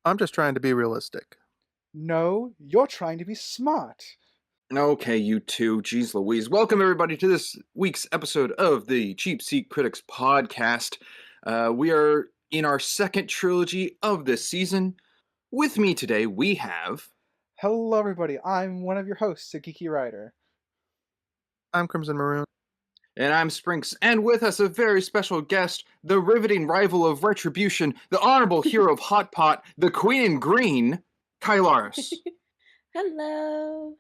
I'm just trying to be realistic. No, you're trying to be smart. Okay, you two. Jeez Louise. Welcome, everybody, to this week's episode of the Cheap Seat Critics podcast. We are in our second trilogy of this season. With me today, we have. Hello, everybody. I'm one of your hosts, a geeky writer. I'm Crimson Maroon. And I'm Sprinks. And with us, a very special guest, the riveting rival of Retribution, the honorable hero of Hot Pot, the Queen in Green, KyeLaris. Hello.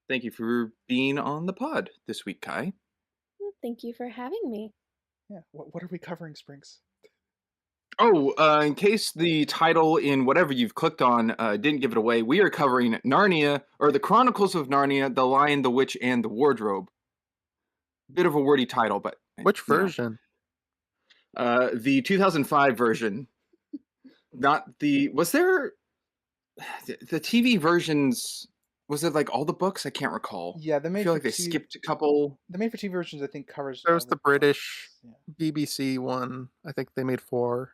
Thank you for being on the pod this week, Kai. Well, thank you for having me. Yeah, what are we covering, Sprinks? Oh, in case the title in whatever you've clicked on didn't give it away, we are covering Narnia, or the Chronicles of Narnia, The Lion, the Witch, and the Wardrobe. Bit of a wordy title, but... Which version? The 2005 version. Not the... Was there... The TV versions... Was it like all the books? I can't recall. Yeah, I feel like they skipped a couple. The made for TV versions, I think, covers. There was the British books. BBC one. I think they made 4.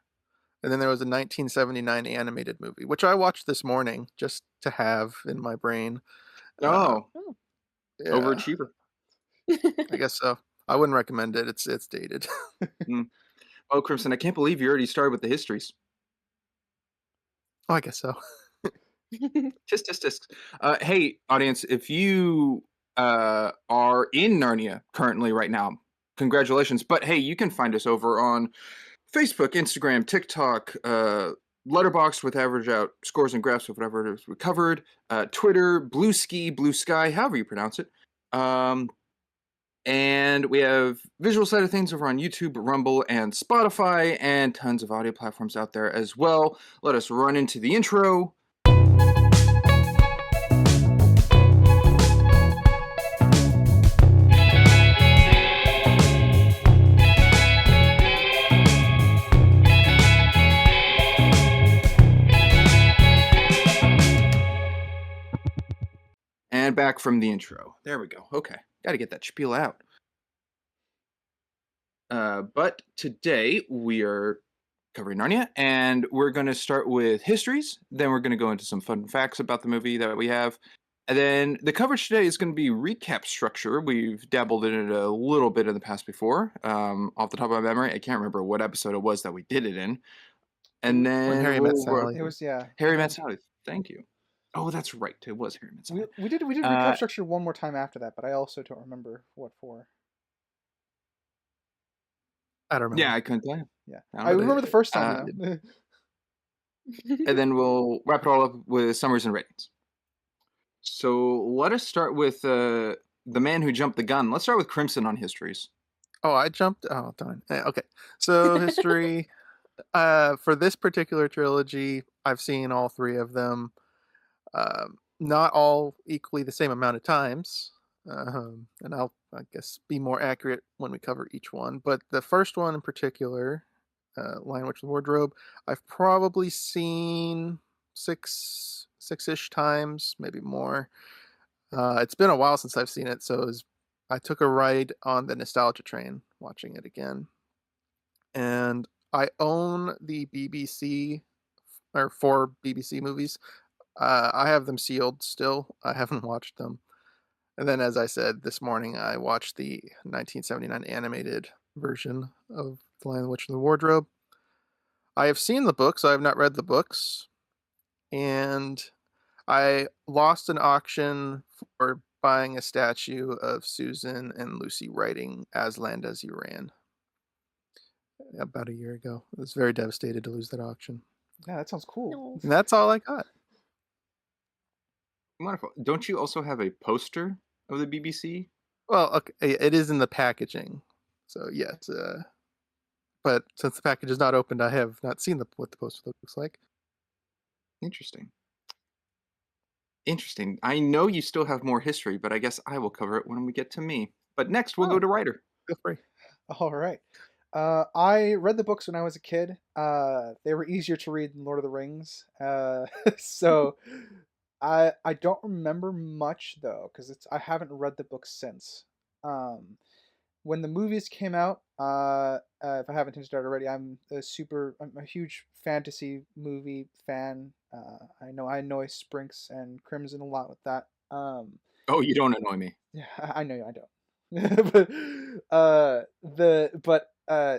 And then there was a 1979 animated movie, which I watched this morning just to have in my brain. Oh. Yeah, Overachiever. I guess so. I wouldn't recommend it. It's dated. Oh, Crimson, I can't believe you already started with the histories. Oh, I guess so. Tisk. Hey, audience, if you are in Narnia currently right now, congratulations. But hey, you can find us over on Facebook, Instagram, TikTok, LetterBoxd with average out scores and graphs of whatever it is we covered, Twitter, Blue Sky, however you pronounce it. And we have visual side of things over on YouTube, Rumble, and Spotify, and tons of audio platforms out there as well. Let us run into the intro. And back from the intro. There we go. Okay. Got to get that spiel out. But today we are covering Narnia, and we're going to start with histories. Then we're going to go into some fun facts about the movie that we have. And then the coverage today is going to be recap structure. We've dabbled in it a little bit in the past before. Off the top of my memory, I can't remember what episode it was that we did it in. And then When Harry Met Sally. It was, yeah. Harry Met Sally. Thank you. Oh, that's right. It was Harry Met Sally. We did recap structure one more time after that, but I also don't remember what for. I don't remember. Yeah, I couldn't tell you. Yeah, I remember the first time. And then we'll wrap it all up with summaries and ratings. So let us start with the man who jumped the gun. Let's start with Crimson on histories. Oh, I jumped. Oh, darn. Okay. So history. For this particular trilogy, I've seen all 3 of them. Not all equally the same amount of times. And I'll, I guess, be more accurate when we cover each one. But the first one in particular, Lion, Witch, and Wardrobe, I've probably seen six-ish times, maybe more. It's been a while since I've seen it, so I took a ride on the nostalgia train watching it again. And I own the BBC, or 4 BBC movies. I have them sealed still. I haven't watched them. And then, as I said, this morning I watched the 1979 animated version of The Lion, the Witch, and the Wardrobe. I have seen the books. I have not read the books. And I lost an auction for buying a statue of Susan and Lucy writing "As Land as You Ran" about a year ago. I was very devastated to lose that auction. Yeah, that sounds cool. No. And that's all I got. Wonderful. Don't you also have a poster of the BBC? Well, okay, it is in the packaging, so yes. But since the package is not opened, I have not seen what the poster looks like. Interesting. I know you still have more history, but I guess I will cover it when we get to me. But next, we'll go to writer. Feel free. All right. I read the books when I was a kid. They were easier to read than Lord of the Rings. So I don't remember much though, because I haven't read the book since. when the movies came out, if I haven't hinted out already, I'm a huge fantasy movie fan. I annoy Sprinks and Crimson a lot with that. Oh, you don't annoy me. Yeah, I know I don't.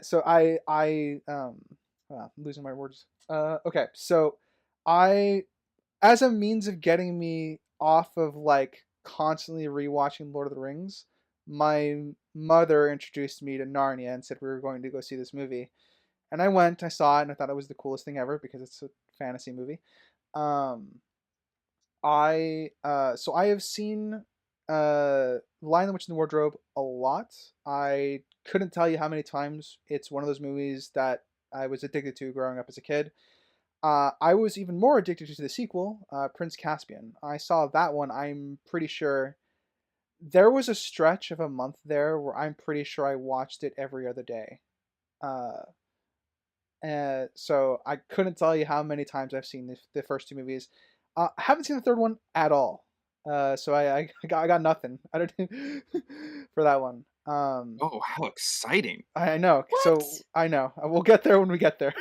So I'm losing my words. Okay, so I, as a means of getting me off of like constantly rewatching Lord of the Rings, my mother introduced me to Narnia and said we were going to go see this movie. And I went, I saw it, and I thought it was the coolest thing ever because it's a fantasy movie. Um, I have seen Lion the Witch and the Wardrobe a lot. I couldn't tell you how many times. It's one of those movies that I was addicted to growing up as a kid. I was even more addicted to the sequel, Prince Caspian. I saw that one. I'm pretty sure there was a stretch of a month there where I'm pretty sure I watched it every other day. Uh, so I couldn't tell you how many times I've seen the first two movies. I haven't seen the third one at all. So I got nothing. I don't for that one. Oh, how exciting! I know. So What? I know. We'll get there when we get there.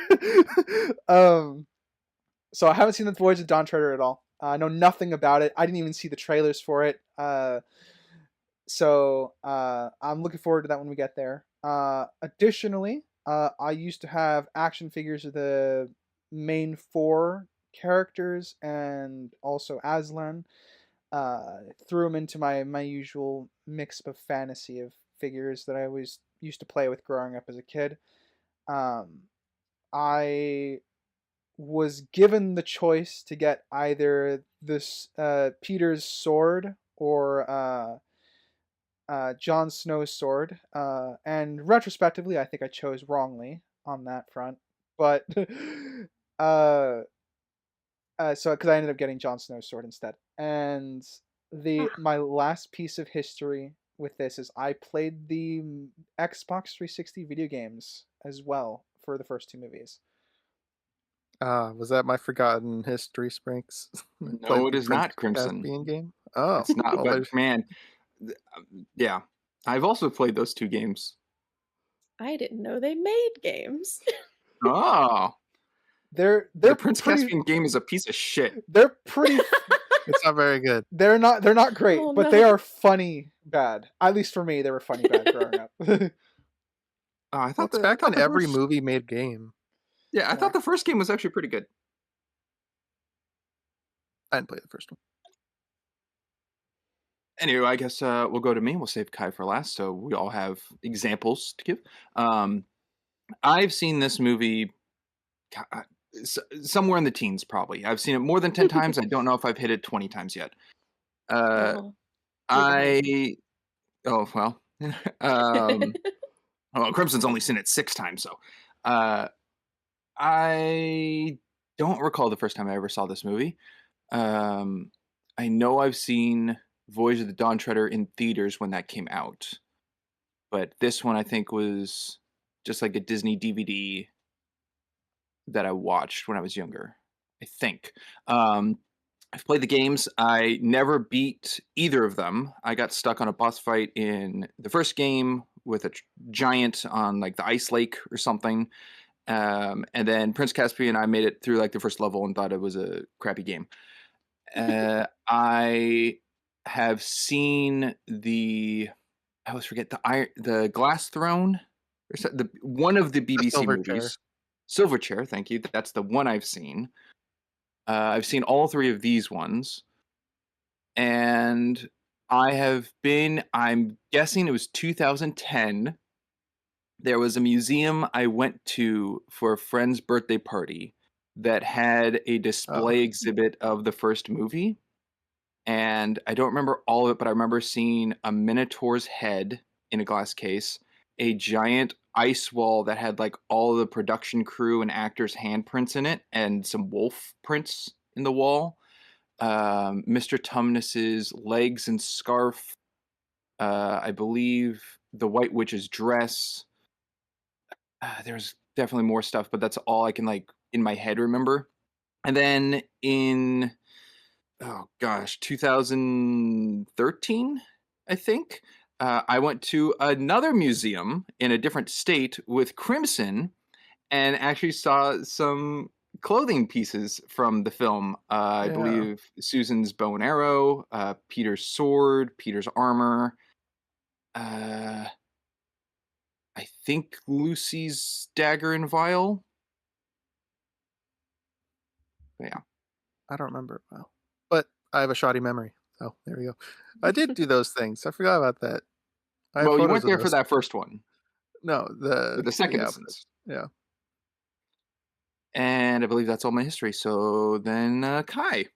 um, so I haven't seen the Voyage of Dawn Treader at all. I know nothing about it. I didn't even see the trailers for it. I'm looking forward to that when we get there. Additionally, I used to have action figures of the main four characters and also Aslan. Threw them into my usual mix of fantasy of figures that I always used to play with growing up as a kid. Um, I was given the choice to get either this Peter's sword or Jon Snow's sword, and retrospectively, I think I chose wrongly on that front. But uh, so because I ended up getting Jon Snow's sword instead, and the Ah, my last piece of history with this is I played the Xbox 360 video games as well for the first two movies. Was that my forgotten history, Sprinks? No, Played it the is Prince not Crimson. Caspian game. Oh, It's not. well, But there's man, yeah, I've also played those two games. I didn't know they made games. Oh, They're the they're Prince pretty Caspian game is a piece of shit. they're pretty it's not very good. they're not great, Oh but they no. are funny bad. At least for me, they were funny bad growing up. I Well, thought it's back the on every first. movie made game. Yeah, I Yeah. thought the first game was actually pretty good. I didn't play the first one. Anyway, I guess we'll go to me. We'll save Kai for last, so we all have examples to give. Um, I've seen this movie somewhere in the teens, probably. I've seen it more than 10 times. I don't know if I've hit it 20 times yet. Uh, Oh, you're behind me. I oh well. um, well, Crimson's only seen it 6 times, so uh, I don't recall the first time I ever saw this movie. Um, I know I've seen Voyage of the Dawn Treader in theaters when that came out, but this one I think was just like a Disney DVD that I watched when I was younger. I think. I've played the games. I never beat either of them. I got stuck on a boss fight in the first game with a giant on like the ice lake or something. And then Prince Caspian, I made it through like the first level and thought it was a crappy game. I have seen I always forget the Glass Throne, the one of the The BBC silver chair. movies. Silverchair, thank you. That's the one I've seen. I've seen all three of these ones, and I'm guessing it was 2010. There was a museum I went to for a friend's birthday party that had a Oh, display exhibit of the first movie. And I don't remember all of it, but I remember seeing a minotaur's head in a glass case, a giant ice wall that had like all the production crew and actors' handprints in it, and some wolf prints in the wall. Mr. Tumnus's legs and scarf. I believe the White Witch's dress. There's definitely more stuff, but that's all I can like in my head remember. And then in oh gosh, 2013, I think. I went to another museum in a different state with Crimson and actually saw some clothing pieces from the film. I Yeah. believe Susan's bow and arrow, Peter's sword, Peter's armor. Uh, I think Lucy's dagger and vial. But yeah. I don't remember it well, but I have a shoddy memory. So there we go. I did do those things. I forgot about that. I have Well, you photos weren't of there for those. that first one, No, or the second yeah, instance. yeah. And I believe that's all my history. So then, Kai.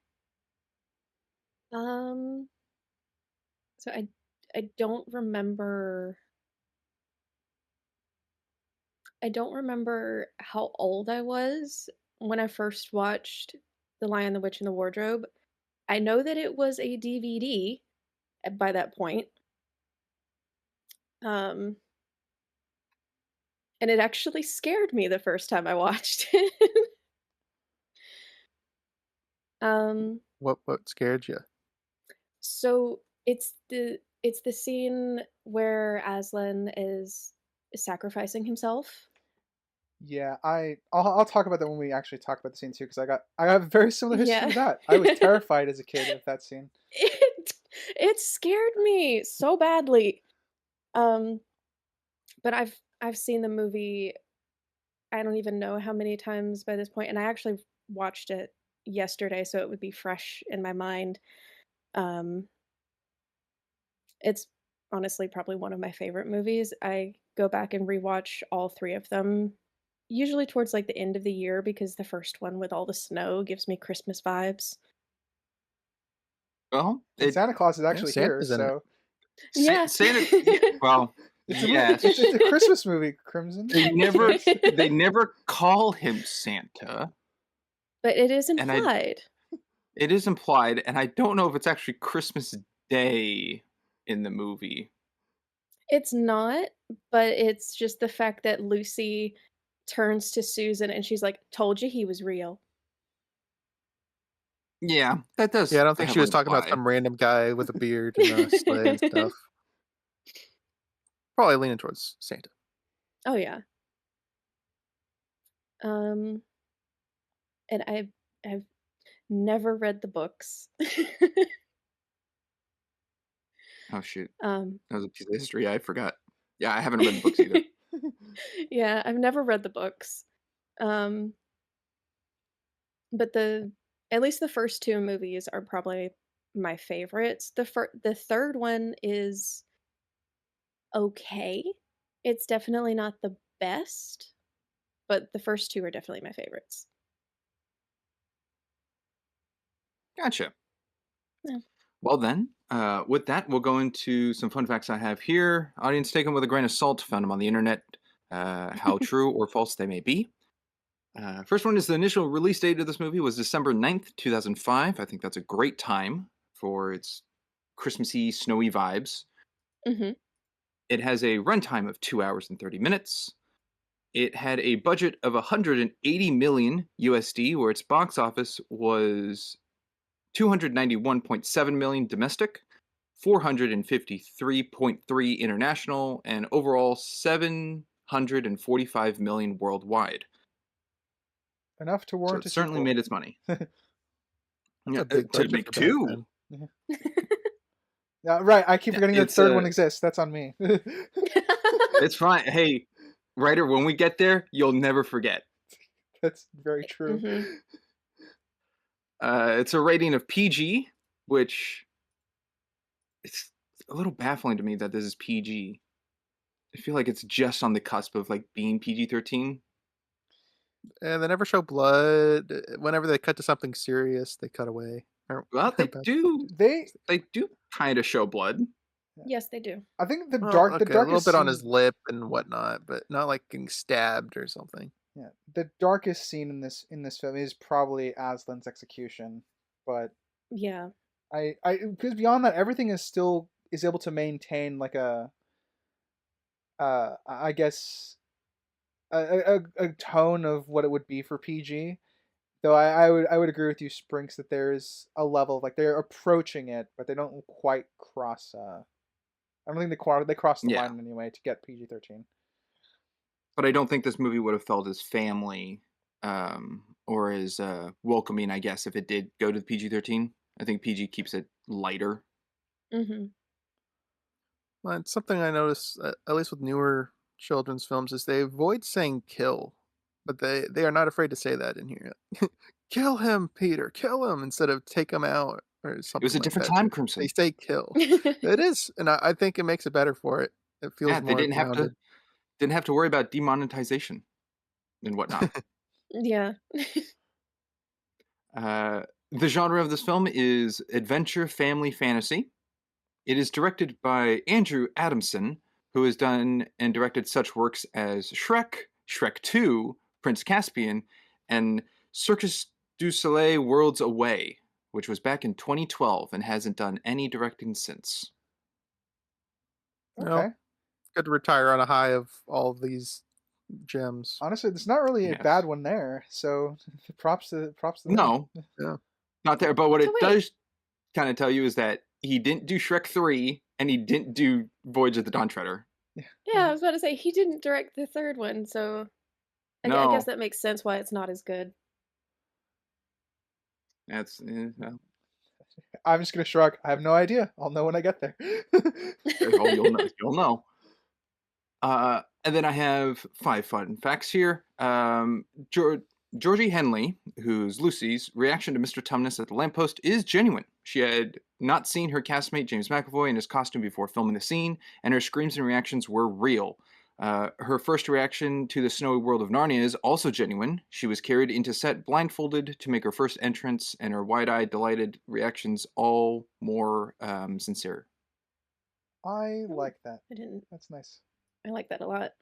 Um, so I don't remember. I don't remember how old I was when I first watched The Lion, the Witch, and the Wardrobe. I know that it was a DVD by that point. Um, and it actually scared me the first time I watched it. um, What scared you? so it's the scene where Aslan is sacrificing himself. Yeah, I'll talk about that when we actually talk about the scene too, because I have a very similar history Yeah. to that. I was terrified as a kid of that scene. it it scared me so badly. Um, but I've seen the movie I don't even know how many times by this point, and I actually watched it yesterday, so it would be fresh in my mind. Um, it's honestly probably one of my favorite movies. I go back and rewatch all three of them, usually towards like the end of the year because the first one with all the snow gives me Christmas vibes. Well, And it Santa Claus is Yeah, actually here, Santa's in it. so Yeah. Santa. Well, it's a movie. yes. It's a Christmas movie, Crimson. They never So they never call him Santa, But it is and I implied. it is implied, and I don't know if it's actually Christmas Day in the movie. It's not, but it's just the fact that Lucy turns to Susan and she's like, "Told you he was real." Yeah, that Yeah, does I don't think she was heavily talking about imply. some random guy with a beard and a sleigh and stuff. Probably leaning towards Santa. Oh, yeah. Um, and I've never read the books. Oh shoot, Um that was a piece of history I forgot. Yeah, I haven't read the books either. Yeah, I've never read the books. Um, but the at least the first 2 movies are probably my favorites. The third one is okay. It's definitely not the best, but the first 2 are definitely my favorites. Gotcha. Yeah. Well then, with that, we'll go into some fun facts I have here. Audience, take them with a grain of salt. Found them on the internet. How true or false they may be. First one is the initial release date of this movie was December 9th, 2005. I think that's a great time for its Christmassy, snowy vibes. Mhm. It has a runtime of 2 hours and 30 minutes. It had a budget of 180 million USD, where its box office was 291.7 million domestic, 453.3 international, and overall 745 million worldwide. enough to So warrant it a certainly sequel. made its money. That's Yeah, a big to budget make for back two. then. Yeah, right. I keep Yeah, forgetting that it's third one exists. That's on me. it's fine. Hey, writer, when we get there, you'll never forget. That's very true. Mhm. It's a rating of PG, which it's a little baffling to me that this is PG. I feel like it's just on the cusp of like being PG-13. And they never show blood. Whenever they cut to something serious, they cut away. Or- Well, they but- do They, they do kind of show blood. Yes, they do. I think the well, the okay, a little darkest bit on scene, his lip and whatnot, but not like getting stabbed or something. yeah, the darkest scene in this film is probably Aslan's execution. But Yeah. I because beyond that, everything is still is able to maintain like a I guess a tone of what it would be for PG. Though I would agree with you, Sprinks, that there's a level of like they're approaching it, but they don't quite cross I don't think they crossed the Yeah, line in any way to get PG-13. but I don't think this movie would have felt as family or as welcoming, I guess, if it did go to the PG-13. I think PG keeps it lighter. Mhm. Well, it's something I notice, at least with newer children's films, is they avoid saying "kill," but they are not afraid to say that in here. "Kill him, Peter! Kill him!" instead of "take him out" or It was something a like different that. time, They Crimson. say "kill." It is, and I think it makes it better for it. It Yeah, feels they more didn't grounded. have to worry about demonetization and whatnot. Yeah. Uh, the genre of this film is adventure family fantasy. It is directed by Andrew Adamson, who has done and directed such works as Shrek, Shrek 2, Prince Caspian, and Circus du Soleil Worlds Away, which was back in 2012 and hasn't done any directing since. Well, Okay. good to retire on a high of all of these gems. Honestly, it's not really a bad Yes. one there. So props to them. No, Yeah. not there. But what So it wait. does kind of tell you is that he didn't do Shrek 3 and he didn't do Voyage of the Dawn Treader. Yeah, I was about to say he didn't direct the third one, so I guess No, that makes sense why it's not as good. that's well, I'm just gonna shrug. I have no idea. I'll know when I get there. oh, you'll know. You'll know. And then I have 5 fun facts here. Georgie Henley, who's Lucy's, reaction to Mr. Tumnus at the lamppost is genuine. She had not seen her castmate James McAvoy in his costume before filming the scene, and her screams and reactions were real. Her first reaction to the snowy world of Narnia is also genuine. She was carried into set blindfolded to make her first entrance, and her wide-eyed, delighted reactions all more sincere. I Hmm, like that. I didn't. That's nice. I like that a lot.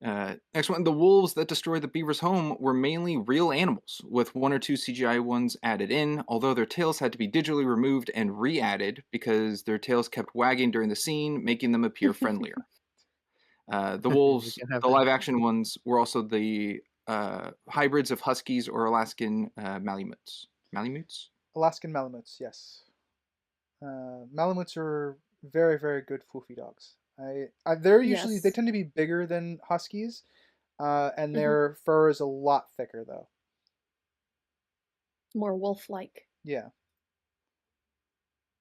Next one, the wolves that destroyed the beaver's home were mainly real animals, with 1 or 2 CGI ones added in, although their tails had to be digitally removed and re-added because their tails kept wagging during the scene, making them appear friendlier. The You wolves, can have the that. live action ones, were also the hybrids of huskies or Alaskan Malamutes. Malamutes? Alaskan Malamutes, yes. Malamutes are very, very good foofy dogs. They're usually they Yes. tend to be bigger than huskies, and Mhm. their fur is a lot thicker though. More wolf-like. Yeah.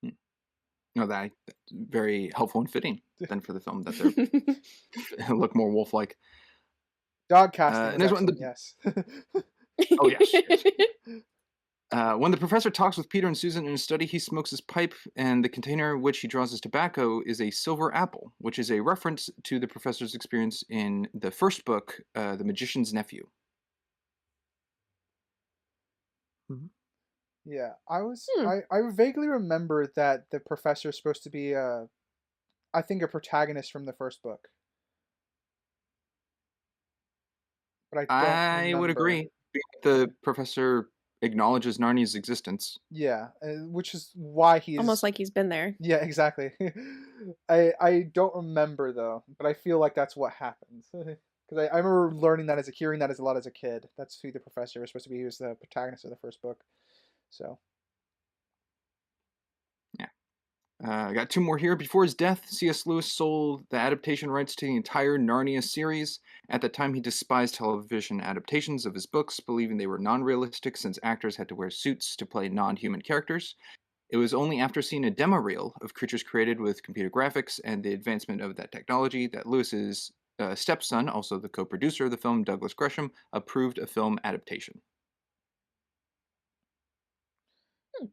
Hmm. No, that's very helpful and fitting then for the film that they're look more wolf-like. Dog casting was Next one, excellent. Yes. oh yes, yes. When the professor talks with Peter and Susan in a study, he smokes his pipe, and the container in which he draws his tobacco is a silver apple, which is a reference to the professor's experience in the first book, The Magician's Nephew. Mhm. Yeah, Hmm. I vaguely remember that the professor is supposed to be I think a protagonist from the first book, but I don't I would remember. agree. The professor acknowledges Narnia's existence. Yeah, which is why Almost he's like he's been there. yeah, exactly. I don't remember though, but I feel like that's what happens. Because I remember learning that hearing that as a lot as a kid. That's who the professor was supposed to be. He was the protagonist of the first book. So Yeah. I got 2 more here. Before his death, C.S. Lewis sold the adaptation rights to the entire Narnia series. At the time, he despised television adaptations of his books, believing they were non realistic since actors had to wear suits to play non human characters. It was only after seeing a demo reel of creatures created with computer graphics and the advancement of that technology that Lewis's stepson, also the co producer of the film, Douglas Gresham, approved a film adaptation. Hmm.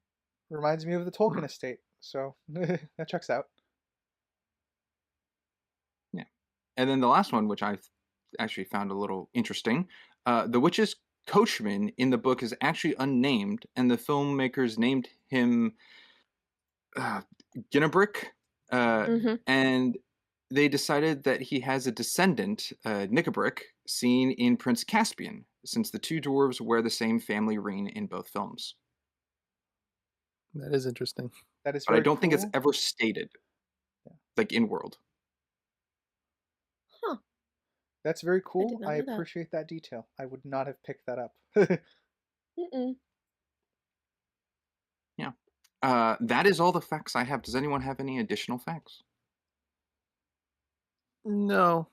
reminds me of the Tolkien estate. So that checks out. Yeah. And then the last one, which I actually found a little interesting, the witch's coachman in the book is actually unnamed, and the filmmakers named him uh, Ginnebrick, uh, Mhm. and they decided that he has a descendant, Nickabrick, seen in Prince Caspian, since the 2 dwarves wear the same family ring in both films. That is interesting. That is But I very don't think it's cool. ever stated, Yeah. like in world. Huh. That's very I did cool. not I know that. appreciate that detail. I would not have picked that up. Mm-mm. Yeah. That is all the facts I have. Does anyone have any additional facts? No.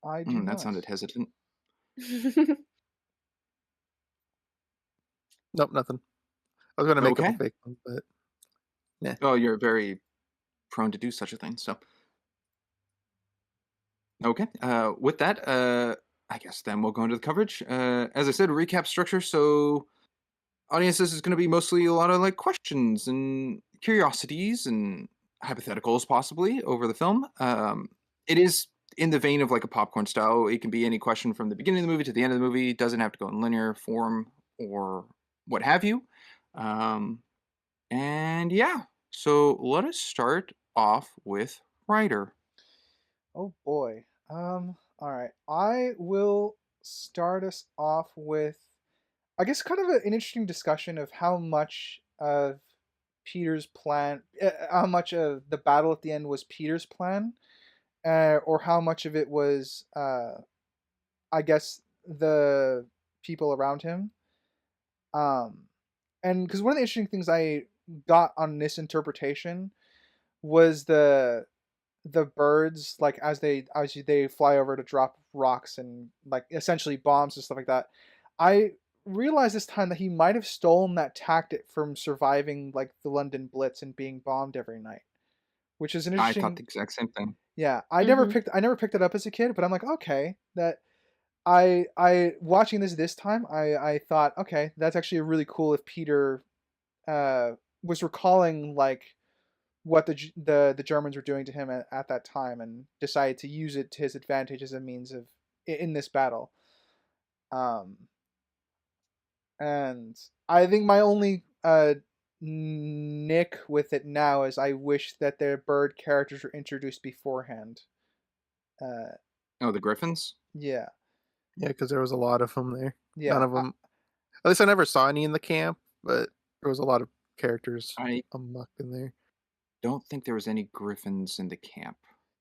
I do That not. sounded hesitant. Nope, nothing. I was gonna make up a Okay. fake one, but yeah. Oh, you're very prone to do such a thing. So, okay. With that, I guess then we'll go into the coverage. As I said, recap structure. So, audiences is going to be mostly a lot of like questions and curiosities and hypotheticals, possibly over the film. It is in the vein of like a popcorn style. It can be any question from the beginning of the movie to the end of the movie. It doesn't have to go in linear form or what have you. Um, and yeah, so let us start off with writer. Oh boy. All right. I will start us off with, I guess, kind of an interesting discussion of how much of Peter's plan, how much of the battle at the end was Peter's plan, or how much of it was, I guess, the people around him. Um, and because one of the interesting things I got on this interpretation was the birds, like as they fly over to drop rocks and like essentially bombs and stuff like that. I realized this time that he might have stolen that tactic from surviving like the London Blitz and being bombed every night, which is an I thought interesting. the exact same thing. Yeah, Mhm. I never picked it up as a kid, but I'm like, okay, that I watching this time, I thought, okay, that's actually really cool if Peter uh was recalling like what the Germans were doing to him at that time and decided to use it to his advantage as a means of in this battle. Um, and I think my only nick with it now is I wish that their bird characters were introduced beforehand. Uh, Oh, the Griffins? yeah, Yeah, because there was a lot of them there. None yeah, of them. At least I never saw any in the camp, but there was a lot of characters I amuck in there. don't think there was any Griffins in the camp.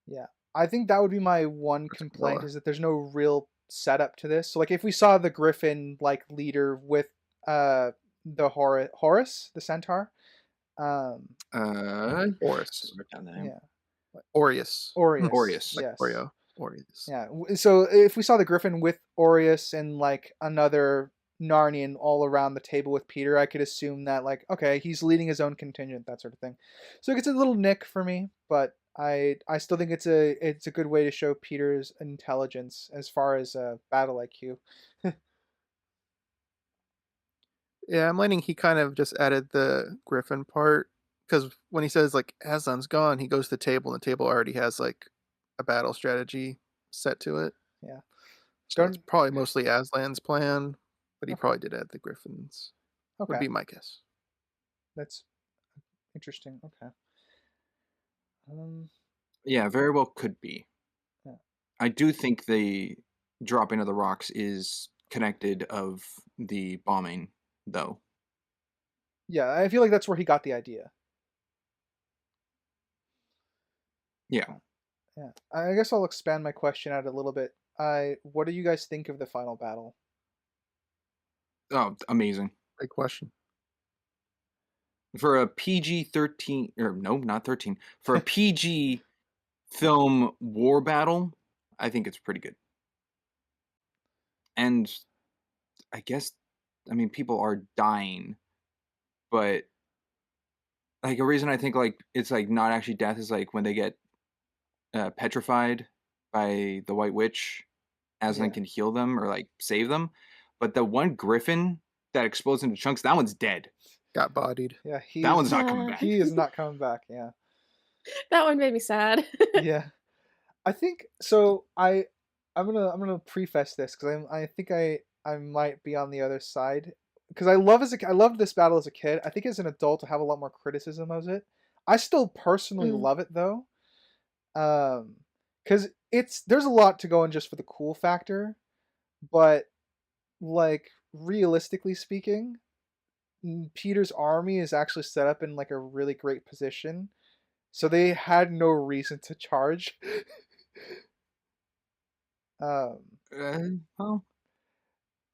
yeah. I think that would be my one That's complaint Gorilla. is that there's no real setup to this. So like if we saw the Griffin like leader with uh the Horus, the centaur, um Horus. Just wrote down the name. yeah, Like Aureus. Aureus, Aureus. Like yes. Oreo. Aureus. Yeah. So if we saw the Griffin with Aureus and like another Narnian all around the table with Peter, I could assume that like okay, he's leading his own contingent, that sort of thing. So it gets a little nick for me, but I still think it's a good way to show Peter's intelligence as far as battle IQ. Yeah, I'm leaning he kind of just added the Griffin part because when he says like Aslan's gone, he goes to the table and the table already has like a battle strategy set to it. Yeah. So it's Don't probably mostly Aslan's plan, but he okay. probably did add the Griffins. Would Okay. be my guess. That's interesting. Okay. Um Yeah, very well could be. yeah. I do think the dropping of the rocks is connected of the bombing, though. Yeah, I feel like that's where he got the idea. Yeah. Yeah. I guess I'll expand my question out a little bit. What do you guys think of the final battle? Oh, amazing. Great question. For a PG-13, or no, not 13. For a PG film war battle, I think it's pretty good. And I guess, I mean, people are dying, but like a reason I think like it's like not actually death is like when they get petrified by the White Witch, Aslan Yeah. can heal them or like save them. But the one griffin that explodes into chunks, that one's dead. Got bodied. Yeah, That one's not coming back. he is not coming back. Yeah. That one made me sad. Yeah. I think so. I'm gonna preface this because I think I might be on the other side because I loved this battle as a kid. I think as an adult I have a lot more criticism of it. I still personally Mm. love it though, because it's there's a lot to go in just for the cool factor, but like realistically speaking, Peter's army is actually set up in like a really great position, so they had no reason to charge. um Well,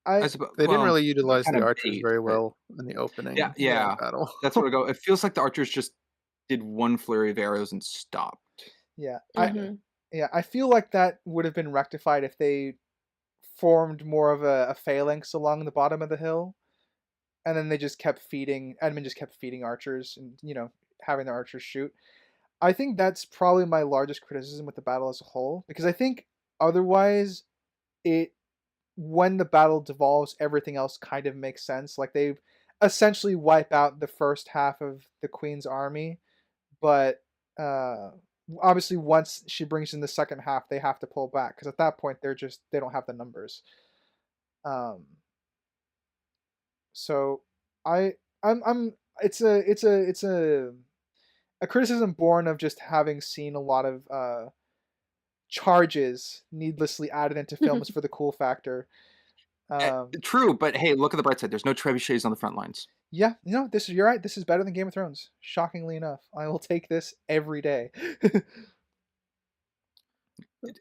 I I suppose. They didn't Well, really utilize kind the of archers bait, very but well in the yeah, opening yeah. yeah. battle. That's what I go. It feels like the archers just did one flurry of arrows and stopped. Yeah. Mhm. Yeah, I feel like that would have been rectified if they formed more of a phalanx along the bottom of the hill, and then they just kept feeding Edmund just kept feeding archers and, having the archers shoot. I think that's probably my largest criticism with the battle as a whole, because I think otherwise it when the battle devolves, everything else kind of makes sense. Like they essentially wipe out the first half of the Queen's army, but uh, obviously once she brings in the second half, they have to pull back because at that point they don't have the numbers. Um, so I I'm it's a criticism born of just having seen a lot of charges needlessly added into films for the cool factor. Um, True, but hey, look at the bright side. There's no trebuchets on the front lines. yeah, you're right. This is better than Game of Thrones. Shockingly enough, I will take this every day.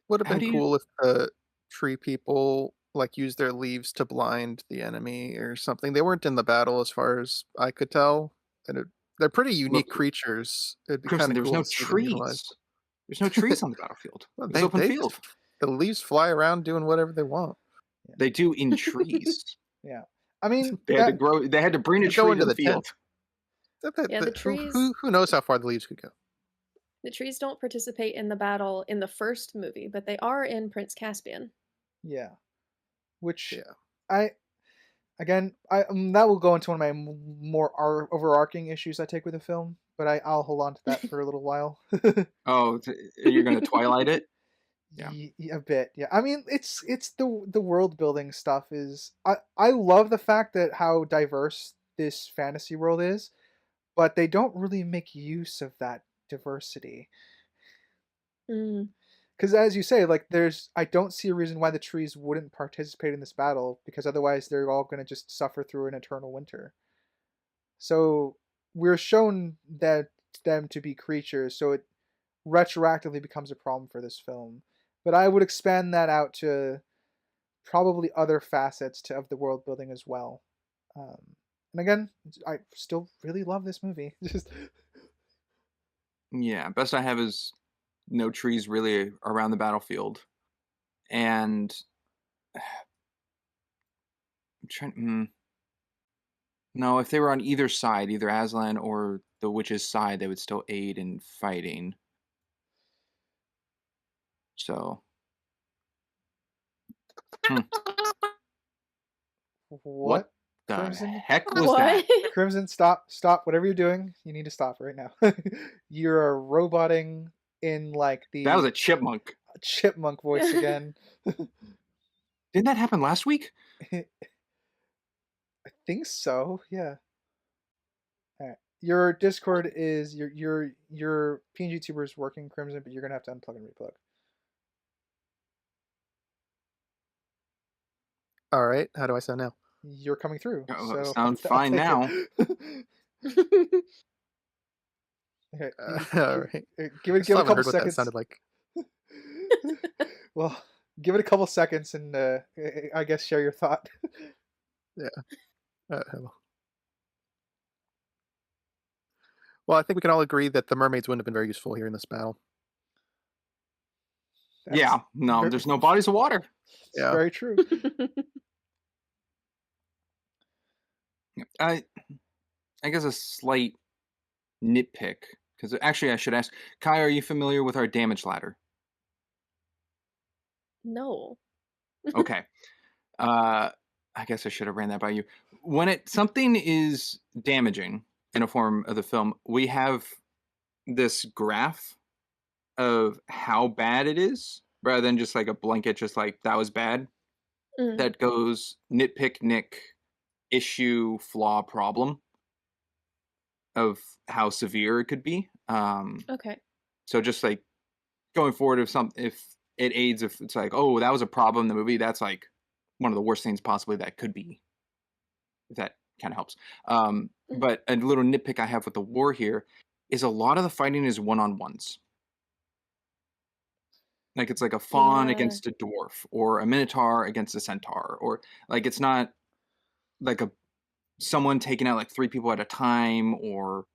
Would have How been do you cool if the tree people like used their leaves to blind the enemy or something. They weren't in the battle as far as I could tell, and they're pretty unique look, creatures. It'd be kind Crimson? of There was cool no to see them utilized. trees. There's no trees on the battlefield. Well, It was open they field. just the leaves fly around doing whatever they want. Yeah, They do in trees. yeah. I mean They had to that grow. They had to bring a They go tree to into the the tent. field. Yeah, the trees Who knows how far the leaves could go? the trees don't participate in the battle in the first movie, but they are in Prince Caspian. yeah, which Yeah. I again I that will go into one of my more overarching issues I take with the film, but I'll hold on to that for a little while. Oh, you're gonna Twilight it? Yeah. A bit, yeah. I mean, it's the world building stuff is I love the fact that how diverse this fantasy world is, but they don't really make use of that diversity. Mm. Because as you say, like I don't see a reason why the trees wouldn't participate in this battle because otherwise they're all going to just suffer through an eternal winter. So we're shown that them to be creatures, so it retroactively becomes a problem for this film. But I would expand that out to probably other facets of the world building as well. And again, I still really love this movie. Just Yeah. Best I have is no trees really around the battlefield, and I'm trying. No, if they were on either side, either Aslan or the witch's side, they would still aid in fighting. So, hmm, what what? the Crimson? heck was What? that? Crimson, stop whatever you're doing. You need to stop right now. You're roboting in like That was the a chipmunk. chipmunk voice again. Didn't that happen last week? I think so. Yeah. All right. Your Discord is your PNG tuber is working, Crimson, but you're gonna have to unplug and replug. All right. How do I sound now? You're coming through, Oh, so sounds I'll fine take now. it. Okay, All right. give I it still a haven't couple heard what that seconds. sounded like. Well, give it a couple seconds and I guess share your thought. Yeah. Hello. Well, I think we can all agree that the mermaids wouldn't have been very useful here in this battle. That's Yeah, no, ver- there's no bodies of water. Yeah. very true. I I guess a slight nitpick, because actually I should ask, Kai, are you familiar with our damage ladder? No. Okay. I guess I should have ran that by you. When something is damaging in a form of the film, we have this graph of how bad it is, rather than just like a blanket, just like that was bad. Mm. That goes nitpick, nick, issue, flaw, problem of how severe it could be. Okay. So just like going forward, if it aids, if it's like, oh, that was a problem in the movie, that's like one of the worst things possibly that could be. If that kind of helps. But a little nitpick I have with the war here is a lot of the fighting is one-on-ones. Like it's like a faun Yeah. against a dwarf, or a minotaur against a centaur, or like it's not like a someone taking out like three people at a time, or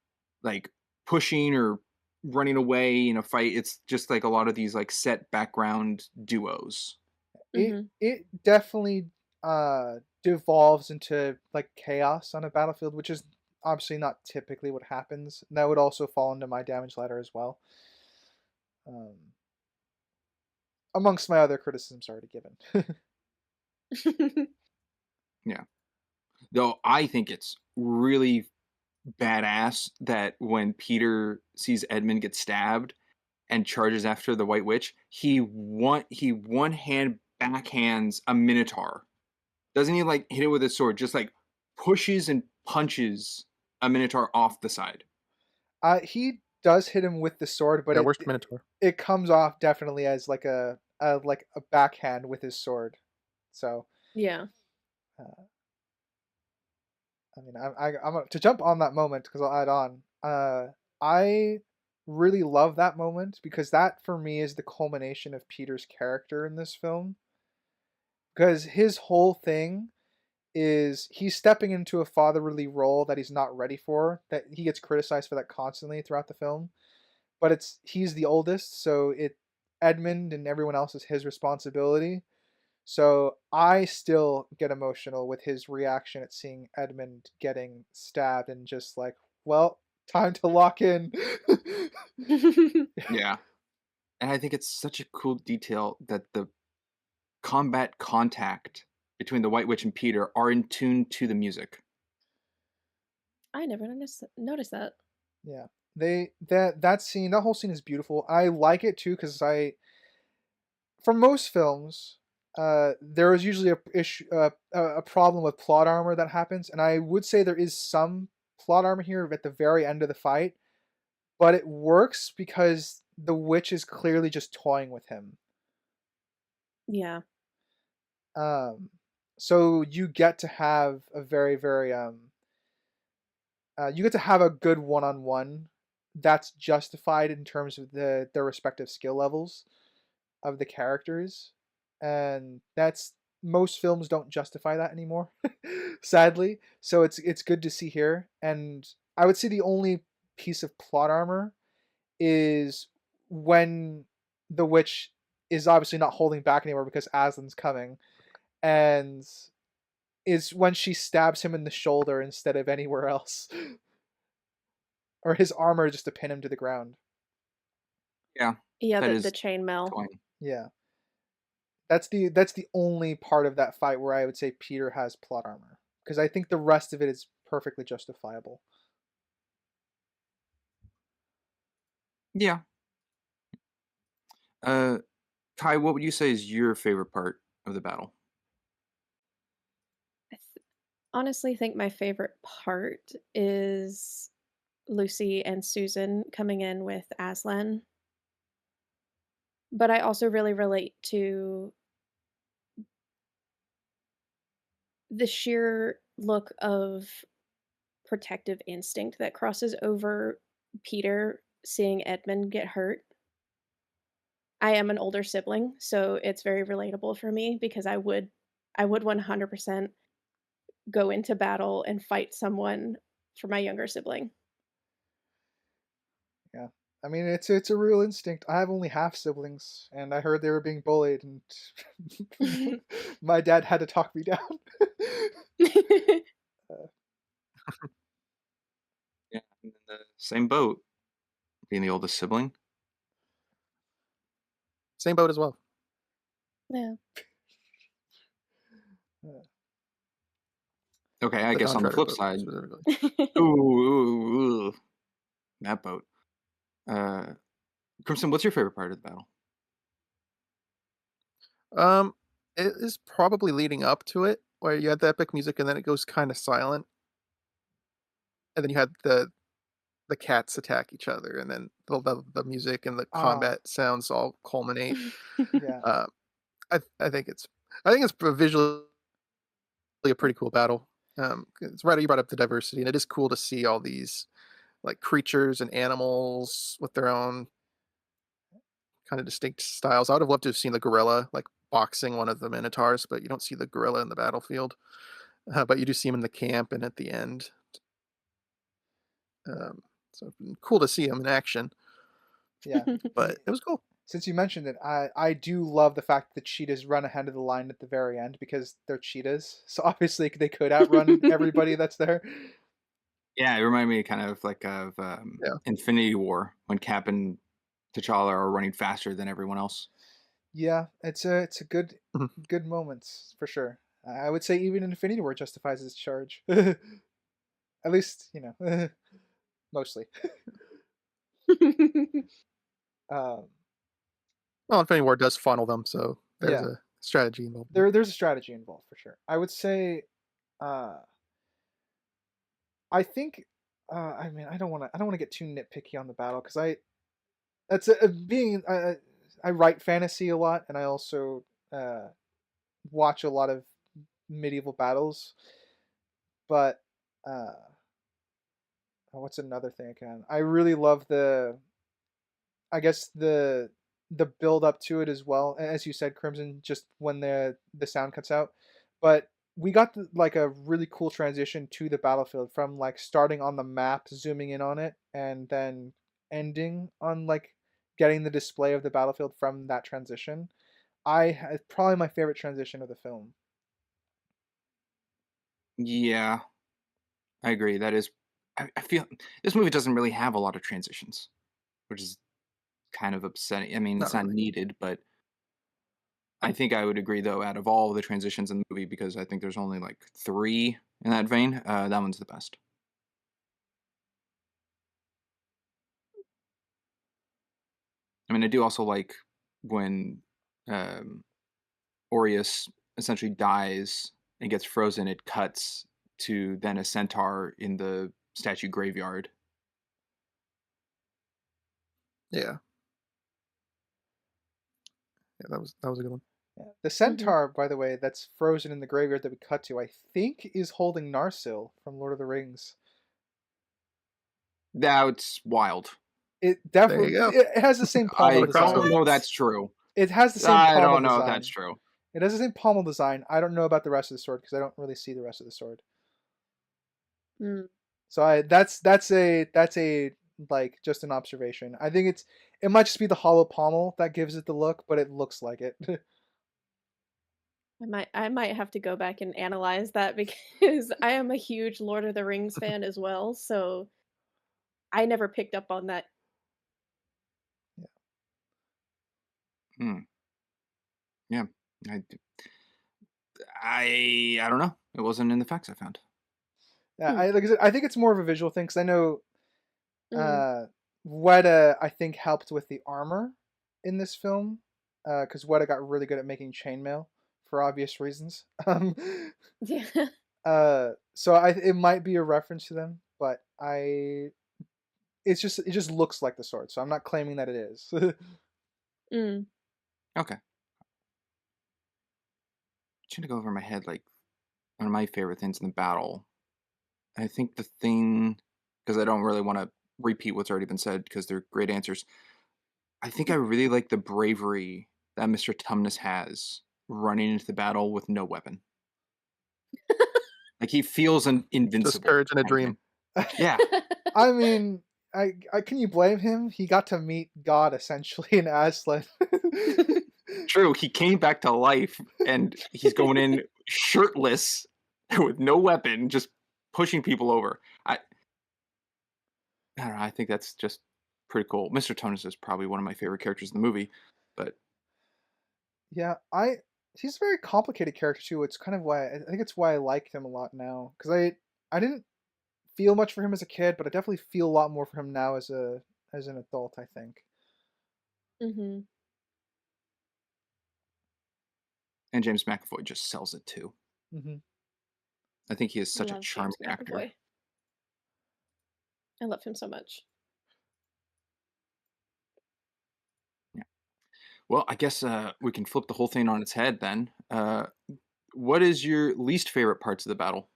like pushing or running away in a fight. It's just like a lot of these like set background duos. It Mhm. it definitely devolves into like chaos on a battlefield, which is obviously not typically what happens. And that would also fall into my damage ladder as well. Um, amongst my other criticisms already given. Yeah. Though I think it's really badass that when Peter sees Edmund get stabbed and charges after the White Witch, he one hand backhands a Minotaur. Doesn't he like hit it with his sword? Just like pushes and punches a Minotaur off the side. He does hit him with the sword, but Yeah, it worst Minotaur. it comes off definitely as like a backhand with his sword. So Yeah. uh, I mean, I'm to jump on that moment because I'll add on. I really love that moment because that for me is the culmination of Peter's character in this film. Because his whole thing is he's stepping into a fatherly role that he's not ready for. That he gets criticized for that constantly throughout the film. But it's he's the oldest, so it Edmund and everyone else is his responsibility. So I still get emotional with his reaction at seeing Edmund getting stabbed and just like, well, time to lock in. Yeah. And I think it's such a cool detail that the combat contact between the White Witch and Peter are in tune to the music. I never noticed that. Yeah. That scene, that whole scene is beautiful. I like it too because I for most films, there is usually a problem with plot armor that happens, and I would say there is some plot armor here at the very end of the fight, but it works because the witch is clearly just toying with him. Yeah. Um, so you get to have a you get to have a good one-on-one that's justified in terms of their respective skill levels of the characters, and that's most films don't justify that anymore, sadly. So it's good to see here, and I would say the only piece of plot armor is when the witch is obviously not holding back anymore because Aslan's coming, and is when she stabs him in the shoulder instead of anywhere else, or his armor just to pin him to the ground. Yeah, Yeah, that the is chainmail. toying. Yeah, that's the only part of that fight where I would say Peter has plot armor because I think the rest of it is perfectly justifiable. Yeah. Uh, Kai, what would you say is your favorite part of the battle? I honestly think my favorite part is Lucy and Susan coming in with Aslan, but I also really relate to the sheer look of protective instinct that crosses over Peter seeing Edmund get hurt. I am an older sibling, so it's very relatable for me because I would 100% go into battle and fight someone for my younger sibling. Yeah, I mean it's a real instinct. I have only half siblings, and I heard they were being bullied, and my dad had to talk me down. uh, Yeah, I'm in the same boat, being the oldest sibling. Same boat as well. Yeah. uh, Okay, I The guess Dawn on the Treader flip boat side, specifically. ooh, that boat. Uh, Crimson, what's your favorite part of the battle? Um, it is probably leading up to it, where you had the epic music and then it goes kind of silent, and then you had the cats attack each other, and then the music and the ah, combat sounds all culminate. yeah. Uh, I think it's visually a pretty cool battle. It's right you brought up the diversity, and it is cool to see all these like creatures and animals with their own kind of distinct styles. I would have loved to have seen the gorilla like boxing one of the minotaurs, but you don't see the gorilla in the battlefield. But you do see him in the camp and at the end. Um, so it's been cool to see him in action, Yeah. but it was cool. Since you mentioned it, I do love the fact that the cheetahs run ahead of the line at the very end because they're cheetahs. So obviously they could outrun everybody that's there. Yeah, it reminded me kind of like of Yeah. Infinity War when Cap and T'Challa are running faster than everyone else. Yeah, it's a Mhm. good moments for sure. I would say even Infinity War justifies its charge. At least, mostly. Um, Well, Infinity War does funnel them, so there's yeah, a strategy involved. there's a strategy involved for sure. I would say, uh, I think, I mean, I don't want to get too nitpicky on the battle because that's being I write fantasy a lot and I also uh watch a lot of medieval battles, but uh, what's another thing I really love I guess the build up to it as well. As you said, Crimson, just when the sound cuts out, but we got like a really cool transition to the battlefield from like starting on the map, zooming in on it, and then ending on like getting the display of the battlefield from that transition. It's probably my favorite transition of the film. Yeah, I agree. That is, I feel this movie doesn't really have a lot of transitions, which is kind of upsetting. I mean, Not it's not really. needed, but I think I would agree though. Out of all the transitions in the movie, because I think there's only like 3 in that vein, that one's the best. I mean, I do also like when um, Aureus essentially dies and gets frozen. It cuts to then a centaur in the statue graveyard. Yeah, yeah, that was a good one. Yeah. The Mhm. centaur, by the way, that's frozen in the graveyard that we cut to, I think is holding Narsil from Lord of the Rings. That's wild. It There you definitely go. it has the same pommel I The don't design. know crossroads. that's true. It has the same I pommel don't know if that's design. true. It has the same pommel design. I don't know about the rest of the sword because I don't really see the rest of the sword. Mm. So that's a like just an observation. I think it might just be the hollow pommel that gives it the look, but it looks like it. I might have to go back and analyze that because I am a huge Lord of the Rings fan as well, so I never picked up on that. Hmm. Yeah. I, I don't know. It wasn't in the facts I found. Yeah, Hmm. like I said, I think it's more of a visual thing because I know Mm. uh, Weta I think helped with the armor in this film because Weta got really good at making chainmail for obvious reasons. Yeah. So it might be a reference to them, but it just looks like the sword, so I'm not claiming that it is. Mm. Okay. Trying to go over my head like one of my favorite things in the battle. I think the thing, because I don't really want to repeat what's already been said because they're great answers. I think I really like the bravery that Mr. Tumnus has running into the battle with no weapon. Like he feels Just invincible courage and a kind of dream. thing. Yeah, I mean, I can you blame him? He got to meet God essentially in Aslan. true. He came back to life and he's going in shirtless with no weapon, just pushing people over. I don't know. I think that's just pretty cool. Mr. Tonus is probably one of my favorite characters in the movie, but Yeah, he's a very complicated character too. It's kind of why I think it's why I like him a lot now because I didn't feel much for him as a kid, but I definitely feel a lot more for him now as an adult. I think. Mhm. and James McAvoy just sells it too. Hmm. I think he is I such a love charming James actor. McAvoy. I love him so much. Yeah. Well, I guess we can flip the whole thing on its head then. What is your least favorite parts of the battle?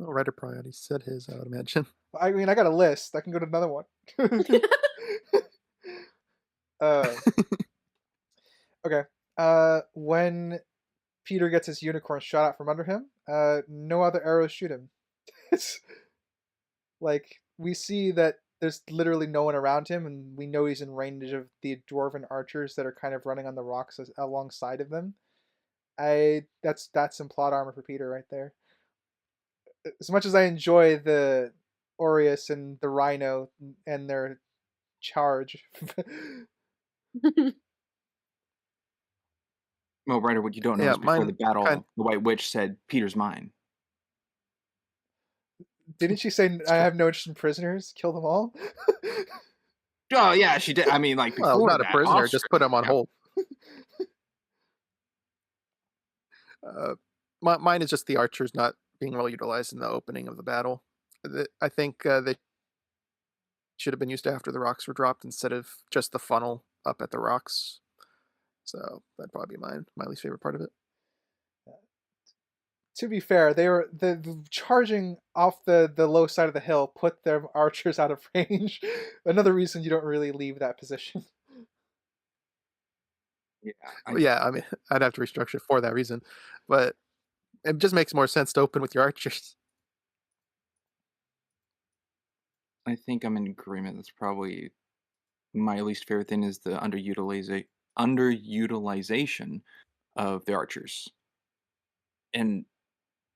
Well, Ryder probably already said his, I would imagine. I mean, I got a list. I can go to another one. uh, okay. When Peter gets his unicorn shot out from under him, no other arrows shoot him. It's like we see that there's literally no one around him, and we know he's in range of the dwarven archers that are kind of running on the rocks alongside of them. That's some plot armor for Peter right there. As much as I enjoy the Aureus and the Rhino and their charge. Well, Ryder, what you don't know Yeah, is before the mine kind battle, the White Witch said, "Peter's mine." Didn't she say, "I have no interest in prisoners. Kill them all"? Oh yeah, she did. I mean, like well, before not a that, prisoner, off just put screen. him on Yeah. hold. Uh, mine is just the archers not being well utilized in the opening of the battle. I think they should have been used after the rocks were dropped instead of just the funnel up at the rocks. So that'd probably be my least favorite part of it. To be fair, they were the charging off the low side of the hill put their archers out of range. Another reason you don't really leave that position. Yeah, Well, yeah, I mean, I'd have to restructure it for that reason, but it just makes more sense to open with your archers. I think I'm in agreement. That's probably my least favorite thing is the underutilization of the archers. And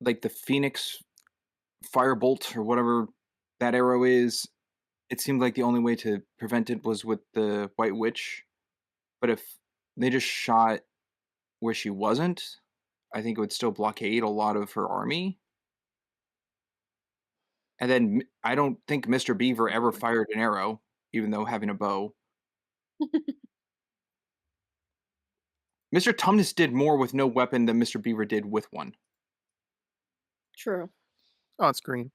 like the Phoenix Firebolt or whatever that arrow is, it seemed like the only way to prevent it was with the White Witch. But if they just shot where she wasn't, I think it would still blockade a lot of her army. And then I don't think Mr. Beaver ever fired an arrow, even though having a bow. Mr. Tumnus did more with no weapon than Mr. Beaver did with one. True. On screen.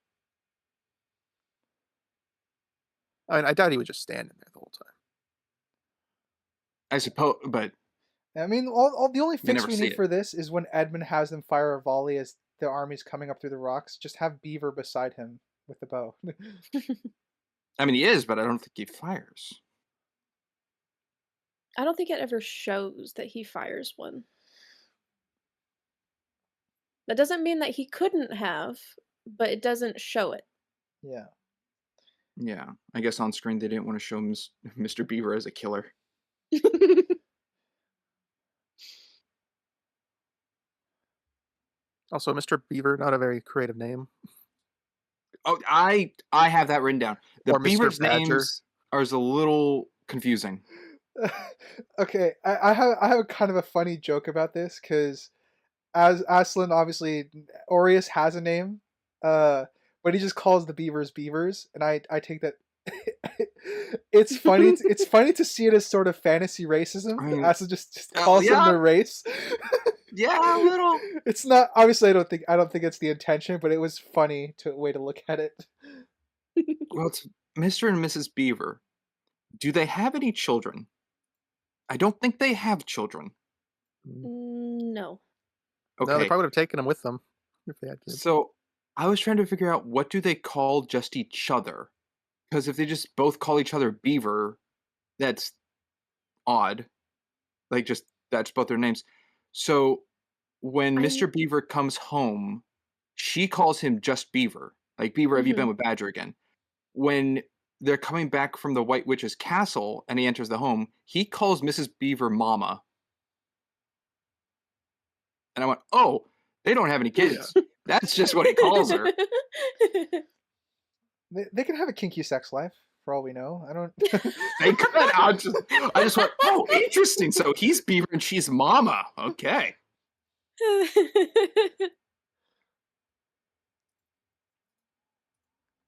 I mean, I doubt he was just standing there the whole time. I suppose, but I mean, all the only we fix never we see need it. for this is when Edmund has them fire a volley as the army's coming up through the rocks. Just have Beaver beside him with the bow. I mean, he is, but I don't think he fires. I don't think it ever shows that he fires one. That doesn't mean that he couldn't have, but it doesn't show it. Yeah. Yeah, I guess on screen they didn't want to show Mr. Beaver as a killer. Also, Mr. Beaver, not a very creative name. Oh, I have that written down. The Or Mr. Beavers' Badger. names are a little confusing. Okay, I have kind of a funny joke about this because as Aslan, obviously Aureus has a name, but he just calls the beavers beavers, and I take that. It's funny. It's funny to see it as sort of fantasy racism. I mean, Aslan just calls them yeah, their race. yeah, a little. It's not obviously. I don't think it's the intention, but it was funny way to look at it. Well, it's Mr. and Mrs. Beaver. Do they have any children? I don't think they have children. No. No, Okay, they probably would have taken him with them if they had kids. so I was trying to figure out what do they call just each other? Because if they just both call each other Beaver, that's odd. Like, just that's both their names. So when I Mr. Beaver comes home, she calls him just Beaver. Like, Beaver, have you been Mhm. with Badger again? When they're coming back from the White Witch's castle and he enters the home, he calls Mrs. Beaver Mama. And I went, oh, they don't have any kids. That's just what he calls her. They can have a kinky sex life for all we know. I don't. They could. I just went, oh, interesting. So he's Beaver and she's Mama. Okay.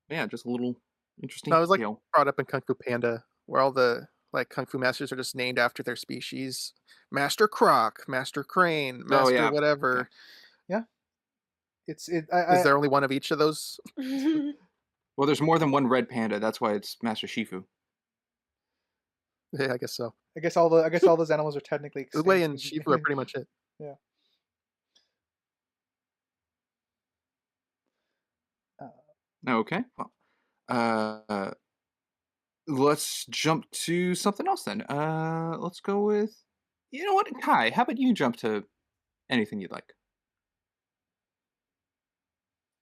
Yeah, just a little interesting No, I was like detail. brought up in Kung Fu Panda, where all the like kung fu masters are just named after their species. Master Croc, Master Crane, Oh, Master yeah. whatever. Yeah. It's it. Is there only one of each of those? Well, there's more than one red panda. That's why it's Master Shifu. Yeah, I guess so. I guess all those animals are technically extinct. Uwe and Shifu are pretty much it. Yeah. Okay. Well, let's jump to something else then. Let's go with, you know what, Kai? How about you jump to anything you'd like?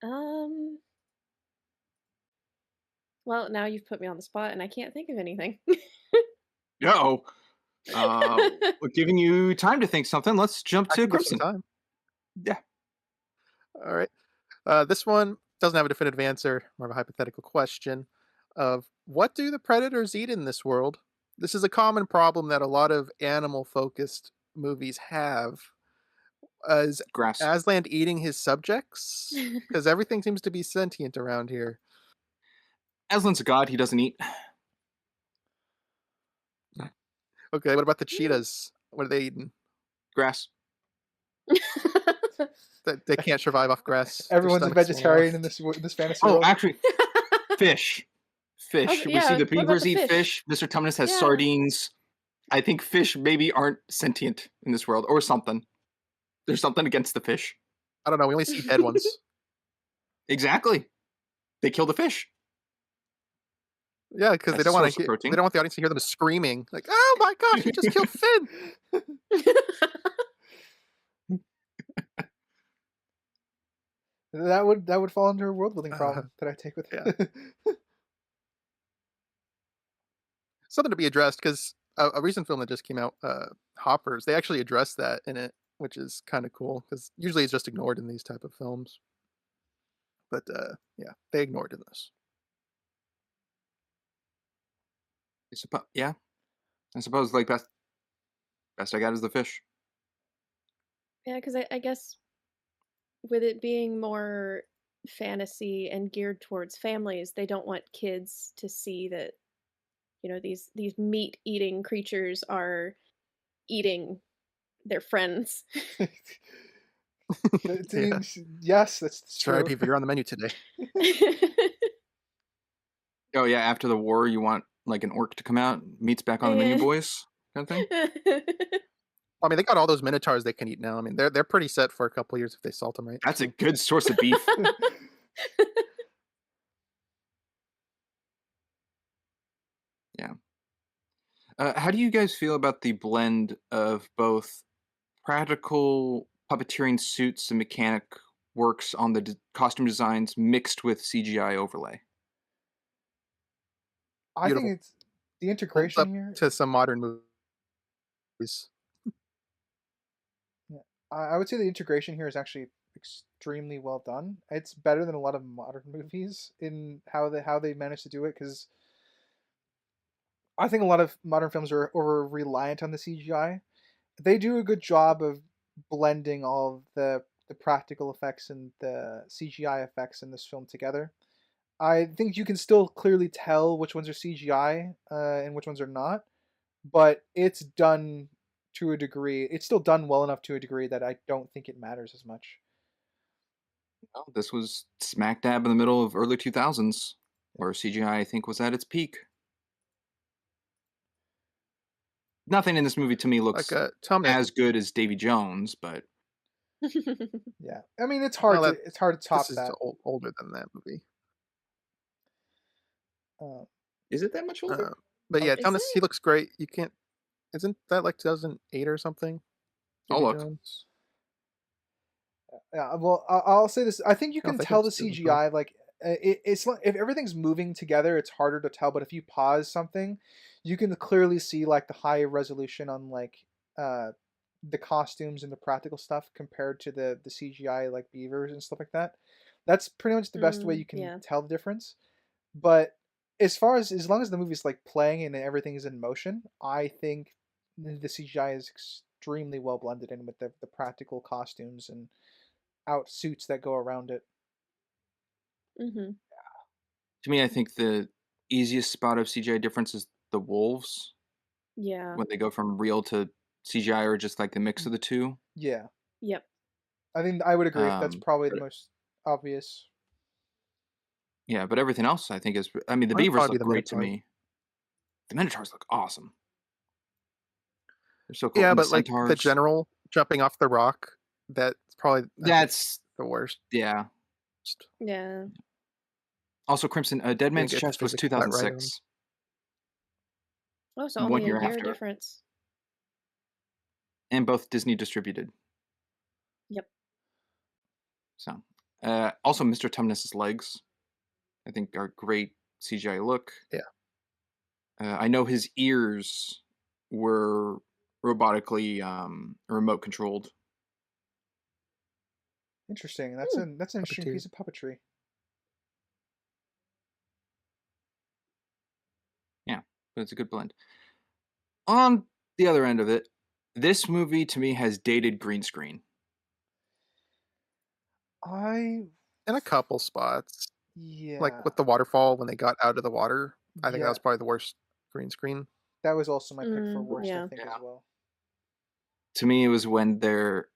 Um, well, now you've put me on the spot and I can't think of anything. No. We're giving you time to think something. Let's jump I to can give some Crimson. time. Yeah. All right. This one doesn't have a definitive answer, more of a hypothetical question of what do the predators eat in this world? This is a common problem that a lot of animal focused movies have. Is Grass. Aslan eating his subjects? Because everything seems to be sentient around here. Aslan's a god. He doesn't eat. Okay, what about the cheetahs? What are they eating? Grass. They can't survive off grass. Their Everyone's a stomachs fall vegetarian off. in this fantasy Oh, world. actually, fish. Fish. We see Yeah, the what about beavers the eat fish? fish. Mr. Tumnus has Yeah. sardines. I think fish maybe aren't sentient in this world, or something. There's something against the fish. I don't know. We only see dead ones. Exactly. They kill the fish. Yeah, because they That's a don't want source to. of They protein. don't want the audience to hear them screaming like, "Oh my gosh, you just killed Finn!" That would fall under a world building problem that I take with. yeah. Something to be addressed because a recent film that just came out, Hoppers, they actually addressed that in it, which is kind of cool because usually it's just ignored in these type of films. But yeah, they ignored in this. Yeah. I suppose like best I got is the fish. Yeah, because I guess with it being more fantasy and geared towards families, they don't want kids to see that, these meat eating creatures are eating their friends. Yeah. Yes, that's Sorry, true. Beaver, you're on the menu today. Oh yeah, after the war, you want like an orc to come out, meat's back on the menu, Yeah. boys, kind of thing. I mean, they got all those minotaurs they can eat now. I mean, they're pretty set for a couple years if they salt them right. That's a so. good source of beef. Yeah. How do you guys feel about the blend of both practical puppeteering suits and mechanic works on the costume designs mixed with CGI overlay? I think Beautiful. it's the Holds integration up here. to some modern movies. Yeah, I would say the integration here is actually extremely well done. It's better than a lot of modern movies in how they manage to do it, because I think a lot of modern films are over reliant on the CGI. They do a good job of blending all of the practical effects and the CGI effects in this film together. I think you can still clearly tell which ones are CGI and which ones are not, but it's done to a degree. It's still done well enough to a degree that I don't think it matters as much. Well, this was smack dab in the middle of early 2000s, where CGI I think was at its peak. Nothing in this movie to me looks Like Tumnus. as good as Davy Jones, but Yeah, I mean it's Well, hard to top this is that. older than that movie. Uh, is it that much older? But yeah, Is Tumnus, he it? looks great. You can't. Isn't that like 2008 or something? I'll Davy look. Jones? Yeah, well, I'll say this. I think you I don't can think tell it the was 2012. CGI. Like, it's like if everything's moving together, it's harder to tell. But if you pause something, you can clearly see like the high resolution on like uh, the costumes and the practical stuff compared to the CGI like beavers and stuff like that. That's pretty much the best way you can Yeah. tell the difference. But as long as the movie's like playing and everything is in motion, I think the CGI is extremely well blended in with the practical costumes and out suits that go around it. Mhm. To me, I think the easiest spot of CGI difference is the wolves Yeah. when they go from real to CGI, or just like the mix of the two. Yeah, Yep. I think I would agree. That's probably the But most obvious. yeah, but everything else I think is. I mean, the Mine would beavers probably be look the great to Minotaurs. me. The minotaurs look awesome. They're so cool, Yeah, and the but like the centaurs. general jumping off the rock, that's probably I think That's the worst. yeah. Yeah. Also, Crimson, Dead Didn't Man's get to Chest see was the cat right on. 2006, Oh, so one only a year year after, difference. and both Disney distributed. Yep. So, also Mr. Tumnus's legs, I think, are great CGI look. Yeah. I know his ears were robotically remote controlled. Interesting. Hmm. That's an interesting Puppeteer. piece of puppetry. Yeah, but it's a good blend. On the other end of it, this movie to me has dated green screen. I In a couple spots, like yeah with the waterfall when they got out of the water, I think that yeah was probably the worst green screen. that was also my pick for worst. I Yeah. think as Yeah. well. To me, it was when they're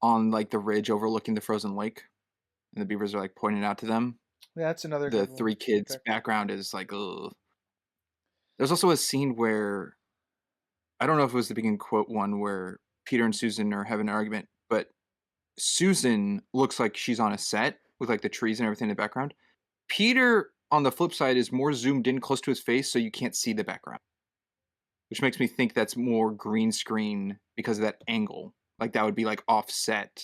on like the ridge overlooking the frozen lake, and the beavers are like pointing out to them. Yeah, that's another The good one. three Good kids' pick. background is like, ugh. There's also a scene where I don't know if it was the beginning quote one where Peter and Susan are having an argument, but Susan looks like she's on a set with like the trees and everything in the background. Peter, on the flip side, is more zoomed in close to his face, so you can't see the background, which makes me think that's more green screen because of that angle. Like that would be like offset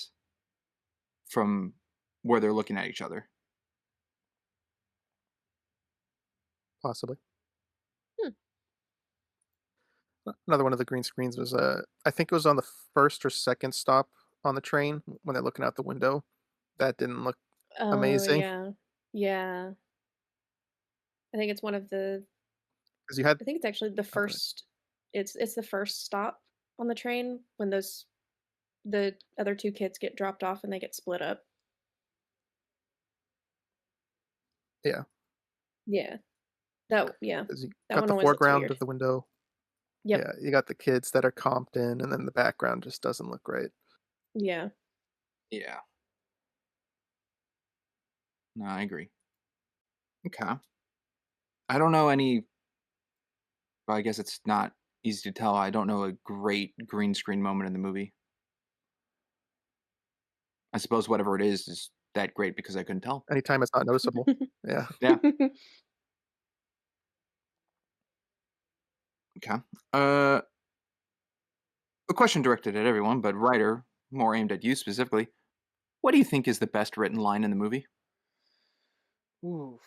from where they're looking at each other. Possibly. Hmm. Another one of the green screens was I think it was on the first or second stop on the train when they're looking out the window. That didn't look Oh, amazing yeah. Yeah. I think it's one of the because you had I think it's actually the oh, go ahead. first it's the first stop on the train when the other 2 kids get dropped off and they get split up. Yeah, Yeah. Yeah. because you That got one the always looks foreground weird. of the window. Yep. Yeah, you got the kids that are comped in, and then the background just doesn't look right. Yeah. Yeah, no, I agree. Okay, I don't know any. Well, I guess it's not easy to tell. I don't know a great green screen moment in the movie. I suppose whatever it is that great because I couldn't tell. Anytime it's not noticeable. Yeah. Yeah. Okay. Uh, a question directed at everyone, but writer, more aimed at you specifically. What do you think is the best written line in the movie? Ooh,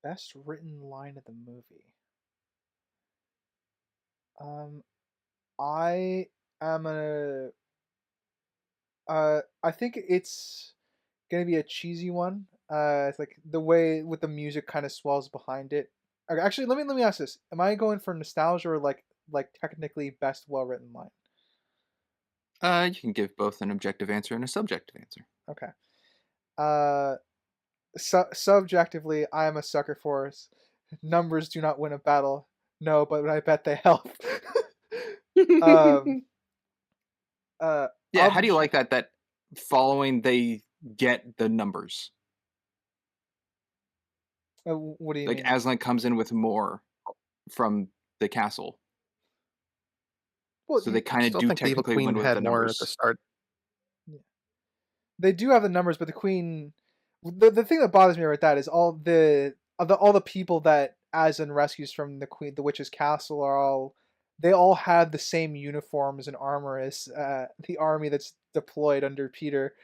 best written line of the movie. Um, I am a. I think it's gonna be a cheesy one. It's like the way with the music kind of swells behind it. Okay, actually, let me ask this: am I going for nostalgia or like technically best well written line? You can give both an objective answer and a subjective answer. Okay. Uh, subjectively, I am a sucker for numbers do not win a battle. No, but I bet they help. um. Yeah, how do you like that? That following they get the numbers, What do you like mean? Aslan comes in with more from the castle, Well, so they kind of Still do think the Evil technically win Queen with the had more at the numbers. start. yeah. They do have the numbers, but the queen. The thing that bothers me about that is all the people that Aslan rescues from the witch's castle are all they all have the same uniforms and armor as the army that's deployed under Peter.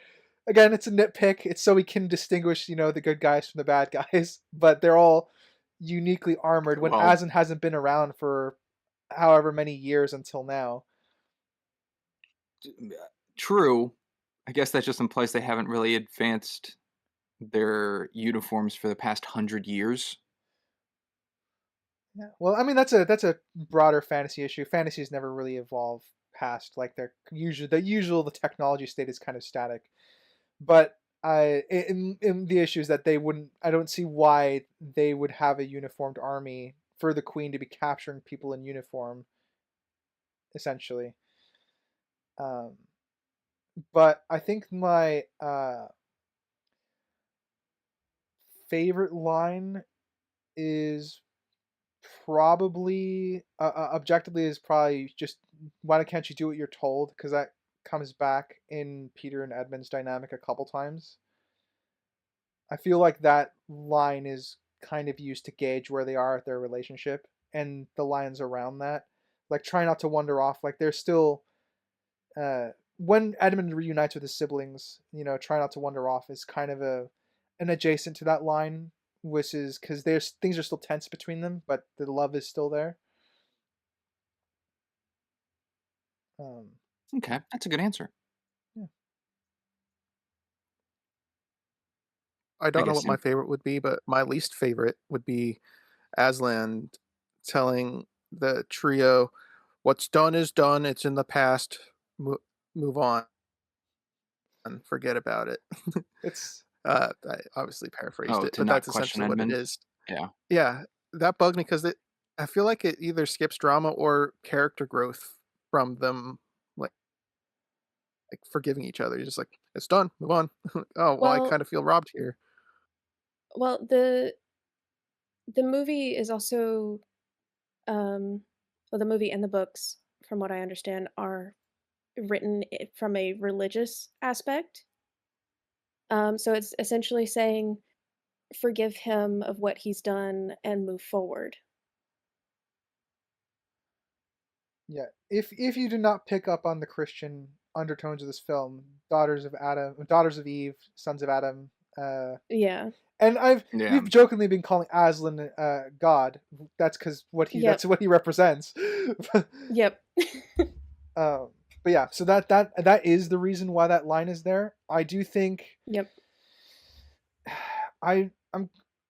Again, it's a nitpick. It's so we can distinguish, the good guys from the bad guys. But they're all uniquely armored when Well, Aslan hasn't been around for however many years until now. true. I guess that just implies they haven't really advanced their uniforms for the past 100 years. Yeah. Well, I mean that's a broader fantasy issue. Fantasies never really evolve past like the technology state is kind of static. But in the issue is that they wouldn't I don't see why they would have a uniformed army for the queen to be capturing people in uniform essentially. Um but I think my favorite line is probably objectively is probably just why can't you do what you're told because that comes back in Peter and Edmund's dynamic a couple times. I feel like that line is kind of used to gauge where they are at their relationship, and the lines around that, like try not to wander off. Like they're still when Edmund reunites with his siblings, try not to wander off is kind of an adjacent to that line, which is because there's things are still tense between them, but the love is still there. Um, Okay, that's a good answer. yeah. I I don't know guess what my Sam. favorite would be, but my least favorite would be Aslan telling the trio, "What's done is done. It's in the past. Move on and forget about it." It's I obviously paraphrased Oh, it, to but not that's question essentially what it Edmund. is. Yeah. Yeah, that bugged me because I feel like it either skips drama or character growth from them, like forgiving each other. You're just like, "It's done. Move on." Oh, well, I Well, kind of feel robbed here. well, the movie is also, um well, the movie and the books, from what I understand, are written from a religious aspect. So it's essentially saying, forgive him of what he's done and move forward. Yeah. If you do not pick up on the Christian undertones of this film, daughters of Eve, sons of Adam, Yeah. and Yeah. we've jokingly been calling Aslan God. That's because Yep. that's what he represents. Yep. But yeah, so that is the reason why that line is there. I do think Yep. I'm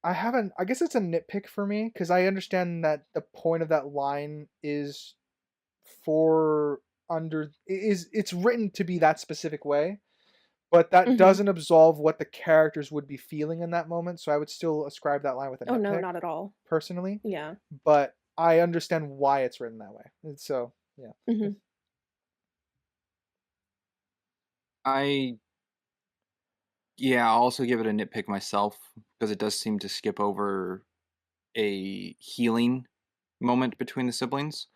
I haven't I guess it's a nitpick for me because I understand that the point of that line is for under is it's written to be that specific way, but that Mhm. doesn't absolve what the characters would be feeling in that moment. So I would still ascribe that line with a Oh, no, nitpick not at all. personally, Yeah. but I understand why it's written that way. And so yeah. Mhm. I Yeah, I'll also give it a nitpick myself because it does seem to skip over a healing moment between the siblings.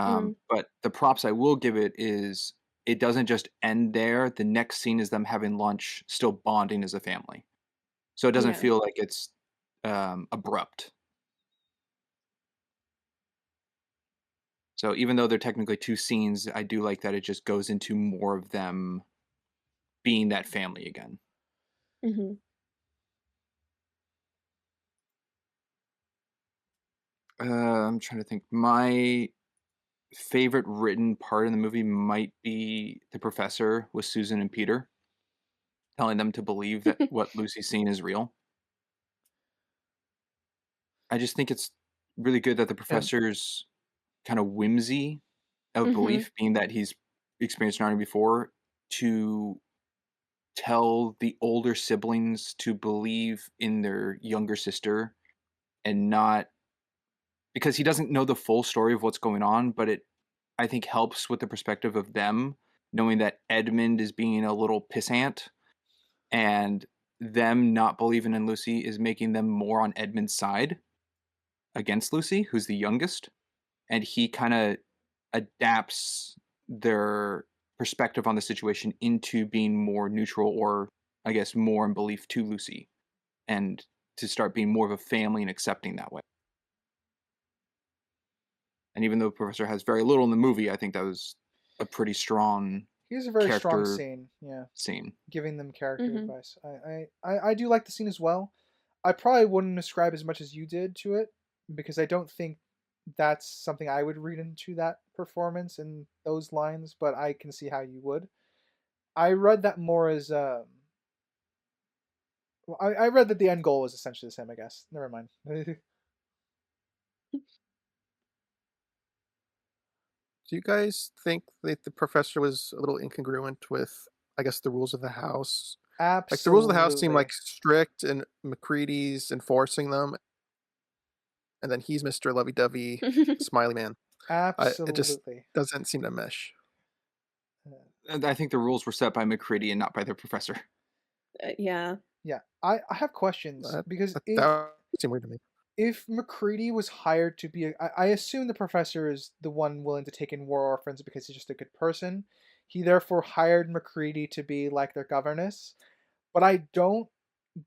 Mhm. But the props I will give it is it doesn't just end there. The next scene is them having lunch, still bonding as a family. So it doesn't Yeah. feel like it's abrupt. So even though they're technically two scenes, I do like that it just goes into more of them being that family again. Mhm. I'm trying to think. My favorite written part in the movie might be the professor with Susan and Peter telling them to believe that what Lucy's seeing is real. I just think it's really good that the And professor's kind of whimsy of Mhm. belief, being that he's experienced Narnia before, to tell the older siblings to believe in their younger sister and not because he doesn't know the full story of what's going on, but it I think helps with the perspective of them knowing that Edmund is being a little pissant and them not believing in Lucy is making them more on Edmund's side against Lucy, who's the youngest, and he kind of adapts their perspective on the situation into being more neutral or I guess more in belief to Lucy and to start being more of a family and accepting that way. And even though the professor has very little in the movie, I think that was a pretty strong here's a very strong character scene. Yeah. scene. Giving them character Mhm. advice. I do like the scene as well. I probably wouldn't ascribe as much as you did to it because I don't think that's something I would read into that performance and those lines, but I can see how you would. I read that more as well, I read that the end goal was essentially the same, I guess. Never mind. Do you guys think that the professor was a little incongruent with, I guess, the rules of the house? Like the rules of the house seem like Absolutely. strict, and McCready's enforcing them, and then he's Mr. Lovey-Dovey, smiley man. It just Absolutely. doesn't seem to mesh. Uh, And I think the rules were set by McCready and not by the professor. Yeah. yeah. I have questions That because that seemed weird to me. if McCready was hired to be I assume the professor is the one willing to take in war orphans because he's just a good person. He therefore hired McCready to be like their governess. But I don't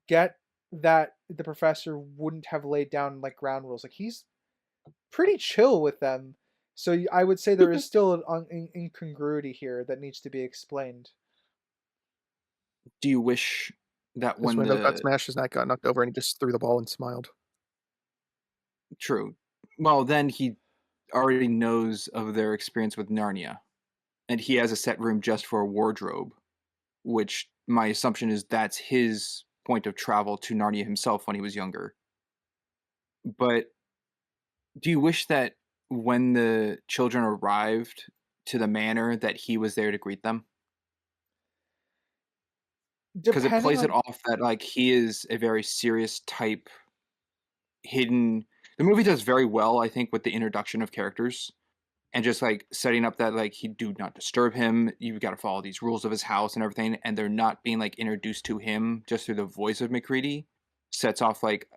get that the professor wouldn't have laid down like ground rules. Like he's pretty chill with them. So I would say there is still an incongruity here that needs to be explained. Do you wish that His when window got the smashed, his neck got knocked over, and he just threw the ball and smiled. true? Well, then he already knows of their experience with Narnia, and he has a set room just for a wardrobe, which my assumption is that's his point of travel to Narnia himself when he was younger. But do you wish that when the children arrived to the manor that he was there to greet them? Because it Depending plays it on off that like he is a very serious type hidden the movie does very well, I think, with the introduction of characters and just like setting up that like he do not disturb him. You've got to follow these rules of his house and everything, and they're not being like introduced to him just through the voice of McCready sets off like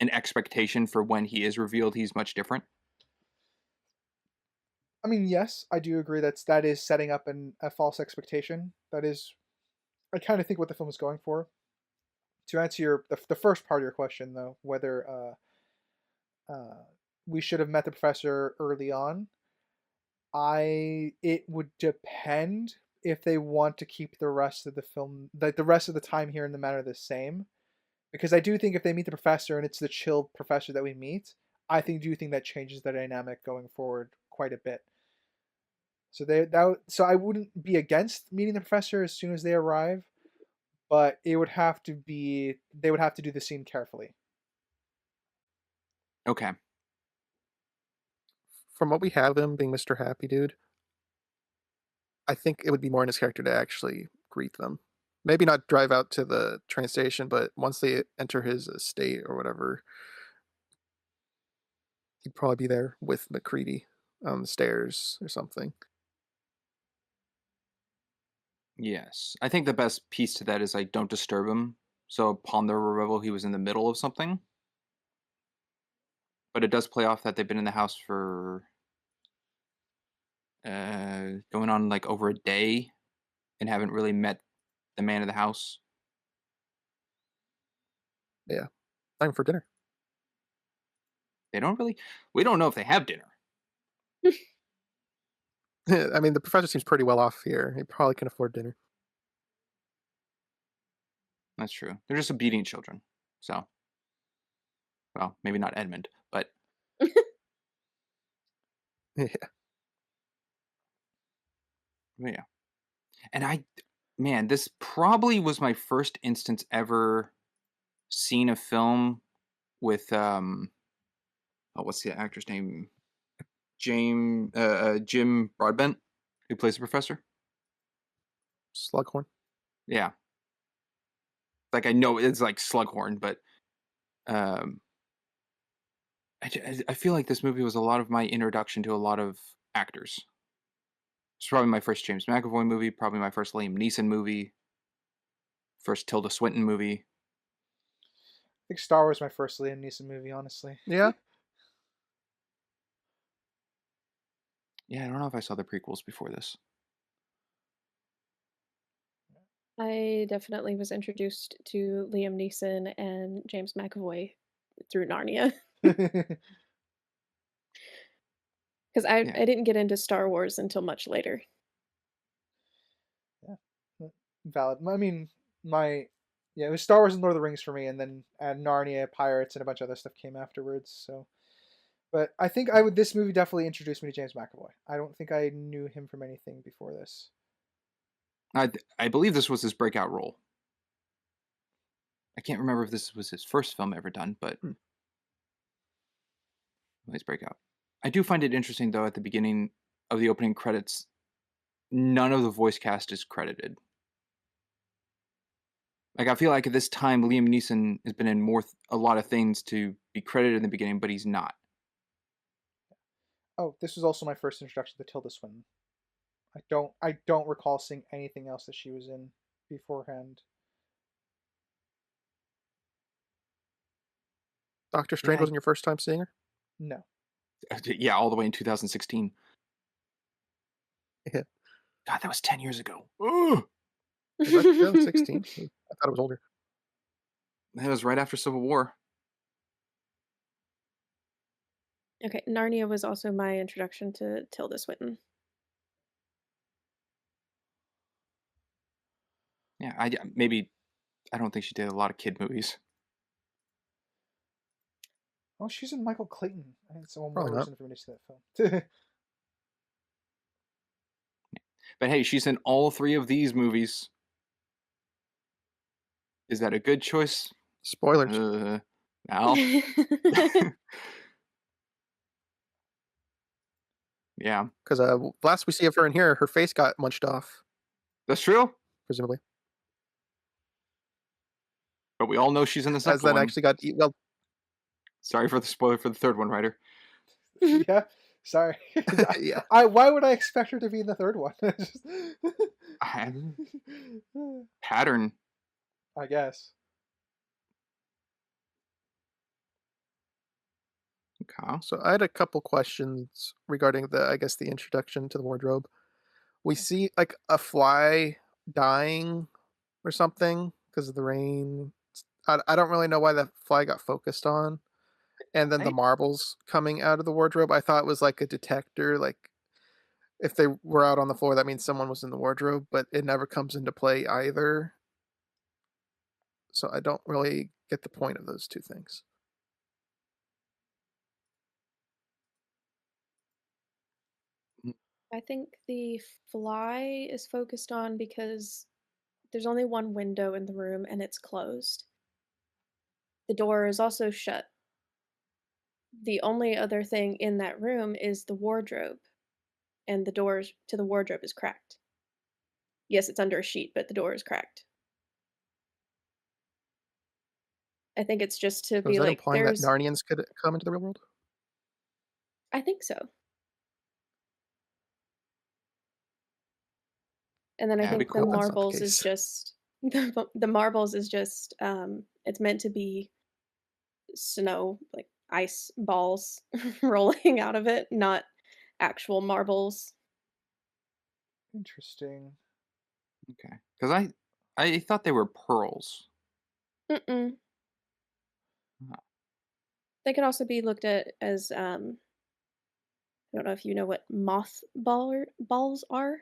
an expectation for when he is revealed he's much different. I mean, yes, I do agree that is setting up a false expectation. That is, I kind of think what the film is going for. To answer the first part of your question, though, whether we should have met the professor early on, it would depend if they want to keep the rest of the film, like the rest of the time here in the manor, the same. Because I do think if they meet the professor and it's the chill professor that we meet, do think that changes the dynamic going forward quite a bit. So I wouldn't be against meeting the professor as soon as they arrive, but it would have to be they would have to do the scene carefully. Okay. From what we have him being Mr. Happy Dude, I think it would be more in his character to actually greet them. Maybe not drive out to the train station, but once they enter his estate or whatever, he'd probably be there with McCready on the stairs or something. Yes. I think the best piece to that is like don't disturb him. So upon their arrival he was in the middle of something. But it does play off that they've been in the house for going on like over a day and haven't really met the man of the house. Yeah, time for dinner. They don't really we don't know if they have dinner. I mean, the professor seems pretty well off here. He probably can afford dinner. That's true. They're just obedient children. So, well, maybe not Edmund, but Yeah. yeah. And man, this probably was my first instance ever seeing a film with oh, what's the actor's name? Jim Broadbent, who plays the professor. Slughorn. Yeah, like I know it's like Slughorn, but um, I feel like this movie was a lot of my introduction to a lot of actors. It's probably my first James McAvoy movie, probably my first Liam Neeson movie, first Tilda Swinton movie. I think Star Wars is my first Liam Neeson movie, honestly. Yeah. Yeah, I don't know if I saw the prequels before this. I definitely was introduced to Liam Neeson and James McAvoy through Narnia. Because I Yeah, didn't get into Star Wars until much later. Yeah, valid. I mean, my yeah, it was Star Wars and Lord of the Rings for me, and then Narnia, Pirates, and a bunch of other stuff came afterwards. So, but I think I would this movie definitely introduced me to James McAvoy. I don't think I knew him from anything before this. I believe this was his breakout role. I can't remember if this was his first film ever done, but Hmm. his breakout. I do find it interesting though. At the beginning of the opening credits, none of the voice cast is credited. Like I feel like at this time, Liam Neeson has been in a lot of things to be credited in the beginning, but he's not. Oh, this was also my first introduction to Tilda Swinton. I don't recall seeing anything else that she was in beforehand. Doctor Yeah, Strange wasn't your first time seeing her? No. yeah, all the way in 2016. Yeah. God, that was 10 years ago. Ugh! Was that 2016? I thought it was older. It was right after Civil War. Okay, Narnia was also my introduction to Tilda Swinton. Yeah, maybe I don't think she did a lot of kid movies. Oh, she's in Michael Clayton. I think it's one more Probably not. reason for me to see that film. But hey, she's in all 3 of these movies. Is that a good choice? Spoilers. Al? Yeah. Because last we see of her in here, her face got munched off, That's true. presumably. But we all know she's in the As second that one. actually got well, Sorry for the spoiler for the third one, Ryder. Yeah, sorry. yeah. Why would I expect her to be in the third one? Pattern. I guess. Okay. So I had a couple questions regarding I guess, the introduction to the wardrobe. We see like a fly dying or something because of the rain. I don't really know why that fly got focused on. And then the Right? marbles coming out of the wardrobe, I thought was like a detector. Like if they were out on the floor, that means someone was in the wardrobe, but it never comes into play either. So I don't really get the point of those two things. I think the fly is focused on because there's only one window in the room and it's closed. The door is also shut. The only other thing in that room is the wardrobe, and the doors to the wardrobe is cracked. Yes, it's under a sheet, but the door is cracked. I think it's just to So is be that like, implying that there's Narnians could come into the real world? I think so. And then I That'd be think the I cool. hope that's not the marbles is case. just the marbles is just, it's meant to be snow, like ice balls rolling out of it, not actual marbles. Interesting. Okay. Because I thought they were pearls. Mm-mm. Ah, They can also be looked at as, I don't know if you know what balls are?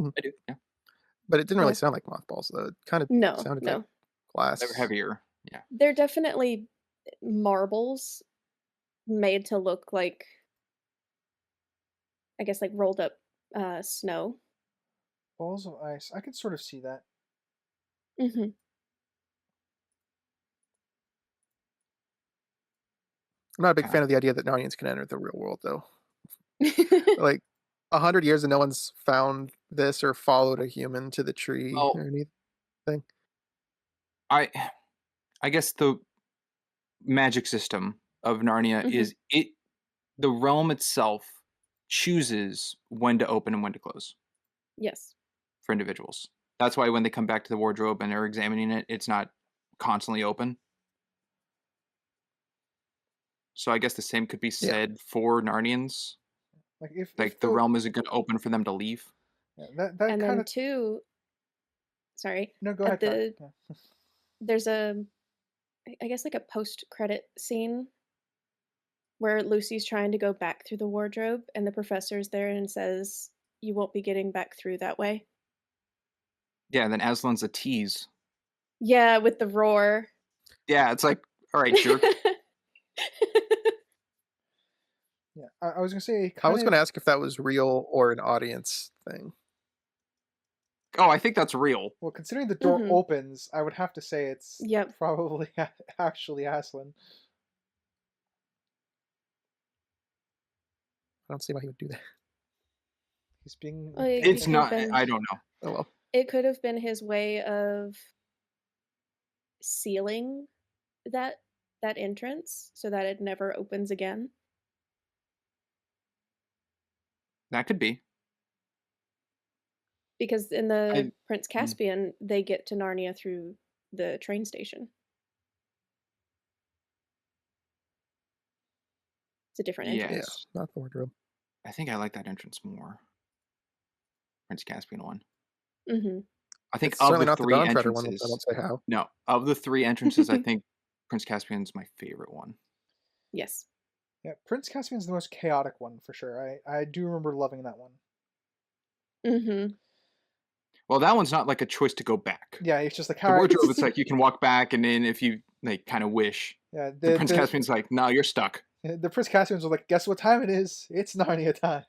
Mhm. I do. Yeah. But it didn't really Like sound like mothballs, though. It kind of no, sounded like no. They were glass. heavier. Yeah. They're definitely marbles made to look like, I guess, like rolled up, snow. Balls of ice. I could sort of see that. Mhm. I'm not a big Okay. fan of the idea that Narnians can enter the real world, though. Like 100 years and no one's found this or followed a human to the tree Well, or anything. I I guess the magic system of Narnia Mhm. is the realm itself chooses when to open and when to close Yes. for individuals. That's why when they come back to the wardrobe and are examining it, it's not constantly open. So I guess the same could be Yeah. said for Narnians. Like if Like the the realm isn't going to open for them to leave. yeah, that And kind then of 2 sorry, no. Go at ahead, Kai. the Yeah. there's a I guess, like, a post-credit scene where Lucy's trying to go back through the wardrobe, and the professor's there and says, "You won't be getting back through that way." Yeah, and then Aslan's a tease. Yeah, with the roar. Yeah, it's like, all right, jerk. Yeah. I was gonna say I kind was going of. to ask if that was real or an audience thing. Oh, I think that's real. Well, considering the door Mhm. opens, I would have to say it's Yep. probably actually Aslan. I don't see why he would do that. He's being Well, it It's could have not. been I don't know. Oh well. it could have been his way of sealing that that entrance so that it never opens again. That could be. Because in the I. Prince mm, Caspian, they get to Narnia through the train station. It's a different Yeah, entrance. Yes, not the wardrobe. I think I like that entrance more. Prince Caspian one. Mhm. I think It's of certainly the not the three Dawn Treader one, which I entrances, won't say how. no, of the three entrances, I think Prince Caspian's my favorite one. Yes. Yeah, Prince Caspian's the most chaotic one for sure. I do remember loving that one. Mm-hmm. Well, that one's not like a choice to go back. Yeah, it's just like The all right. wardrobe, it's like you can walk back, and then if you like kind of wish. Yeah, The Prince Caspian's like, no, you're stuck. the Prince Caspians were like, guess what time it is? It's Narnia time.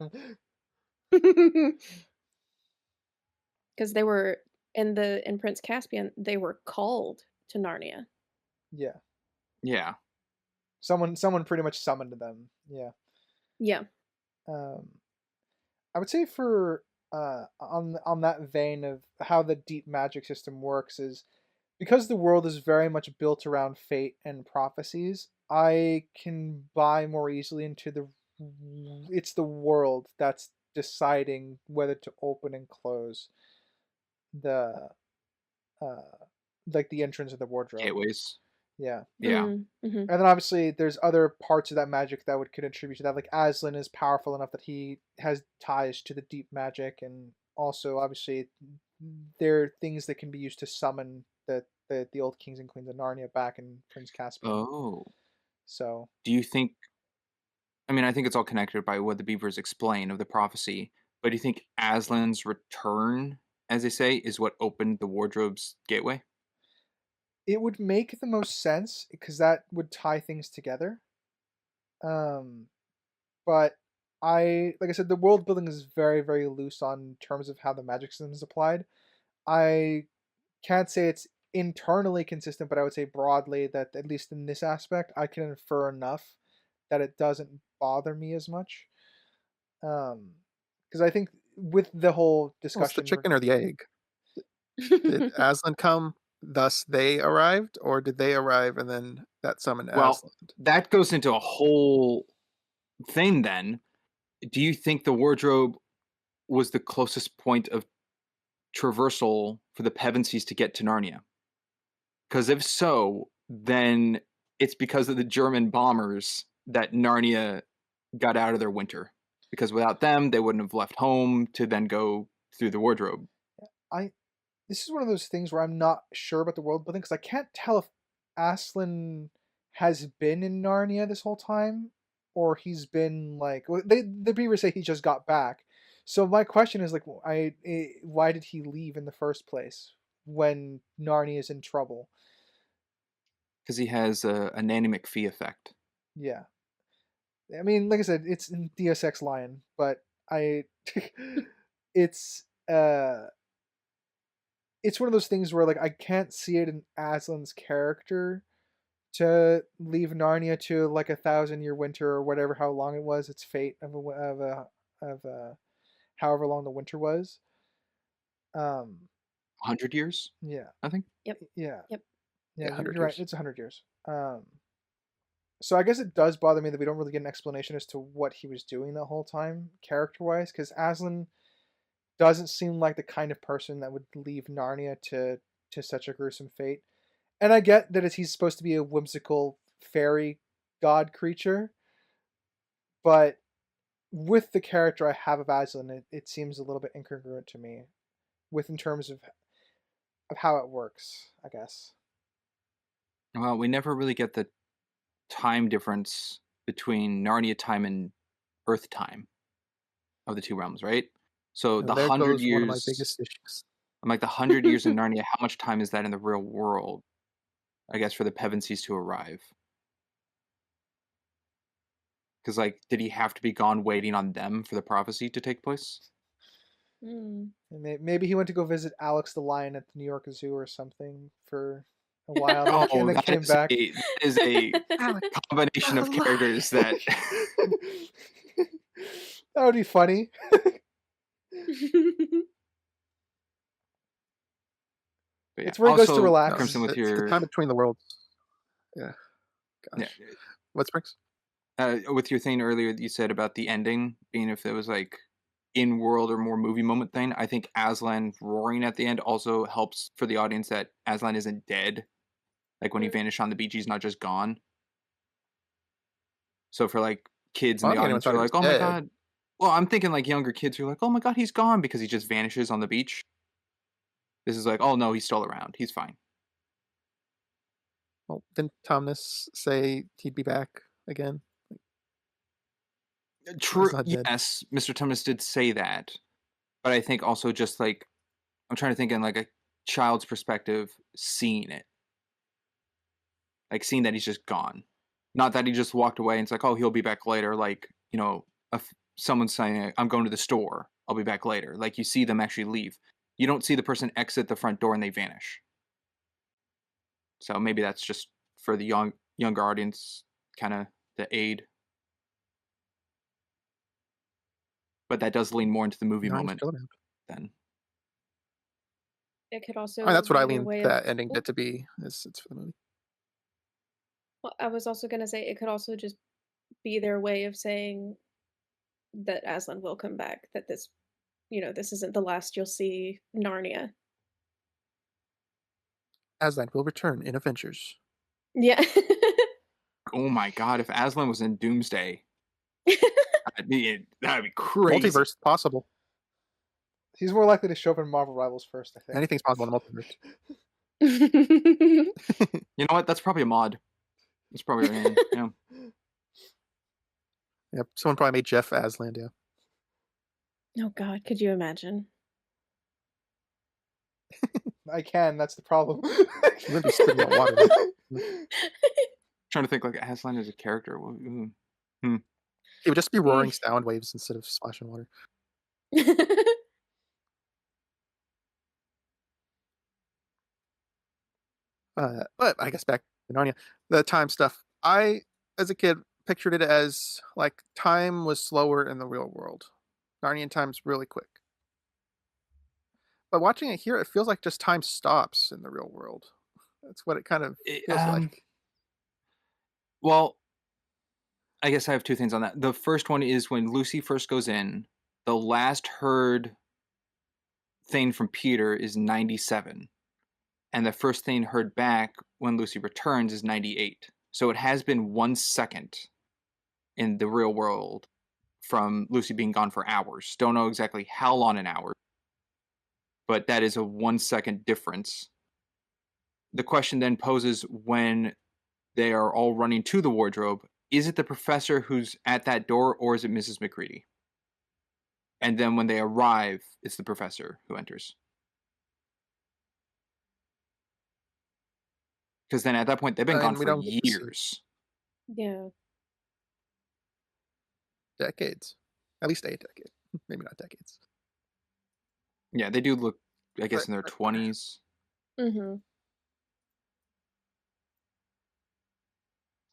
Because they were in Prince Caspian, they were called to Narnia. Yeah, Yeah. someone pretty much summoned them. Yeah. Yeah. Um, I would say for on that vein of how the deep magic system works is because the world is very much built around fate and prophecies. I can buy more easily into it's the world that's deciding whether to open and close the uh like the entrance of the wardrobe. Gateways. Yeah. Yeah. Mm-hmm. And then obviously there's other parts of that magic that would contribute to that. Like Aslan is powerful enough that he has ties to the deep magic, and also obviously there are things that can be used to summon the old kings and queens of Narnia back in Prince Caspian. Oh. So Do you think, I mean, I think it's all connected by what the beavers explain of the prophecy, but do you think Aslan's return, as they say, is what opened the wardrobe's gateway? it would make the most sense because that would tie things together. Um, but like I said, the world building is very, very loose on terms of how the magic system is applied. I can't say it's internally consistent, but I would say broadly that at least in this aspect, I can infer enough that it doesn't bother me as much. Because I think with the whole Well, it's the discussion, chicken or the egg. Did Aslan come, thus they arrived, or did they arrive and then that summoned Well, Aslan? that goes into a whole thing then. Do you think the wardrobe was the closest point of traversal for the Pevensies to get to Narnia? Because if so, then it's because of the German bombers that Narnia got out of their winter. Because without them, they wouldn't have left home to then go through the wardrobe. I this is one of those things where I'm not sure about the world building because I can't tell if Aslan has been in Narnia this whole time or he's been like the beavers say he just got back. So my question is like why did he leave in the first place when Narnia is in trouble? Because he has an Nanny McPhee effect. Yeah. I mean, like I said, it's in Deus Ex Lion, but I it's uh it's one of those things where like I can't see it in Aslan's character to leave Narnia to like 1,000-year winter or whatever, how long it was, its fate of however long the winter was. 100 years, Yeah, I think. Yep. yeah, Yep. yeah. Yeah, 100 You're right. years. It's 100 years. So I guess it does bother me that we don't really get an explanation as to what he was doing the whole time, character-wise, because Aslan doesn't seem like the kind of person that would leave Narnia to such a gruesome fate. And I get that he's supposed to be a whimsical fairy god creature, but with the character I have of Aslan, it seems a little bit incongruent to me, with in terms of how it works, I guess. Well, we never really get the time difference between Narnia time and Earth time of the two realms, right? So And the there 100 goes one of my years, biggest issues. I'm like the 100 years in Narnia, how much time is that in the real world? I guess for the Pevensies to arrive. Because like, did he have to be gone waiting on them for the prophecy to take place? Mm. And maybe he went to go visit Alex the lion at the New York Zoo or something for a while, and Oh, then came back. that is a combination of characters that. That would be funny. But It's where he goes to also, relax. Crimson, with It's your the time between the worlds. Yeah. yeah, Gosh. What Springs? with your thing earlier that you said about the ending being if it was like in world or more movie moment thing, I think Aslan roaring at the end also helps for the audience that Aslan isn't dead. Like when he vanished on the beach, he's not just gone. So for like kids Well, in I the don't think anyone audience who thought are he was like, "Oh my dead. god!" Well, I'm thinking like younger kids who are like, "Oh my god, he's gone," because he just vanishes on the beach. This is like, oh no, he's still around. He's fine. Well, didn't Tumnus say he'd be back again? He's True. not dead. Yes, Mr. Thomas did say that, but I think also just like I'm trying to think in like a child's perspective, seeing it, like seeing that he's just gone, not that he just walked away and it's like, oh, he'll be back later. Like someone saying, I'm going to the store. I'll be back later. Like you see them actually leave. You don't see the person exit the front door and they vanish. So maybe that's just for the younger audience, kind of the aid. But that does lean more into the movie Narnia's moment still around. then. It could I mean, also that's what I be their lean way of. that ending Oh, bit to be. Is it's for the movie. well, I was also gonna say it could also just be their way of saying that Aslan will come back. That this isn't the last you'll see Narnia. Aslan will return in Avengers. Yeah. Oh my god, if Aslan was in Doomsday, that'd be crazy. Multiverse possible. He's more likely to show up in Marvel Rivals first, I think. Anything's possible in the multiverse. You know what? That's probably a mod. It's probably right. Yeah. Yep. Someone probably made Jeff Aslan. Yeah. Oh God, could you imagine? I can. That's the problem. He wouldn't be spitting out water. Trying to think like Aslan as a character. Ooh. It would just be roaring sound waves instead of splashing water. But I guess back to Narnia, the time stuff. I, as a kid, pictured it as like time was slower in the real world. Narnian time's really quick. But watching it here, it feels like just time stops in the real world. That's what it kind of feels like. Well, I guess I have two things on that. The first one is when Lucy first goes in, the last heard thing from Peter is 97. And the first thing heard back when Lucy returns is 98. So it has been 1 second in the real world from Lucy being gone for hours. Don't know exactly how long an hour, but that is a 1 second difference. The question then poses when they are all running to the wardrobe, is it the professor who's at that door or is it Mrs. McCready? And then when they arrive, it's the professor who enters. Because then at that point, they've been gone And we for don't get to see years. Yeah. decades. At least a decade. Maybe not decades. Yeah, they do look, I guess, Right, in their right. 20s. Mm-hmm.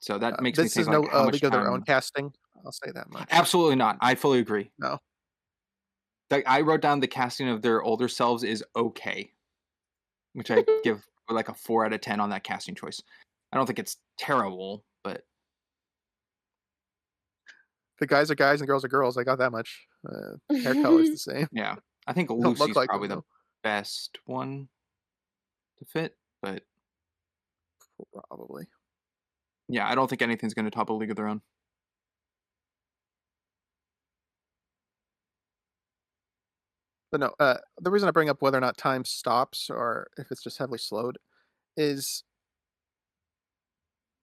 So that makes me This think is no like how much League of Their Own time. casting. I'll say that much. Absolutely not. I fully agree. No. Like I wrote down the casting of their older selves is okay, which I give like a 4 out of 10 on that casting choice. I don't think it's terrible, but The guys are guys and girls are girls. I got that much. Hair color's the same. yeah, I think They don't look Lucy's like probably them, the best one to fit. But though. Probably. yeah, I don't think anything's going to top a League of Their Own. But no, the reason I bring up whether or not time stops or if it's just heavily slowed is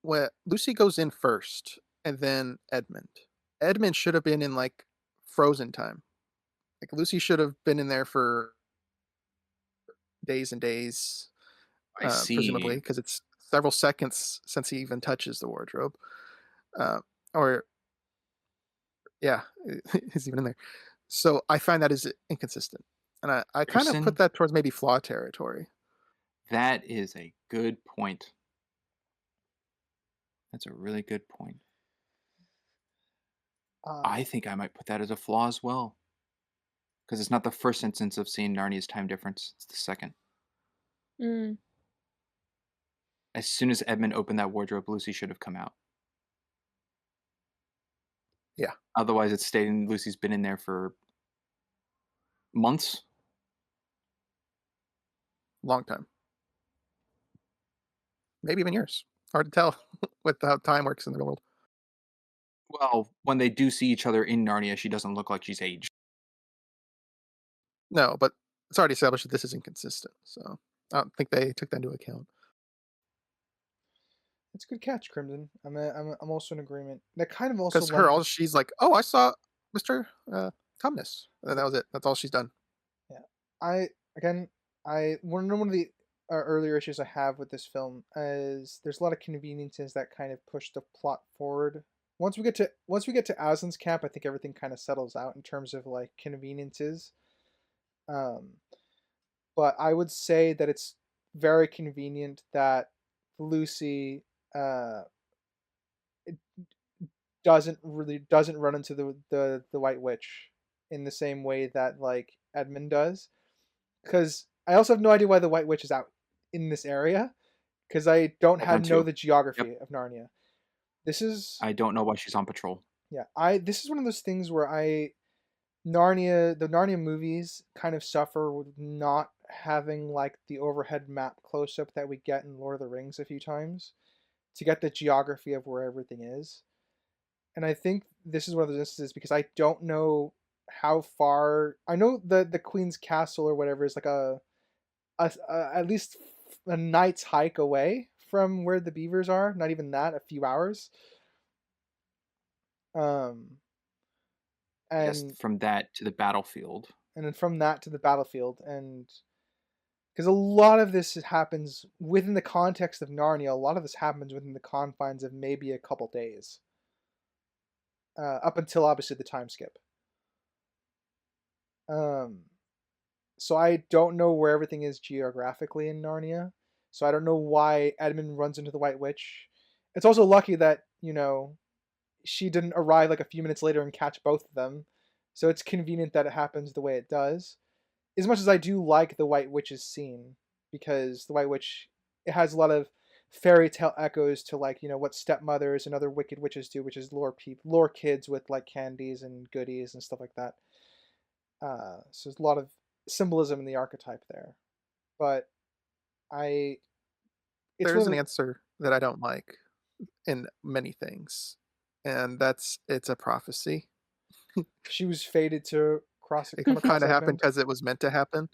when Lucy goes in first and then Edmund. Edmund should have been in like frozen time. Like Lucy should have been in there for days and days, I presumably, see. because it's several seconds since he even touches the wardrobe. Or yeah, he's even in there. So I find that is inconsistent, and I kind of put Kristen, that towards maybe flaw territory. that is a good point. That's a really good point. I think I might put that as a flaw as well. Because it's not the first instance of seeing Narnia's time difference. It's the second. Mm. As soon as Edmund opened that wardrobe, Lucy should have come out. Yeah. Otherwise, it's stating Lucy's been in there for months. Long time, maybe even years. Hard to tell with how time works in the real world. Well, when they do see each other in Narnia, she doesn't look like she's aged. No, but it's already established that this is inconsistent. So I don't think they took that into account. It's a good catch, Crimson. I'm also in agreement. That kind of also Because her, lends. all she's like, "Oh, I saw Mister Tumnus," and that was it. That's all she's done. Yeah, I again, I one of the earlier issues I have with this film is there's a lot of conveniences that kind of push the plot forward. Once we get to Aslan's camp, I think everything kind of settles out in terms of like conveniences. Um, but I would say that it's very convenient that Lucy uh doesn't run into the White Witch in the same way that like Edmund does. Because I also have no idea why the White Witch is out in this area. Because I don't I have don't know too. the Yep. geography of Narnia. This is I don't know why she's on patrol. yeah. I this is one of those things where the Narnia movies kind of suffer with not having like the overhead map close up that we get in Lord of the Rings a few times to get the geography of where everything is. And I think this is one of those instances because I don't know how far. I know the Queen's Castle or whatever is like a at least a night's hike away from where the beavers are. Not even that, a few hours. Um, Yes, and from that to the battlefield. and then from that to the battlefield, and because a lot of this happens within the context of Narnia, a lot of this happens within the confines of maybe a couple days, up until obviously the time skip. Um, so I don't know where everything is geographically in Narnia. So I don't know why Edmund runs into the White Witch. It's also lucky that, she didn't arrive like a few minutes later and catch both of them. So it's convenient that it happens the way it does. As much as I do like the White Witch's scene, because the White Witch, it has a lot of fairy tale echoes to like, what stepmothers and other wicked witches do, which is lure kids with like candies and goodies and stuff like that. So there's a lot of symbolism in the archetype there. But I, it's There one is of an the, answer that I don't like in many things, and it's a prophecy. she was fated to It come kind across of happened Edmund. because it was meant to happen.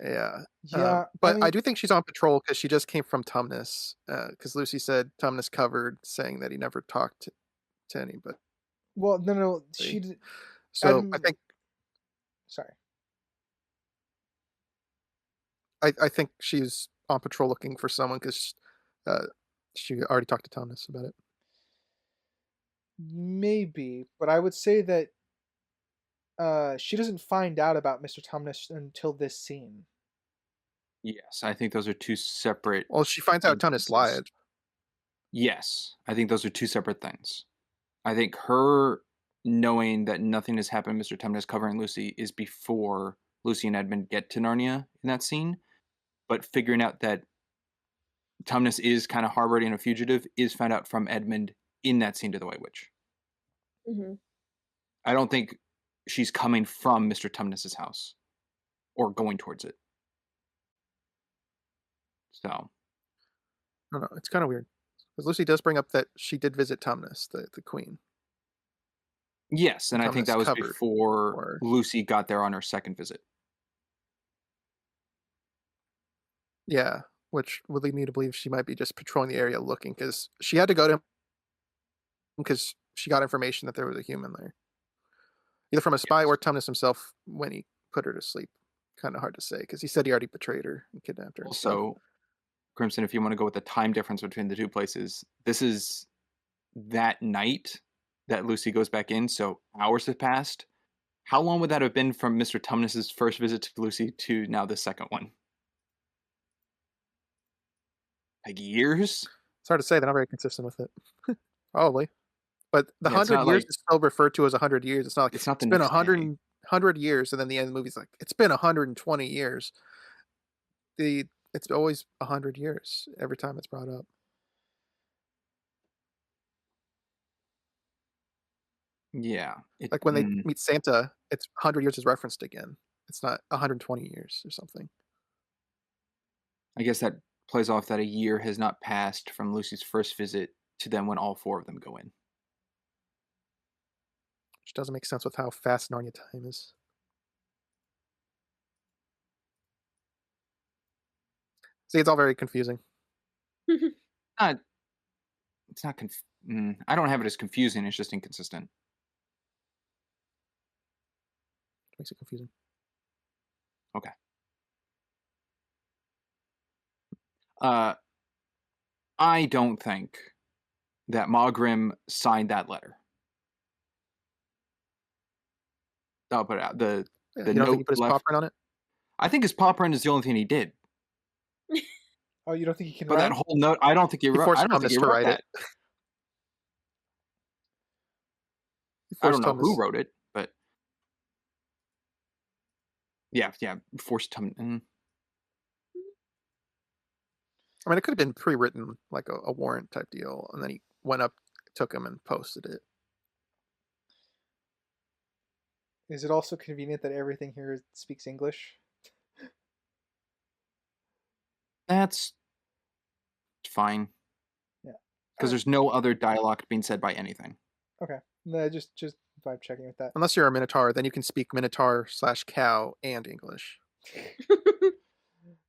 Yeah, Yeah, I but I mean, do think she's on patrol because she just came from Tumnus. Because Lucy said Tumnus covered, saying that he never talked to anybody. well, no, no, So I Edmund. think Sorry. I think she's on patrol looking for someone because uh, she already talked to Tumnus about it. Maybe, but I would say that she doesn't find out about Mr. Tumnus until this scene. Yes, I think those are two separate Well, she finds out Tumnus instances. lied. Yes, I think those are two separate things. I think her knowing that nothing has happened, Mr. Tumnus covering Lucy, is before Lucy and Edmund get to Narnia in that scene. But figuring out that Tumnus is kind of harboring a fugitive is found out from Edmund in that scene to the White Witch. Hmm. I don't think she's coming from Mr. Tumnus's house or going towards it. So I don't know. It's kind of weird because Lucy does bring up that she did visit Tumnus, the queen. yes, and I think Tumnus that was covered before for. Lucy got there on her second visit. Yeah, which would lead me to believe she might be just patrolling the area looking because she had to go to him because she got information that there was a human there, either from a spy Yes. or Tumnus himself when he put her to sleep. Kind of hard to say because he said he already betrayed her and kidnapped her and stuff. Also, Crimson, if you want to go with the time difference between the two places, this is that night that Lucy goes back in, so hours have passed. How long would that have been from Mr. Tumnus's first visit to Lucy to now the second one? Like years? It's hard to say. They're not very consistent with it. Probably, but the Yeah, it's 100 not years like is still referred to as 100 years. It's not like it's not it's the been next day. 100 years, and then the end of the movie's like it's been 120 years. The It's always 100 years every time it's brought up. Yeah. Like when they meet Santa, it's 100 years is referenced again. It's not 120 years or something. I guess that plays off that a year has not passed from Lucy's first visit to then when all four of them go in. Which doesn't make sense with how fast Narnia time is. See, it's all very confusing. Not, it's not. I don't have it as confusing. It's just inconsistent. Makes it confusing. Okay. Uh, I don't think that Mogrim signed that letter. I'll put it out. Yeah, The you don't think he note put his paw left. print on it? I think his paw print is the only thing he did. Oh, you don't think he can But that write? whole note, I don't think he He wrote. I forced don't think Tumnus he to wrote write it. that. He I don't forced know who Tumnus. wrote it, but yeah, forced Tum. I mean, it could have been pre-written, like a warrant type deal, and then he went up, took him, and posted it. Is it also convenient that everything here speaks English? That's fine Yeah. because there's no other dialogue being said by anything. Okay. No, just vibe checking with that. Unless you're a Minotaur, then you can speak Minotaur/cow and English.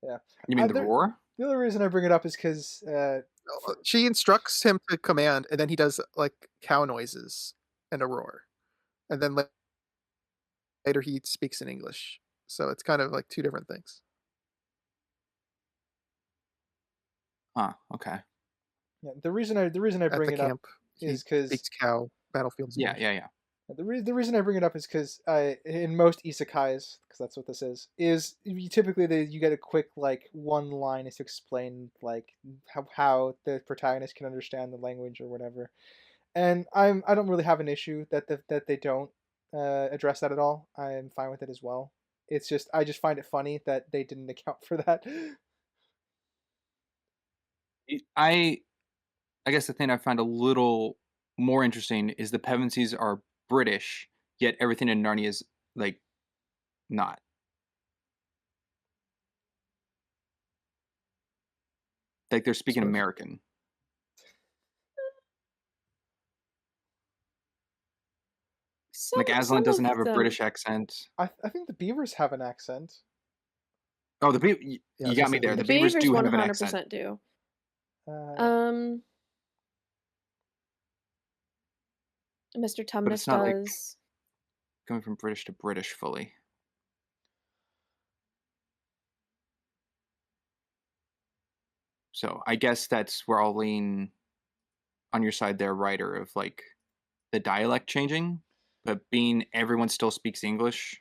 Yeah. You mean the there- roar? The only reason I bring it up is because She instructs him to command, and then he does like cow noises and a roar, and then later he speaks in English. So it's kind of like two different things. Huh. Okay. yeah, the reason I At bring the it up camp, he is because speaks cow battlefields. Yeah. English. Yeah. the reason I bring it up is because in most isekais, because that's what this is you typically you get a quick like one line is to explain like how the protagonist can understand the language or whatever, and I don't really have an issue that they don't address that at all. I'm fine with it as well. It's just I just find it funny that they didn't account for that. I guess the thing I find a little more interesting is the Pevensies are British, yet everything in Narnia is like not. Like they're speaking Suppose. American. Like Aslan Some doesn't of have a them. British accent. I think the beavers have an accent. Oh, Yeah, I you was got gonna me say there. The The beavers beavers do one have an hundred accent. percent do. Uh, Mr. it's Tumnus not like- does. Going from British to British fully. So I guess that's where I'll lean on your side there, writer, of like the dialect changing, but being everyone still speaks English.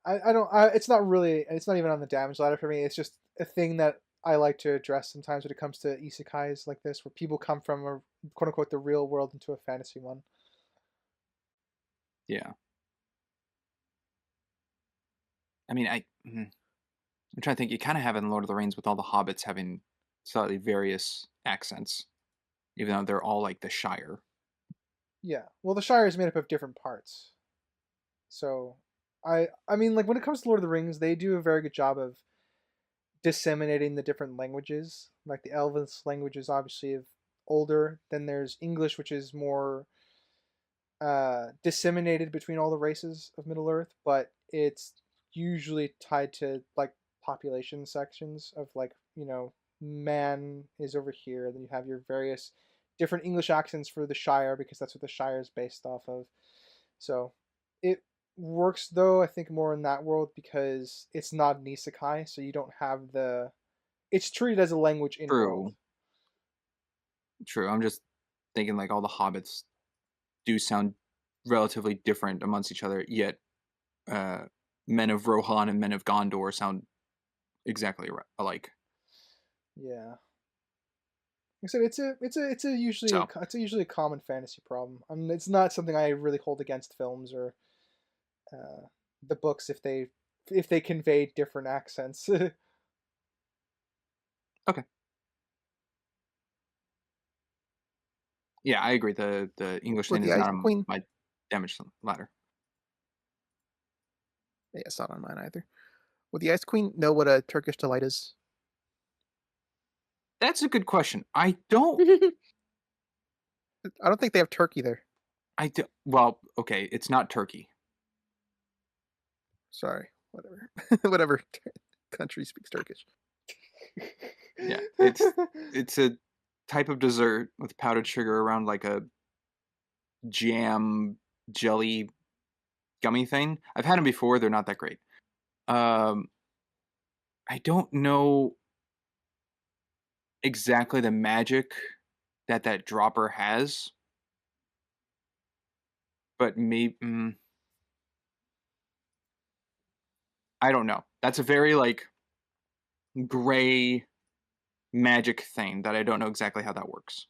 I don't. it's not really. It's not even on the damage ladder for me. It's just a thing that I like to address sometimes when it comes to isekais like this, where people come from a quote unquote the real world into a fantasy one. Yeah. I mean, I'm trying to think. You kind of have it in Lord of the Rings with all the hobbits having slightly various accents, even though they're all like the Shire. Yeah. Well, the Shire is made up of different parts. So, I mean, like when it comes to Lord of the Rings, they do a very good job of disseminating the different languages. Like the Elvish language is obviously older. Then there's English, which is more disseminated between all the races of Middle Earth, but it's usually tied to like population sections of like man is over here. Then you have your various different English accents for the Shire because that's what the Shire is based off of. So it works though I think more in that world because it's not an isekai, so you don't have the. It's treated as a language in world. True. I'm just thinking like all the hobbits do sound relatively different amongst each other, yet men of Rohan and men of Gondor sound exactly alike. Yeah. Like I said it's a usually So. it's a usually a common fantasy problem. I mean, it's not something I really hold against films or the books if they convey different accents. Okay. Yeah, I agree. The English With thing the is Ice not on Queen? my damage ladder. Yeah, it's not on mine either. Would the Ice Queen know what a Turkish delight is? That's a good question. I don't. I don't think they have turkey there. Well, okay, it's not Turkey. Sorry, whatever. Whatever country speaks Turkish. Yeah, it's a type of dessert with powdered sugar around like a jam jelly gummy thing. I've had them before, they're not that great. Um, I don't know exactly the magic that that dropper has, but maybe I don't know. That's a very like gray magic thing that I don't know exactly how that works.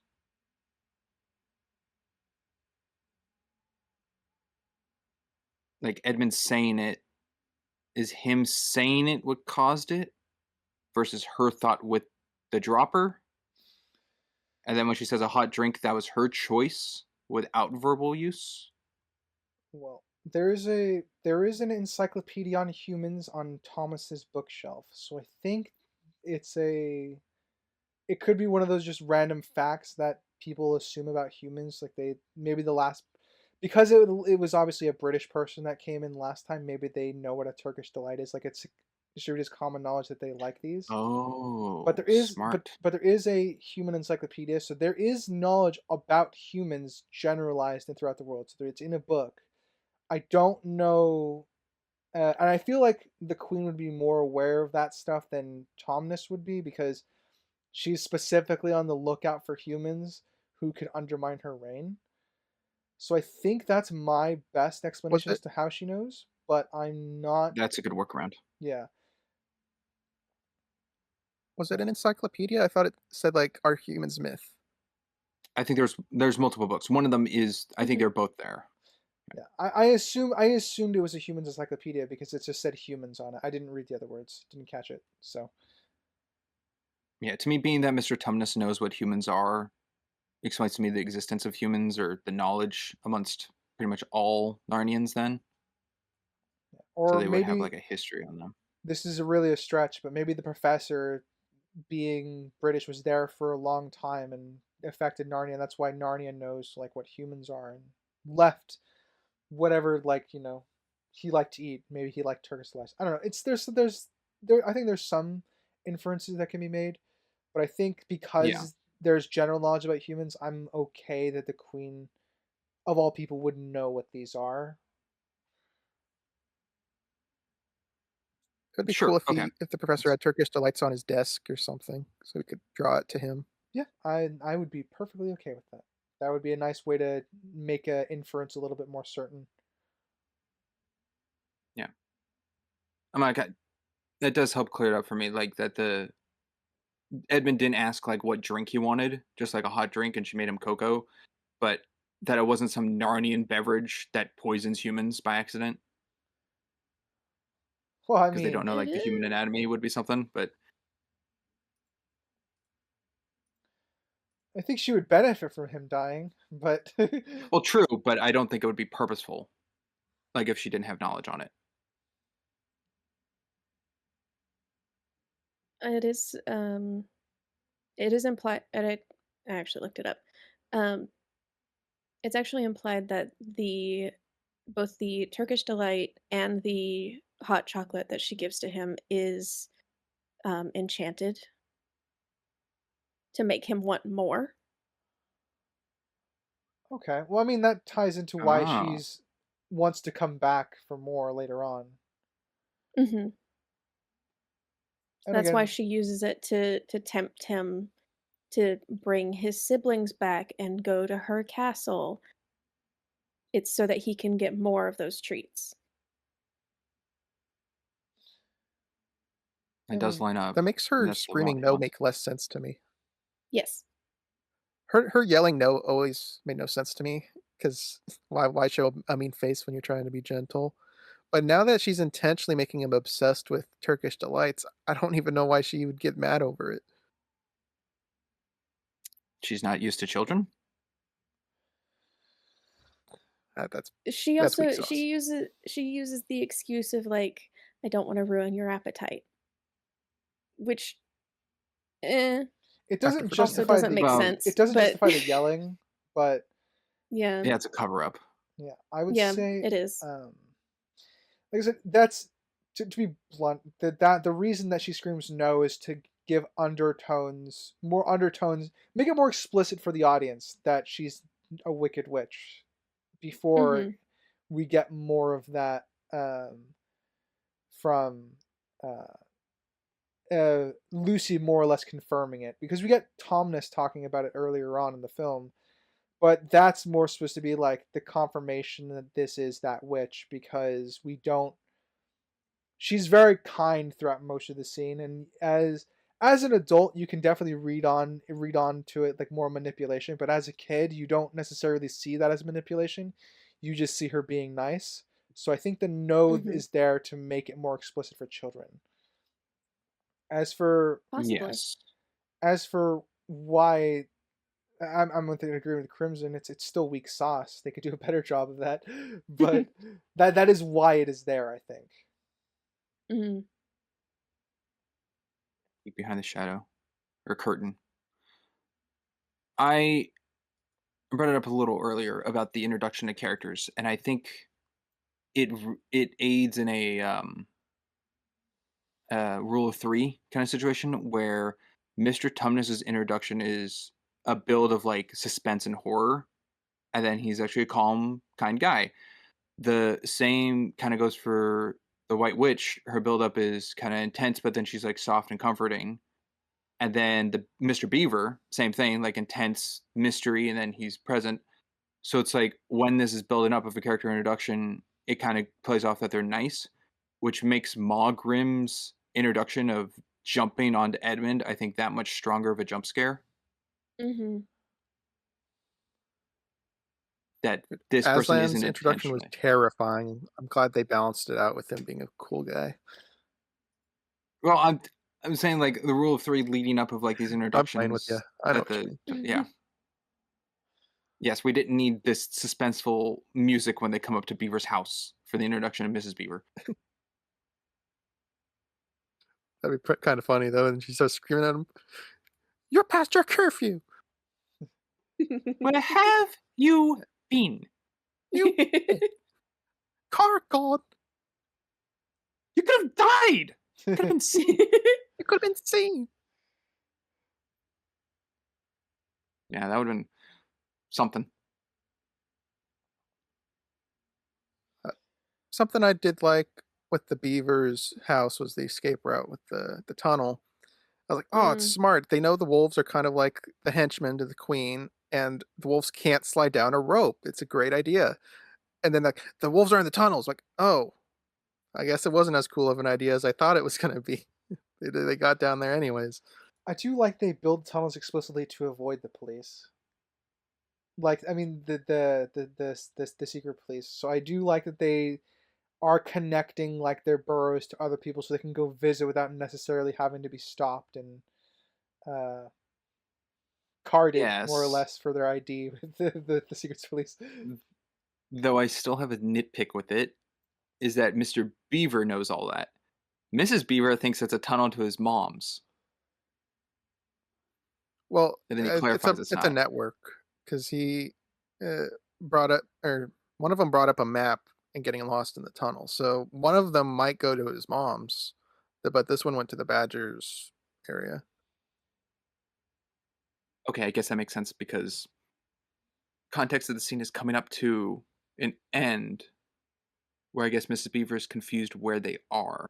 Like Edmund saying it is him saying it what caused it versus her thought with the dropper. And then when she says a hot drink, that was her choice without verbal use. Well, there is an encyclopedia on humans on Thomas's bookshelf, so I think it's a it could be one of those just random facts that people assume about humans. Like they maybe the last because it was obviously a British person that came in last time. Maybe they know what a Turkish delight is. Like it's distributed as common knowledge that they like these. But Oh, there is smart. but there is a human encyclopedia, so there is knowledge about humans generalized and throughout the world. So it's in a book. I don't know, and I feel like the queen would be more aware of that stuff than Tomnus would be because she's specifically on the lookout for humans who could undermine her reign. So I think that's my best Was explanation as it to how she knows, but I'm not. That's a good workaround. Yeah. was it an encyclopedia? I thought it said like "Are Humans Myth." I think there's multiple books. One of them is I think Mhm. they're both there. Yeah, I assumed it was a humans encyclopedia because it just said humans on it. I didn't read the other words, didn't catch it. So Yeah, to me, being that Mr. Tumnus knows what humans are explains to me the existence of humans or the knowledge amongst pretty much all Narnians then. So or they would have maybe like a history on them. this is really a stretch, but maybe the professor being British was there for a long time and affected Narnia. That's why Narnia knows like what humans are and left whatever he liked to eat. Maybe he liked Turkish delights. I don't know. It's there. I think there's some inferences that can be made, but I think Yeah, because there's general knowledge about humans, I'm okay that the queen of all people would know what these are. It'd be cool sure. Okay. if the professor That's- had Turkish delights on his desk or something, so we could draw it to him. Yeah, I would be perfectly okay with that. That would be a nice way to make a inference a little bit more certain. yeah. I'm like, that does help clear it up for me. Like that the Edmund didn't ask like what drink he wanted, just like a hot drink, and she made him cocoa, but that it wasn't some Narnian beverage that poisons humans by accident Well, I because they don't mean, know It like the human is. anatomy would be something. But I think she would benefit from him dying, but well, true, but I don't think it would be purposeful. Like if she didn't have knowledge on it. It is. It is implied, and I actually looked it up. Um, it's actually implied that the both the Turkish delight and the hot chocolate that she gives to him is enchanted to make him want more. okay. Well, I mean that ties into why Oh, she's wants to come back for more later on. Hmm. And That's why again, she uses it to tempt him to bring his siblings back and go to her castle. It's so that he can get more of those treats. I it does mean, line up. That makes And her that's what screaming he no wants. make less sense to me. Yes. Her yelling no always made no sense to me because why show a mean face when you're trying to be gentle? But now that she's intentionally making him obsessed with Turkish delights, I don't even know why she would get mad over it. She's not used to children. Uh, that's She that's weak also sauce. she uses the excuse of like, I don't want to ruin your appetite, which eh, it After doesn't also forgiveness. justify doesn't the make Well, it sense. doesn't But justify the yelling, but yeah, yeah, it's a cover up. yeah, I would yeah, say, it is. like I said, that's to be blunt. That the reason that she screams no is to give more undertones, make it more explicit for the audience that she's a wicked witch before Mhm. we get more of that from uh, Lucy more or less confirming it, because we get Tumnus talking about it earlier on in the film, but that's more supposed to be like the confirmation that this is that witch, because we don't she's very kind throughout most of the scene, and as an adult you can definitely read on to it like more manipulation, but as a kid you don't necessarily see that as manipulation. You just see her being nice. So I think the node Mhm. is there to make it more explicit for children. As for Possibly. Yes. why I'm with agree with Crimson, it's still weak sauce. They could do a better job of that. But that is why it is there, I think. Mhm. Peek behind the shadow or curtain. I brought it up a little earlier about the introduction of characters, and I think it aids in a rule of three kind of situation where Mr. Tumnus's introduction is a build of like suspense and horror, and then he's actually a calm, kind guy. The same kind of goes for the White Witch. Her buildup is kind of intense, but then she's like soft and comforting. And then the Mr. Beaver, same thing, like intense mystery, and then he's present. So it's like when this is building up of a character introduction, it kind of plays off that they're nice, which makes Mogrim's introduction of jumping onto Edmund, I think, that much stronger of a jump scare. Mhm. That this person isn't Aslan's introduction was intentionally. terrifying. I'm glad they balanced it out with him being a cool guy. Well, I'm saying like the rule of three leading up of like these I'm playing with you. introductions I know that what you the mean. yeah. Yes, we didn't need this suspenseful music when they come up to Beaver's house for the introduction of Mrs. Beaver. That'd be kind of funny though. And she starts screaming at him, "You're past your curfew. Where have you been? You car gone. You could have died. Could have been seen. You could have been seen." Yeah, that would have been something. Uh, Something I did like with the beaver's house was the escape route with the tunnel. I was like, oh, it's Mm. smart. They know the wolves are kind of like the henchmen to the queen, and the wolves can't slide down a rope. It's a great idea. And then the wolves are in the tunnels. Like, oh, I guess it wasn't as cool of an idea as I thought it was going to be. They got down there anyways. I do like they build tunnels explicitly to avoid the police. Like, I mean, the secret police. So I do like that they are connecting like their burrows to other people, so they can go visit without necessarily having to be stopped and uh, carded more or Yes. less for their ID with the secret police. Though I still have a nitpick with it, is that Mr. Beaver knows all that. Mrs. Beaver thinks it's a tunnel to his mom's, Well, and then he it's a clarifies it's it's a not. network because he uh, brought up, or one of them brought up a map and getting lost in the tunnel. So one of them might go to his mom's, but this one went to the Badgers area. Okay, I guess that makes sense because context of the scene is coming up to an end where I guess Mrs. Beaver is confused where they are,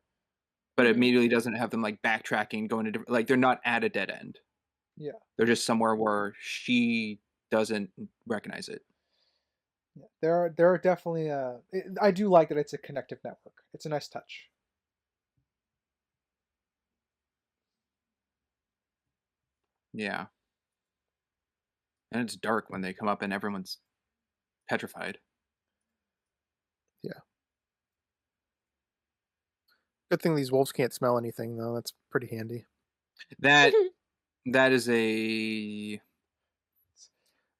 but it Mhm. immediately doesn't have them like backtracking, going to different, like they're not at a dead end. Yeah, They're just somewhere where she doesn't recognize it. yeah. There are definitely I do like that it's a connective network. It's a nice touch. Yeah, and it's dark when they come up and everyone's petrified. Yeah. Good thing these wolves can't smell anything though. That's pretty handy. That that is a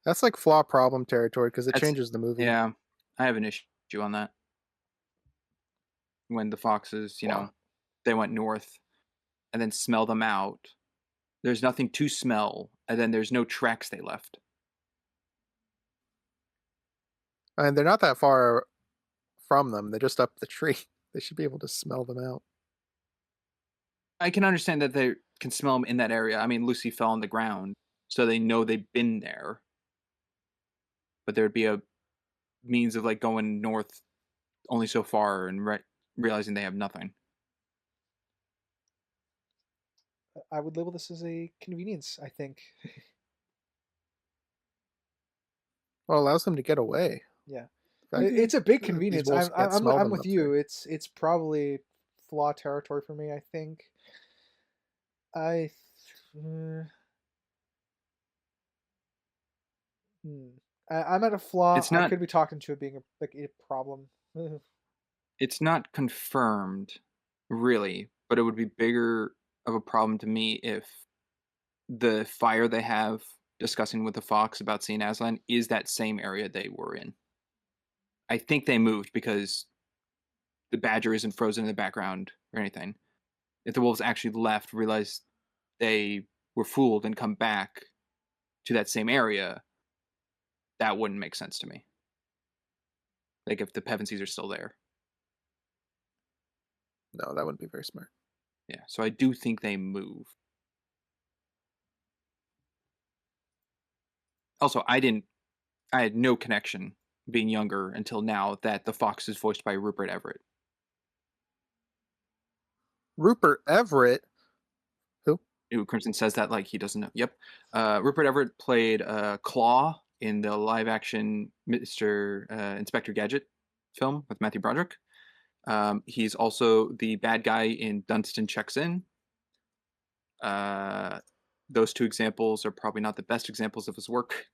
That's like flaw problem territory because it that's changes the movie. yeah. I have an issue on that. When the foxes, they went north and then smell them out. There's nothing to smell, and then there's no tracks they left. And they're not that far from them. They're just up the tree. They should be able to smell them out. I can understand that can smell them in that area. I mean, Lucy fell on the ground, so they know they've been there, but there'd be a means of, like, going north only so far and realizing they have nothing. I would label this as a convenience, I think. Well, it allows them to get away. Yeah. The fact It's a big that these convenience. wolves can't smell I'm them with up there. you. It's probably flaw territory for me, I think. I uh, hmm. I'm at a flaw. It's I not could be talking to it being a problem. it's not confirmed, really, but it would be bigger of a problem to me if the fire they have discussing with the fox about seeing Aslan is that same area they were in. I think they moved because the badger isn't frozen in the background or anything. If the wolves actually left, realized they were fooled and come back to that same area, that wouldn't make sense to me. Like if the Pevensies are still there. No, that wouldn't be very smart. Yeah. So I do think they move. Also, I had no connection being younger until now that the fox is voiced by Rupert Everett. Rupert Everett, who? Ooh, Crimson says that like he doesn't know. Yep. Rupert Everett played Claw in the live action Mr. Inspector Gadget film with Matthew Broderick. He's also the bad guy in Dunstan Checks In. Those two examples are probably not the best examples of his work.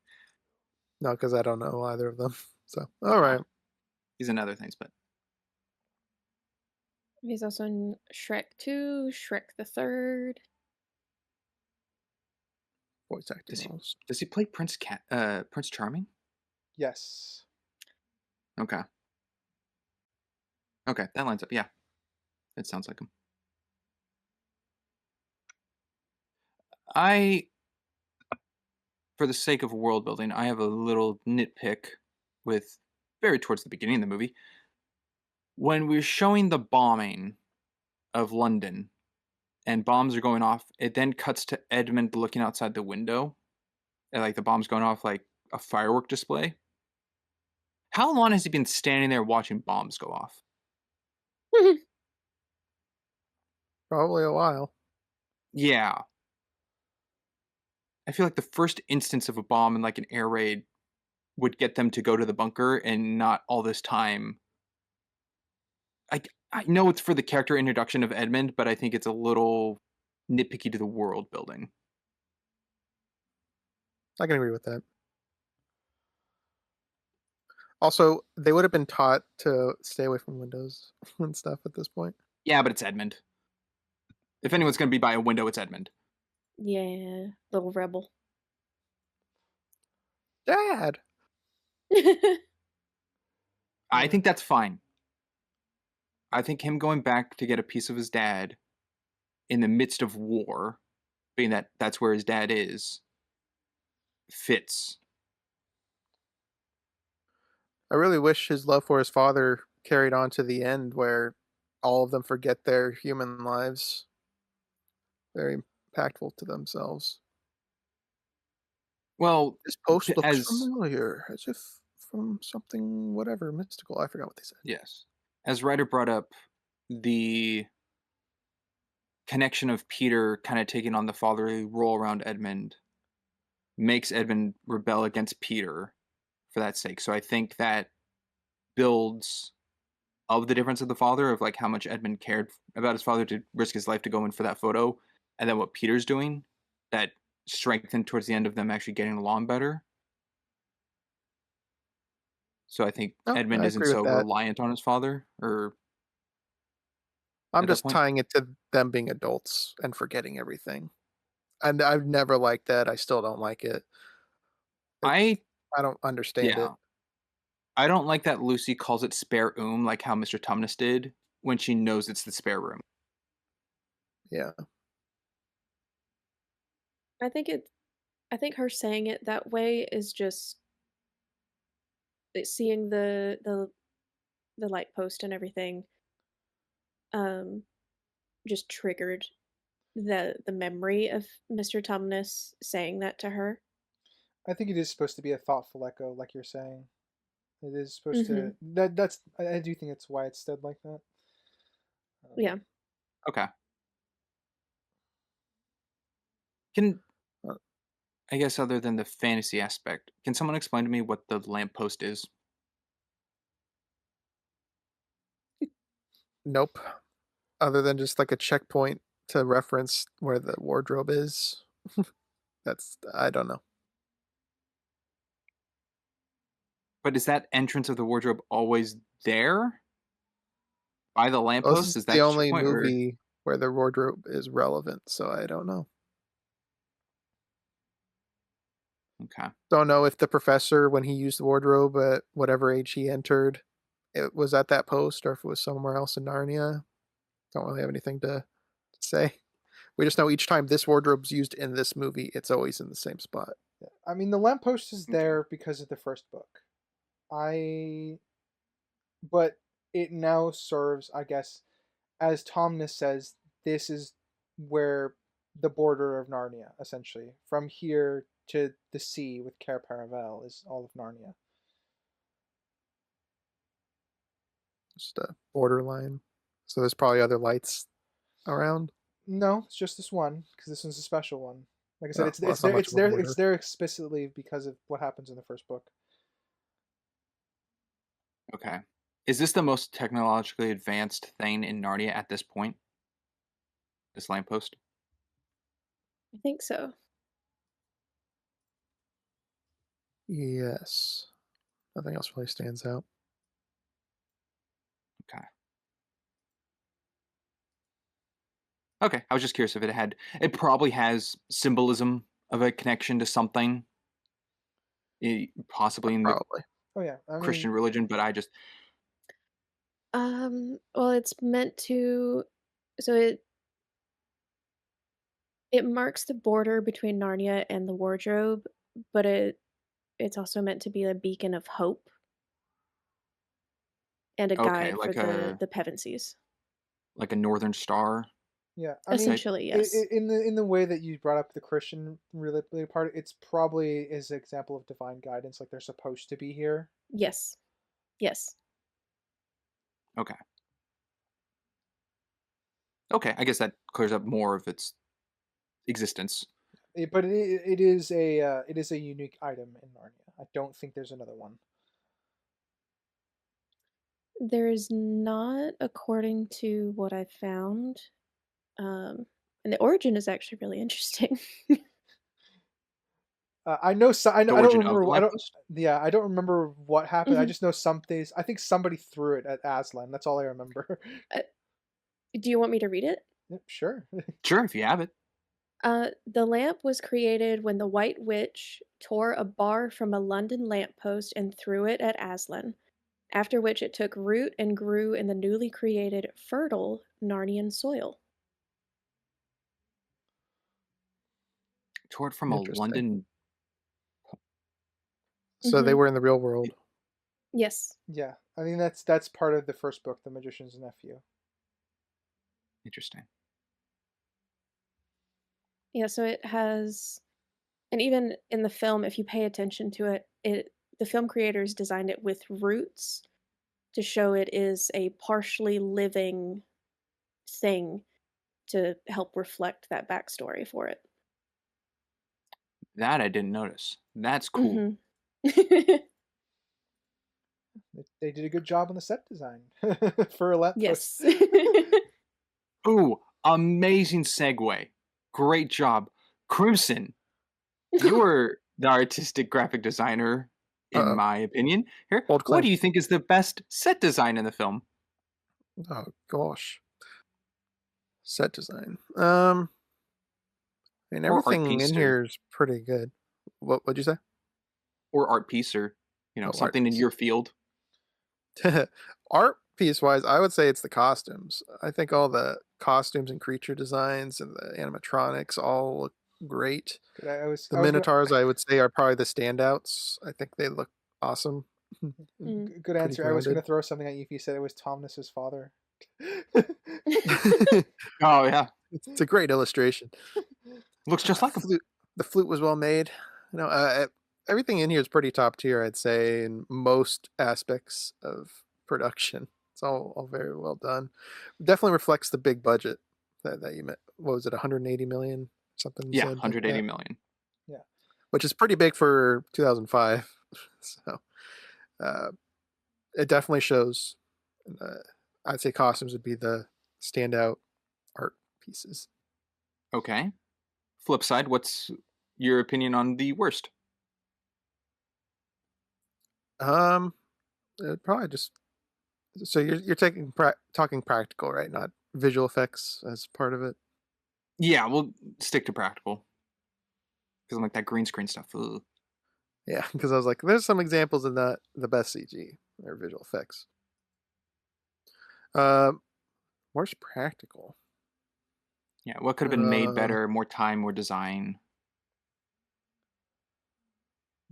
No, because I don't know either of them. So, all right. He's in other things, but He's also in Shrek 2, Shrek the Third. Voice acting does he roles. does he play Prince Charming? Yes. Okay. Okay, that lines up. Yeah, it sounds like him. I, for the sake of world building, I have a little nitpick with very towards the beginning of the movie when we're showing the bombing of London and bombs are going off. It then cuts to Edmund looking outside the window, and like the bombs going off like a firework display. How long has he been standing there watching bombs go off? Probably a while. Yeah, I feel like the first instance of a bomb in like an air raid would get them to go to the bunker and not all this time. I I know it's for the character introduction of Edmund, but I think it's a little nitpicky to the world building. I can agree with that. Also, they would have been taught to stay away from windows and stuff at this point. Yeah, but it's Edmund. If anyone's going to be by a window, it's Edmund. Yeah, little rebel. Dad! I Yeah. think that's fine. I think him going back to get a piece of his dad in the midst of war, being that that's where his dad is, fits. I really wish his love for his father carried on to the end where all of them forget their human lives. Very impactful to themselves. Well, This post looks as familiar, as if from something whatever mystical. I forgot what they said. yes, as Ryder brought up, the connection of Peter kind of taking on the fatherly role around Edmund makes Edmund rebel against Peter for that sake. So I think that builds of the difference of the father of like how much Edmund cared about his father to risk his life to go in for that photo, and then what Peter's doing that strengthened towards the end of them actually getting along better. So I think No, Edmund I isn't agree with so that. reliant on his father or I'm at that just point. tying it to them being adults and forgetting everything. And I've never liked that. I still don't like it. It's I I don't understand it. yeah. I don't like that Lucy calls it spare room like how Mr. Tumnus did when she knows it's the spare room. Yeah. I think it I think her saying it that way is just seeing the light post and everything um just triggered the memory of Mr. Tumnus saying that to her. I think it is supposed to be a thoughtful echo, like you're saying. It is supposed Mhm. to that's I do think it's why it's stood like that. Yeah. Okay. Can Uh, I guess other than the fantasy aspect, can someone explain to me what the lamppost is? nope. Other than just like a checkpoint to reference where the wardrobe is. That's I don't know. But is that entrance of the wardrobe always there by the Well, this is lamppost? Is the that only checkpoint or movie where the wardrobe is relevant, so I don't know. okay? Don't know if the professor, when he used the wardrobe at whatever age he entered, it was at that post or if it was somewhere else in Narnia. Don't really have anything to say. We just know each time this wardrobe's used in this movie, it's always in the same spot. Yeah. I mean, the lamppost is Okay. there because of the first book. I but it now serves, I guess, as Tomness says, this is where the border of Narnia, essentially. From here to the sea with Cair Paravel is all of Narnia. Just a borderline. So there's probably other lights around. No, it's just this one because this one's a special one. Like I said, Oh, well, it's not much of a it's border. there explicitly because of what happens in the first book. Okay. Is this the most technologically advanced thing in Narnia at this point? This lamppost? I think so. Yes. Nothing else really stands out. Okay. Okay. I was just curious if it probably has symbolism of a connection to something, possibly in the Probably. Oh yeah, I Christian mean, religion, but I just Well, it's meant to so it marks the border between Narnia and the wardrobe, but it's also meant to be a beacon of hope and a okay, guide for the Pevensies. like a northern star yeah, I mean, type. Essentially, yes. in the way that you brought up the Christian related part, it's probably is an example of divine guidance, like they're supposed to be here. Yes. Yes. Okay. Okay, I guess that clears up more of its existence. But it is a unique item in Narnia. I don't think there's another one. There's not, according to what I found. And the origin is actually really interesting. I know. The I don't origin of the remember. I don't. lamppost? Yeah, I don't remember what happened. I Mhm. just know some things. I think somebody threw it at Aslan. That's all I remember. Uh, do you want me to read it? Yep, sure. Sure, if you have it. The lamp was created when the White Witch tore a bar from a London lamppost and threw it at Aslan, after which it took root and grew in the newly created, fertile Narnian soil. Toward from a Interesting. London. So they Mhm. were in the real world. Yes. Yeah, I mean that's part of the first book, The Magician's Nephew. Interesting. Yeah, so it has and even in the film, if you pay attention to it, the film creators designed it with roots to show it is a partially living thing to help reflect that backstory for it. That I didn't notice. That's cool. Mhm. They did a good job on the set design for a lamppost. Yes. Ooh, amazing segue. Great job. Crimson, you're the artistic graphic designer, in Uh-oh. my opinion. Here, Bold what claim. do you think is the best set design in the film? Oh gosh. Set design. I mean Or art everything piece in or here is pretty good. What'd you say? art piece or, Oh, art something in piece. your field? Art piece wise, I would say it's the costumes. I think all the costumes and creature designs and the animatronics all look great. Good, The I was gonna Minotaurs, I would say, are probably the standouts. I think they look awesome. Mm. good Pretty answer. I was gonna grounded. throw something at you if you said it was Tomness's father. Oh, yeah. It's a great illustration. Looks just like him. Flute the flute was well made. You know, everything in here is pretty top tier, I'd say, in most aspects of production. It's all very well done. Definitely reflects the big budget that you met. What was it, 180 million? Something you Yeah, said like 180 that, million. Yeah. which is pretty big for 2005. So uh, it definitely shows. Uh, I'd say costumes would be the standout art pieces. Okay. Flip side, what's your opinion on the worst? Um, Probably just so you're taking talking practical, right? Not visual effects as part of it. Yeah, we'll stick to practical because I'm like that green screen stuff. Ugh. Yeah, because I was like, there's some examples of that the best CG or visual effects. Um, Where's practical? Yeah, what could have been made Um, better? More time, more design.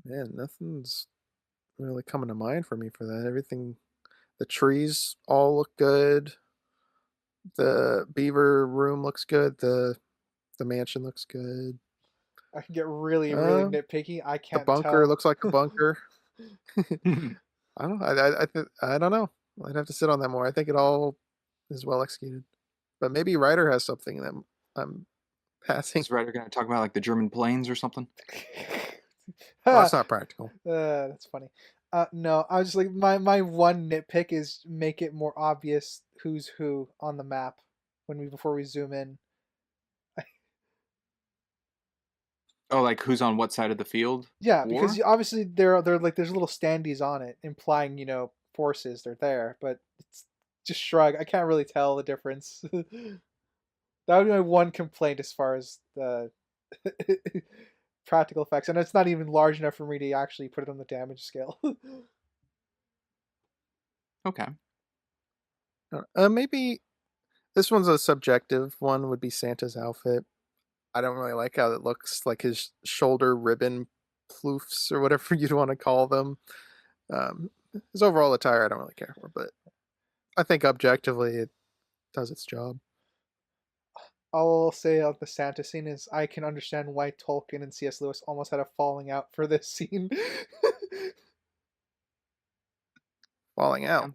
Man, nothing's really coming to mind for me for that. Everything, the trees all look good. The beaver room looks good. The mansion looks good. I can get really, really Um, nitpicky. I the can't bunker tell. looks like a bunker. I don't. I don't know. I'd have to sit on that more. I think it all is well executed, but maybe writer has something that I'm passing. Is writer going to talk about like the German planes or something? Well, Huh, that's not practical. that's funny. No, I was just like my one nitpick is make it more obvious who's who on the map when we before we zoom in. Oh, like who's on what side of the field? Yeah, because War? obviously they're like there's little standees on it implying forces they're there, but it's just shrug. I can't really tell the difference. That would be my one complaint as far as the practical effects, and it's not even large enough for me to actually put it on the damage scale. Okay. Maybe this one's a subjective one. Would be Santa's outfit. I don't really like how it looks, like his shoulder ribbon ploufs or whatever you'd want to call them. His overall attire, I don't really care for, but I think objectively it does its job. All I'll say of the Santa scene is I can understand why Tolkien and C.S. Lewis almost had a falling out for this scene. Falling Yeah. out.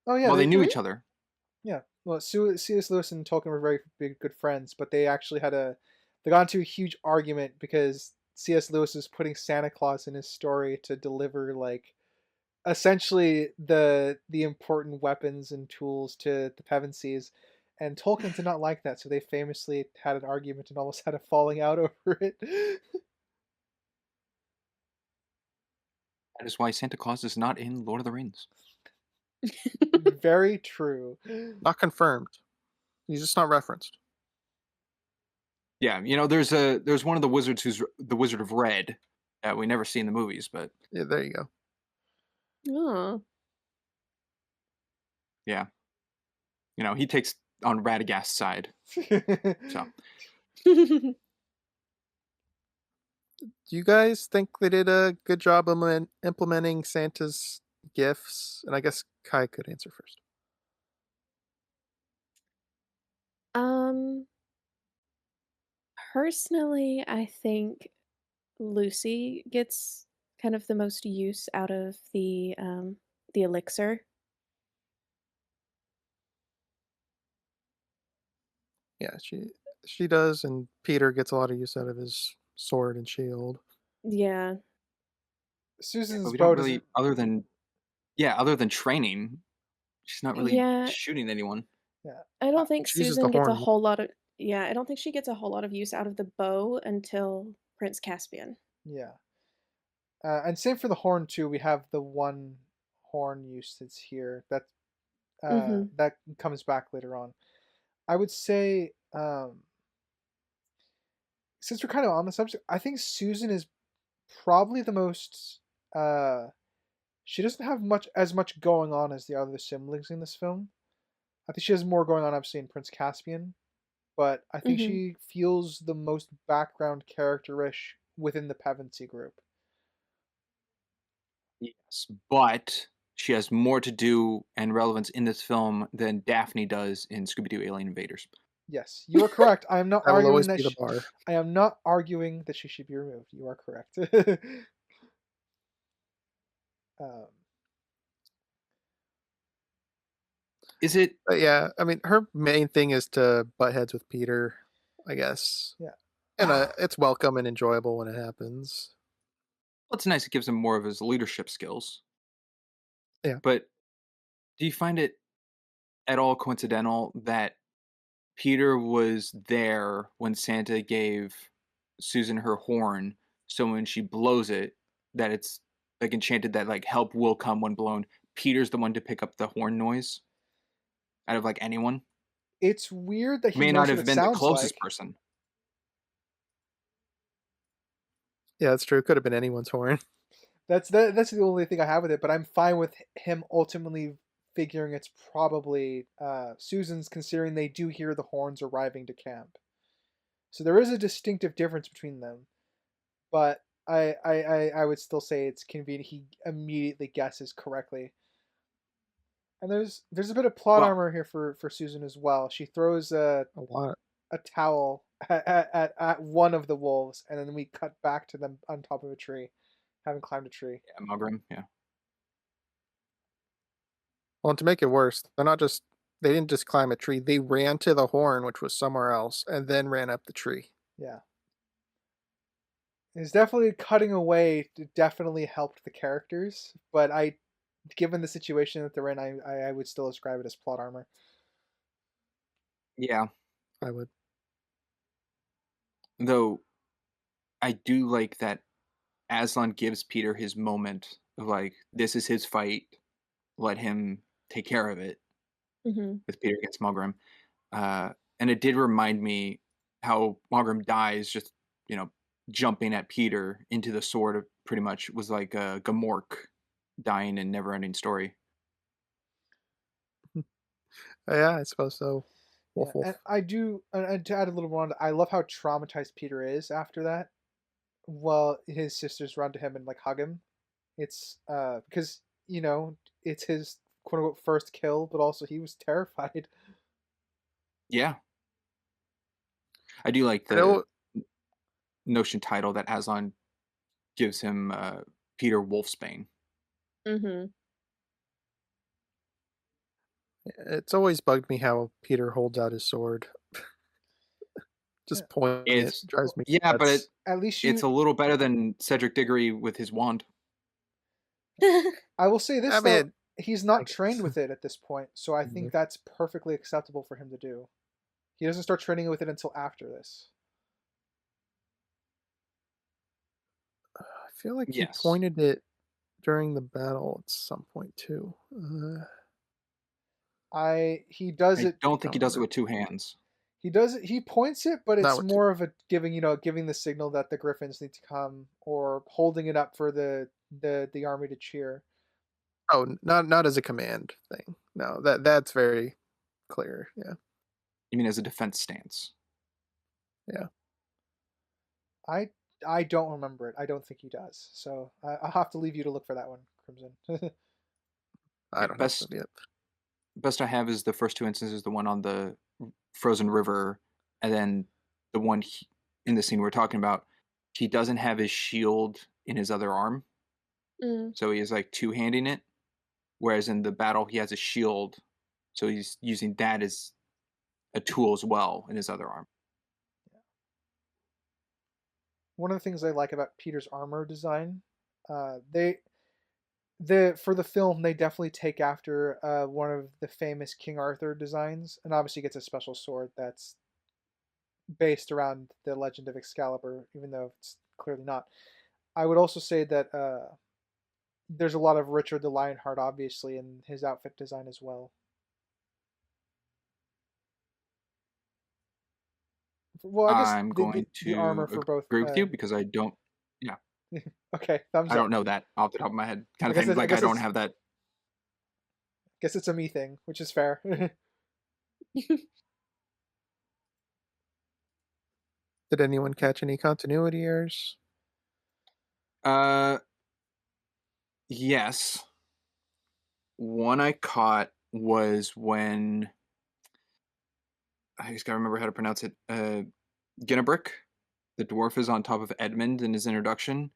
Oh yeah, Well, they they knew each other. yeah. Well, C.S. Lewis and Tolkien were very big good friends, but they actually they got into a huge argument because C.S. Lewis was putting Santa Claus in his story to deliver like essentially the important weapons and tools to the Pevensies, and Tolkien did not like that, so they famously had an argument and almost had a falling out over it. That is why Santa Claus is not in Lord of the Rings. Very true. Not confirmed. He's just not referenced. Yeah, there's one of the wizards who's the Wizard of Red that we never see in the movies, but Yeah, there you go. Oh. yeah, he takes on Radagast's side. So Do you guys think they did a good job implementing Santa's gifts? And I guess Kai could answer first. um, Personally, I think Lucy gets kind of the most use out of the elixir. Yeah, she does, and Peter gets a lot of use out of his sword and shield. Yeah. yeah, but Susan's we don't bow really, doesn't. other than training, she's not really Yeah, shooting anyone. Yeah, I don't think She uses the Susan gets a horn. whole lot of yeah, I don't think she gets a whole lot of use out of the bow until Prince Caspian. yeah. And same for the horn too. We have the one horn use that's here. Mhm. That comes back later on. I would say, since we're kind of on the subject, I think Susan is probably the most. Uh, she doesn't have as much going on as the other siblings in this film. I think she has more going on, obviously, in Prince Caspian, but I think Mhm. she feels the most background characterish within the Pevensey group. Yes, but she has more to do and relevance in this film than Daphne does in Scooby Doo Alien Invaders. Yes, you are correct. I am not That will arguing always that be the bar. I am not arguing that she should be removed. You are correct. um, Is it? But yeah, I mean, her main thing is to butt heads with Peter, I guess. yeah. And it's welcome and enjoyable when it happens. Well, it's nice. It gives him more of his leadership skills. Yeah. But do you find it at all coincidental that Peter was there when Santa gave Susan her horn, so when she blows it, that it's like enchanted that like help will come when blown. Peter's the one to pick up the horn noise out of like anyone. It's weird that he May knows not what have it been the sounds closest like. person. Yeah, that's true. Could have been anyone's horn. That's the only thing I have with it, but I'm fine with him ultimately figuring it's probably Susan's, considering they do hear the horns arriving to camp. So there is a distinctive difference between them, but I would still say it's convenient he immediately guesses correctly. And there's a bit of plot Well, armor here for Susan as well. She throws A lot. a towel at one of the wolves, and then we cut back to them on top of a tree, having climbed a tree. yeah, Mulgrim, yeah. Well, and to make it worse, they didn't just climb a tree. They ran to the horn, which was somewhere else, and then ran up the tree. Yeah. It's definitely cutting away definitely helped the characters, but given the situation that they're in, I would still describe it as plot armor. Yeah. I would. Though I do like that Aslan gives Peter his moment of like, this is his fight. Let him take care of it Hmm. with Peter against Mulgrim. And it did remind me how Mulgrim dies just, you know, jumping at Peter into the sword pretty much was like Gamork dying in Neverending Story. Yeah, I suppose so. Yeah, Wolf, wolf. and I do, and to add a little more on, I love how traumatized Peter is after that. Well, his sisters run to him and like hug him. It's because it's his quote unquote first kill, but also he was terrified. Yeah. I do like I the know notion title that Aslan gives him Peter Wolfsbane. Hmm. it's always bugged me how Peter holds out his sword. Yeah. Just pointing it It's drives me yeah, but nuts. At least it's you. a little better than Cedric Diggory with his wand. I will say I this though, mean, he's I not trained guess. with it at this point, so I think Mhm. that's perfectly acceptable for him to do. He doesn't start training with it until after this. I feel like he Yes. pointed it during the battle at some point too. He does I it. don't think Don't he does it remember. with two hands. He does it. He points it, but Not it's with two. more of a giving the signal that the Griffins need to come, or holding it up for the army to cheer. Oh, not as a command thing. No, that's very clear. Yeah, You mean as a defense stance? yeah. I I don't remember it. I don't think he does. So I'll have to leave you to look for that one, Crimson. I Yeah, don't have to best yet. best I have is the first two instances, the one on the frozen river, and then the one in the scene we're talking about. He doesn't have his shield in his other arm, Mm. so he is like two handing it. Whereas in the battle, he has a shield, so he's using that as a tool as well in his other arm. One of the things I like about Peter's armor design, they the for the film they definitely take after one of the famous King Arthur designs, and obviously gets a special sword that's based around the legend of Excalibur, even though it's clearly not. I would also say that there's a lot of Richard the Lionheart, obviously, in his outfit design as well. Well, I guess I'm the going the armor to for both. agree with you because I don't. Yeah, Okay, thumbs I up. don't know that off the top of my head, kind I of guess thing. it's, I Like I guess don't it's have that. guess it's a me thing, which is fair. Did anyone catch any continuity errors? Uh, yes. One I caught was when I just gotta remember how to pronounce it. Ginnebrick. The dwarf is on top of Edmund in his introduction.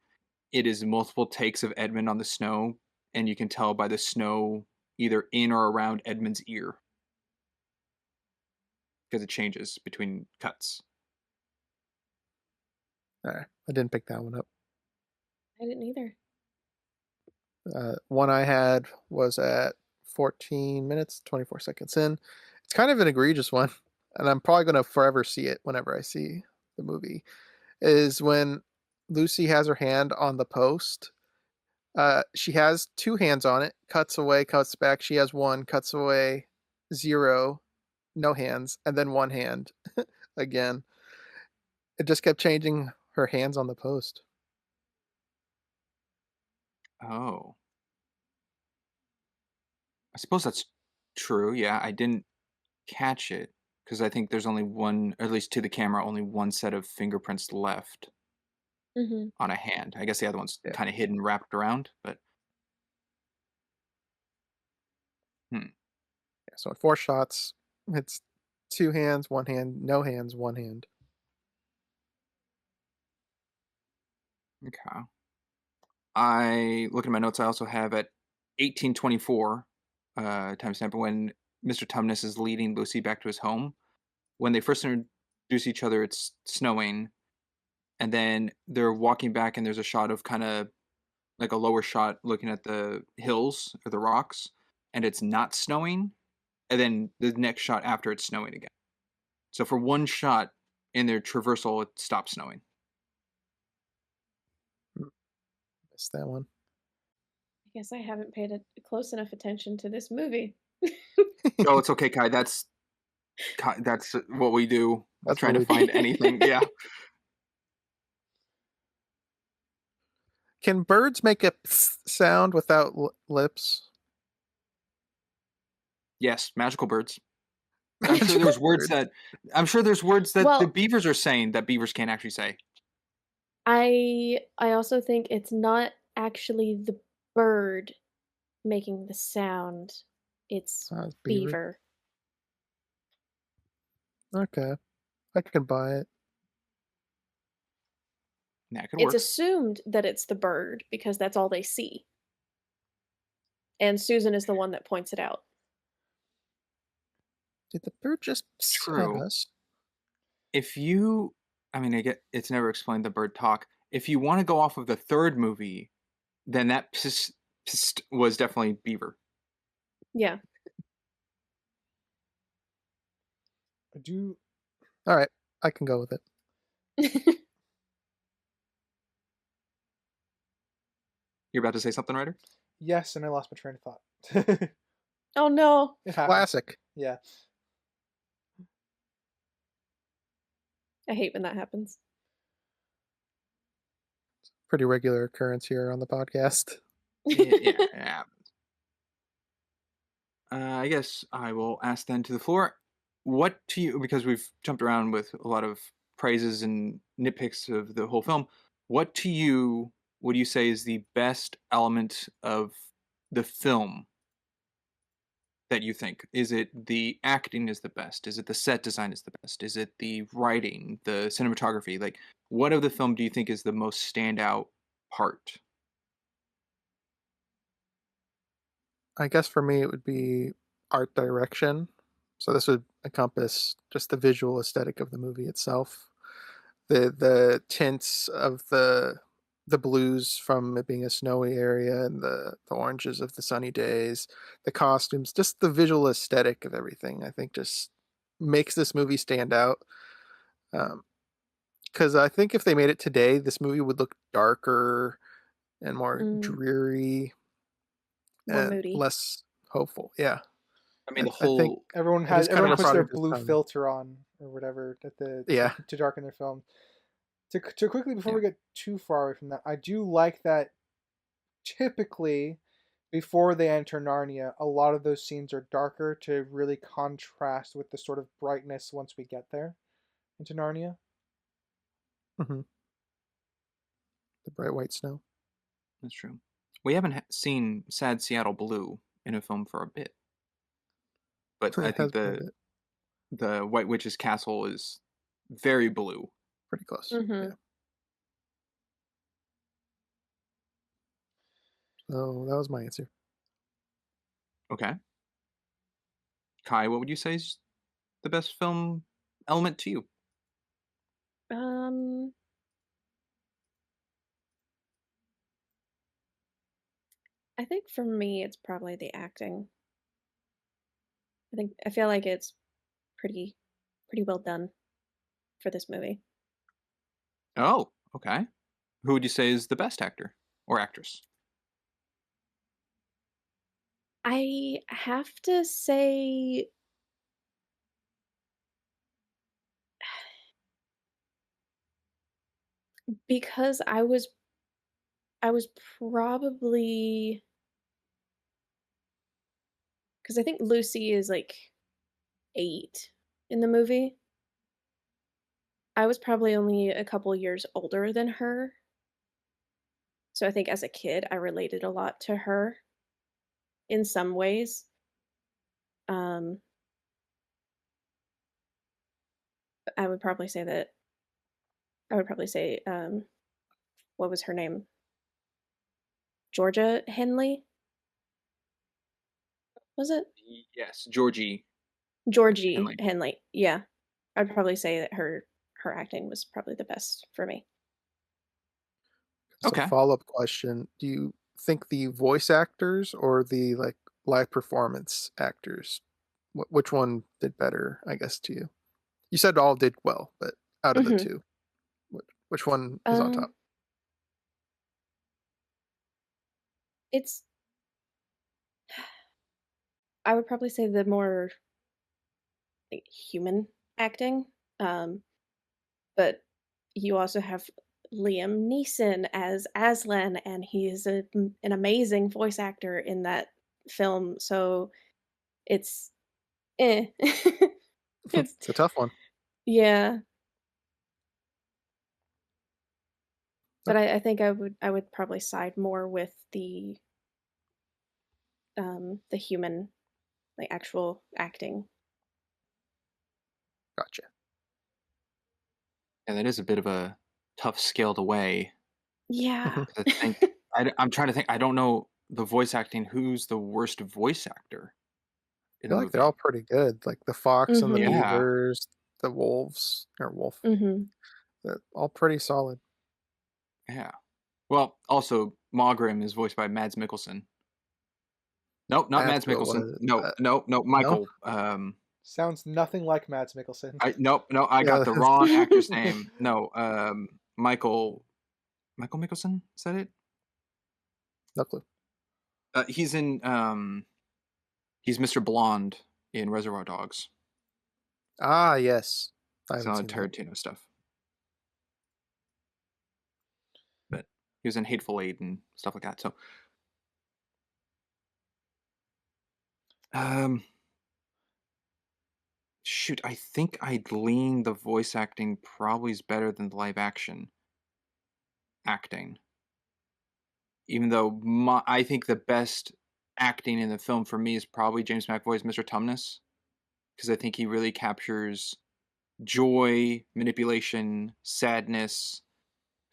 It is multiple takes of Edmund on the snow, and you can tell by the snow either in or around Edmund's ear because it changes between cuts. Alright, I didn't pick that one up. I didn't either. One I had was at 14 minutes, 24 seconds in. It's kind of an egregious one, and I'm probably going to forever see it whenever I see the movie. Is when Lucy has her hand on the post. She has two hands on it, cuts away, cuts back. She has one, cuts away, zero, no hands, and then one hand again. It just kept changing her hands on the post. Oh, I suppose that's true. Yeah, I didn't catch it because I think there's only one, or at least to the camera, only one set of fingerprints left Hmm. on a hand. I guess the other one's Yeah. kind of hidden, wrapped around, but hmm, Yeah, so in four shots, it's two hands, one hand, no hands, one hand. okay. I look at my notes. I also have at 1824 timestamp when Mr. Tumnus is leading Lucy back to his home. When they first introduce each other, it's snowing, and then they're walking back, and there's a shot of kind of like a lower shot looking at the hills or the rocks, and it's not snowing, and then the next shot after it's snowing again. So for one shot in their traversal, it stops snowing. Mm, Missed that one. I guess I haven't paid close enough attention to this movie. Oh, it's okay, Kai. That's what we do. That's Trying what to we do. find anything. Yeah. Can birds make a sound without lips? Yes, magical birds. I'm sure there's words Birds. that I'm sure there's words that the Well, beavers are saying that beavers can't actually say. I also think it's not actually the bird making the sound. It's It's beaver. beaver. Okay, I can buy it. That could It's work. assumed that it's the bird because that's all they see. And Susan is the one that points it out. Did the bird just at True. us? If you I mean, I get it's never explained the bird talk. If you want to go off of the third movie, then that pissed was definitely beaver. Yeah. I do. All right, I can go with it. You're about to say something, Ryder? Yes, and I lost my train of thought. Oh no. It happens. Classic. Yeah. I hate when that happens. Pretty regular occurrence here on the podcast. Yeah. I guess I will ask then to the floor. What to you, because we've jumped around with a lot of praises and nitpicks of the whole film, what to you would you say is the best element of the film that you think? Is it the acting is the best? Is it the set design is the best? Is it the writing, the cinematography? Like, what of the film do you think is the most standout part? I guess for me it would be art direction. So this would encompass just the visual aesthetic of the movie itself. The tints of the blues from it being a snowy area and the oranges of the sunny days, the costumes, just the visual aesthetic of everything. I think just makes this movie stand out. Because I think if they made it today, this movie would look darker and more Mm, dreary more and moody. less hopeful. Yeah, I mean, the I think whole it is kind of Everyone a puts their product of blue time. filter on or whatever at the Yeah, to darken their film. To quickly before yeah. we get too far away from that, I do like that typically before they enter Narnia, a lot of those scenes are darker to really contrast with the sort of brightness once we get there into Narnia. hmm the bright white snow. That's true. We haven't seen Sad Seattle Blue in a film for a bit, but I It has think been a the bit. the White Witch's castle is very blue. Pretty close. Mhm. Yeah. So that was my answer. Okay. Kai, what would you say is the best film element to you? Um, I think for me, it's probably the acting. I feel like it's pretty pretty well done for this movie. Oh, okay. Who would you say is the best actor or actress? I have to say because I was probably because I think Lucy is like 8 in the movie. I was probably only a couple years older than her. So I think as a kid, I related a lot to her in some ways. Um, I would probably say that I would probably say, what was her name? Georgia Henley? Was it? Yes, Georgie Georgie Henley. Henley. Yeah. I'd probably say that her acting was probably the best for me. So Okay. follow-up question, do you think the voice actors or the, like, live performance actors, which one did better, I guess, to you? You said all did well, but out of the Mhm. 2, which one is on top? Um, it's I would probably say the more, like, human acting, um, but you also have Liam Neeson as Aslan, and he is an amazing voice actor in that film, so it's eh. It's It's a tough one. yeah, but Okay, I think I would probably side more with the human, like, actual acting. gotcha. And that is a bit of a tough scale to weigh. Yeah. 'Cause I think I'm trying to think. I don't know the voice acting. Who's the worst voice actor I in the feel like they're all movie? pretty good, like the fox and the Mhm, Yeah, beavers, the wolves or wolf, mhm. they're all pretty solid. yeah. Well, also Mogrim is voiced by Mads Mikkelsen. Nope, not That's Mads who it Mikkelsen. was, No, no, no, no? Michael. Sounds nothing like Mads Mikkelsen. I nope, no, I got Yeah, the wrong actor's name. No, Michael Mickelson. Is that it? no clue. He's in he's Mr. Blonde in Reservoir Dogs. Ah, yes. I He's haven't on seen that. Tarantino stuff, but he was in Hateful Eight and stuff like that. So, um, shoot, I think I'd lean the voice acting probably is better than the live action acting. Even though I think the best acting in the film for me is probably James McAvoy's Mr. Tumnus, because I think he really captures joy, manipulation, sadness,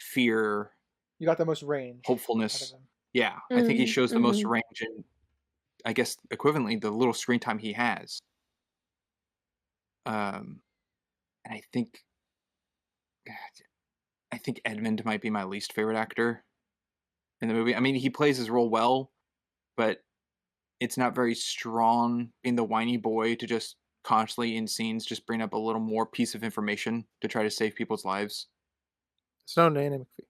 fear, You got the most range out of hopefulness. him. Yeah, I think he Mm, shows the most mhm. range and I guess equivalently the little screen time he has. Um, and I think Edmund might be my least favorite actor in the movie. I mean, he plays his role well, but it's not very strong being the whiny boy to just constantly in scenes just bring up a little more piece of information to try to save people's lives. It's no Nanny McPhee.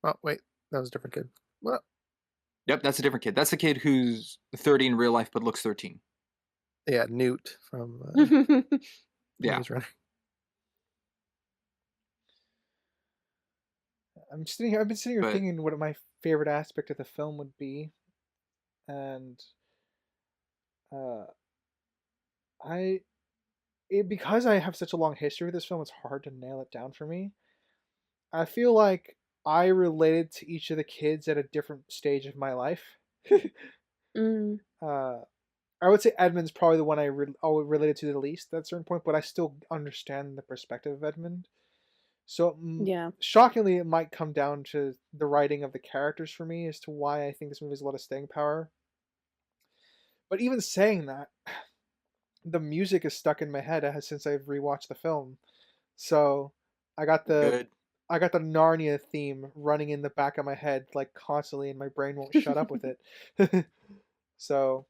Oh, wait, that was a different kid. Well, Yep, that's a different kid. That's the kid who's 30 in real life but looks 13. yeah, Newt from, Yeah. Maze Runner. I've been sitting here But thinking what my favorite aspect of the film would be, and uh, I because I have such a long history with this film, it's hard to nail it down for me. I feel like I related to each of the kids at a different stage of my life. Mm. uh, I would say Edmund's probably the one I related to the least at a certain point, but I still understand the perspective of Edmund. So, Yeah. shockingly, it might come down to the writing of the characters for me as to why I think this movie has a lot of staying power. But even saying that, the music is stuck in my head since I've rewatched the film. So, I got the Good. I got the Narnia theme running in the back of my head like constantly, and my brain won't shut up with it. So,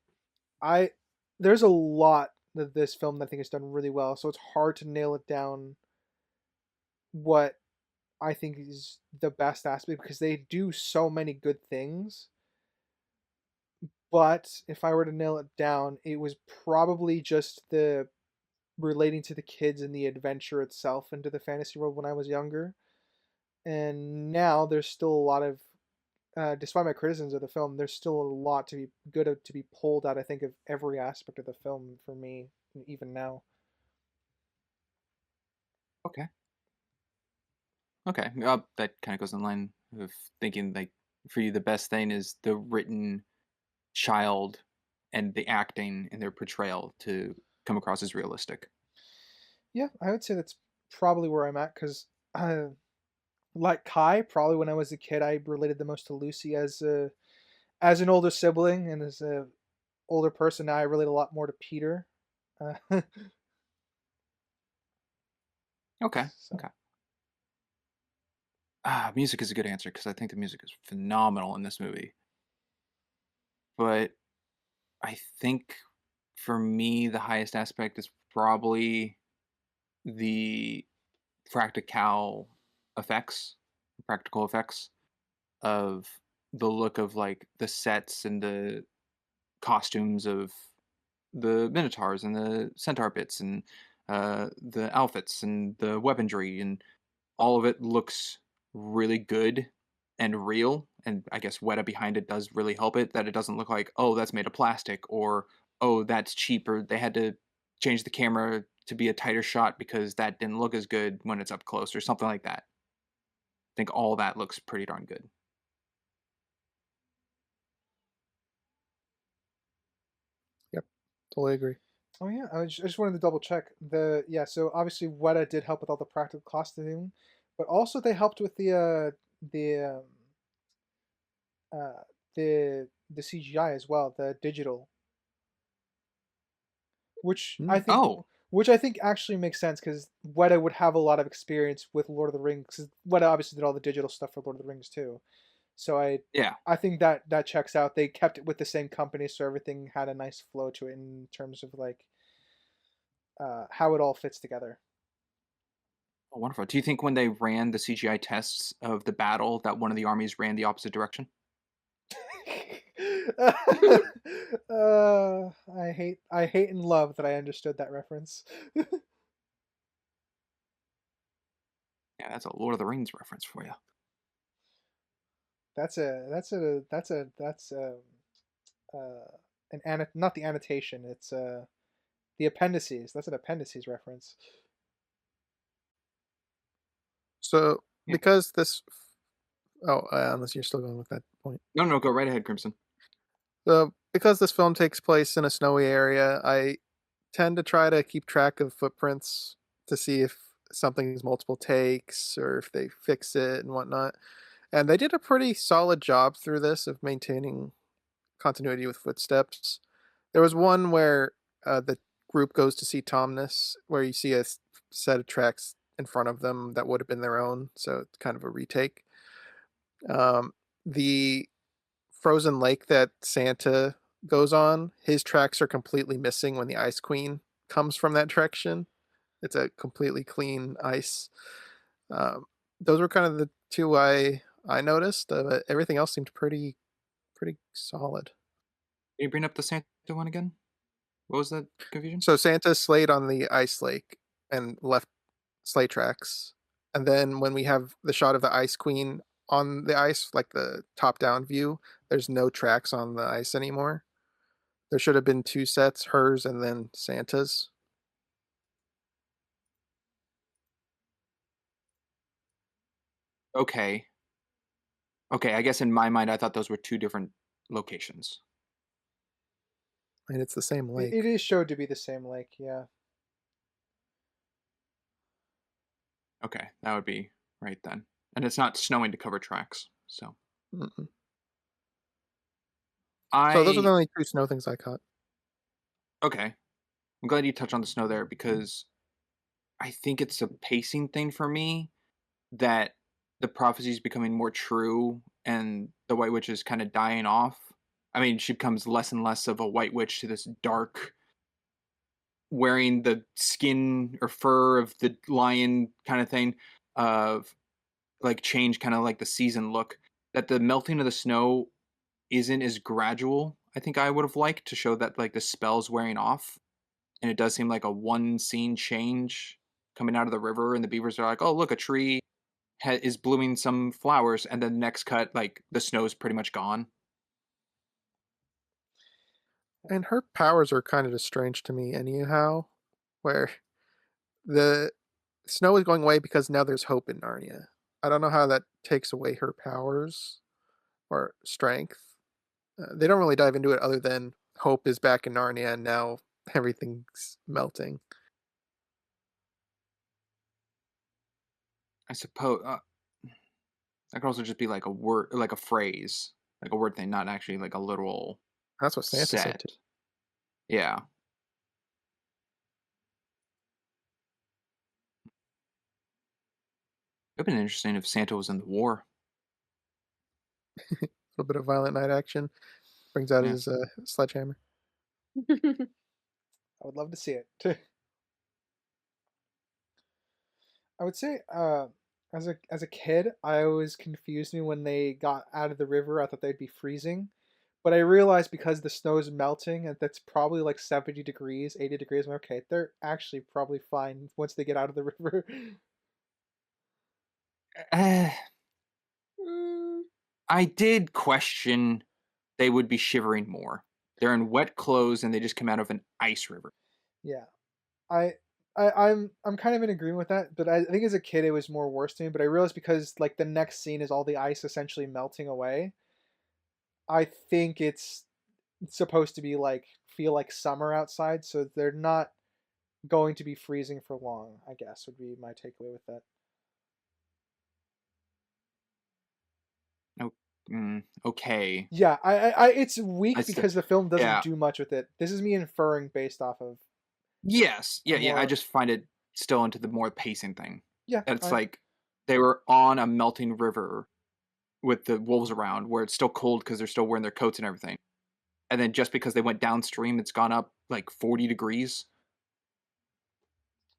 I there's a lot of this film that I think is done really well. So it's hard to nail it down what I think is the best aspect because they do so many good things. But if I were to nail it down, it was probably just the relating to the kids and the adventure itself into the fantasy world when I was younger. And now there's still a lot of, despite my criticisms of the film, there's still a lot to be to be pulled out. I think of every aspect of the film for me, even now. Okay. Okay. That kind of goes in line of thinking like for you the best thing is the written child and the acting and their portrayal to come across as realistic. Yeah, I would say that's probably where I'm at because, like Kai, probably when I was a kid, I related the most to Lucy as an older sibling and as a older person. Now I relate a lot more to Peter. Uh, Okay. so Okay. Music is a good answer because I think the music is phenomenal in this movie. But I think for me, the highest aspect is probably the practical practical effects of the look of like the sets and the costumes of the minotaurs and the centaur bits and the outfits and the weaponry and all of it looks really good and real. And I guess Weta behind it does really help it that it doesn't look like, oh, that's made of plastic or oh, that's cheap or they had to change the camera to be a tighter shot because that didn't look as good when it's up close or something like that. I think all that looks pretty darn good. Yep, totally agree. Oh yeah, I just wanted to double check the yeah. So obviously Weta did help with all the practical costuming, but also they helped with the uh, the CGI as well, the digital, which I Mm. think Oh, which I think actually makes sense because Weta would have a lot of experience with Lord of the Rings. 'Cause Weta obviously did all the digital stuff for Lord of the Rings too, so yeah. I think that checks out. They kept it with the same company, so everything had a nice flow to it in terms of like how it all fits together. Oh, wonderful. Do you think when they ran the CGI tests of the battle that one of the armies ran the opposite direction? I hate and love that I understood that reference. Yeah, that's a Lord of the Rings reference for you. That's not the annotation. It's the appendices. That's an appendices reference. So Yeah. because this, oh, unless you're still going with that point. No, no, go right ahead, Crimson. So because this film takes place in a snowy area, I tend to try to keep track of footprints to see if something's multiple takes or if they fix it and whatnot. And they did a pretty solid job through this of maintaining continuity with footsteps. There was one where the group goes to see Tumnus, where you see a set of tracks in front of them that would have been their own, so it's kind of a retake. The frozen lake that Santa goes on, his tracks are completely missing when the Ice Queen comes from that direction. It's a completely clean ice. Um, those were kind of the two I noticed. But everything else seemed pretty solid. Can you bring up the Santa one again? What was that confusion? So Santa slayed on the ice lake and left sleigh tracks, and then when we have the shot of the Ice Queen on the ice, like the top down view, there's no tracks on the ice anymore. There should have been 2 sets, hers and then Santa's. Okay. Okay, I guess in my mind, I thought those were two different locations. I mean, it's the same It lake. is showed to be the same lake, yeah. Okay, that would be right then. And it's not snowing to cover tracks. So Mm-mm. So those are the I only two snow things I caught. okay. I'm glad you touched on the snow there because I think it's a pacing thing for me that the prophecy is becoming more true and the White Witch is kind of dying off. I mean, she becomes less and less of a White Witch to this dark, wearing the skin or fur of the lion kind of thing, of like change kind of like the season look. That the melting of the snow isn't as gradual. I think I would have liked to show that like the spell's wearing off, and it does seem like a one scene change coming out of the river, and the beavers are like, "Oh, look, a tree is blooming some flowers," and then next cut, like the snow's pretty much gone. And her powers are kind of just strange to me anyhow, where the snow is going away because now there's hope in Narnia. I don't know how that takes away her powers or strength. They don't really dive into it other than hope is back in Narnia and now everything's melting. I suppose that could also just be like a word, like a phrase, like a word thing, not actually like a literal That's what Santa said set. too. Yeah, it'd been interesting if Santa was in the war. A little bit of violent night action. Brings out Yeah. his sledgehammer. I would love to see it. I would say, as a kid, I always confused me when they got out of the river. I thought they'd be freezing, but I realized because the snow is melting and that's probably like 70 degrees, 80 degrees. I'm okay. They're actually probably fine once they get out of the river. Uh, Mm, I did question they would be shivering more. They're in wet clothes and they just come out of an ice river. Yeah, I. I'm kind of in agreement with that, but I think as a kid it was more worse to me. But I realized because like the next scene is all the ice essentially melting away. I think it's supposed to be like feel like summer outside, so they're not going to be freezing for long, I guess would be my takeaway with that. Oh, okay. Yeah, it's I weak st- because the film doesn't yeah. do much with it. This is me inferring based off of Yes. a Yeah. I more just find it still into the more pacing thing. yeah, It's like they were on a melting river with the wolves around where it's still cold because they're still wearing their coats and everything. And then just because they went downstream, it's gone up like 40 degrees.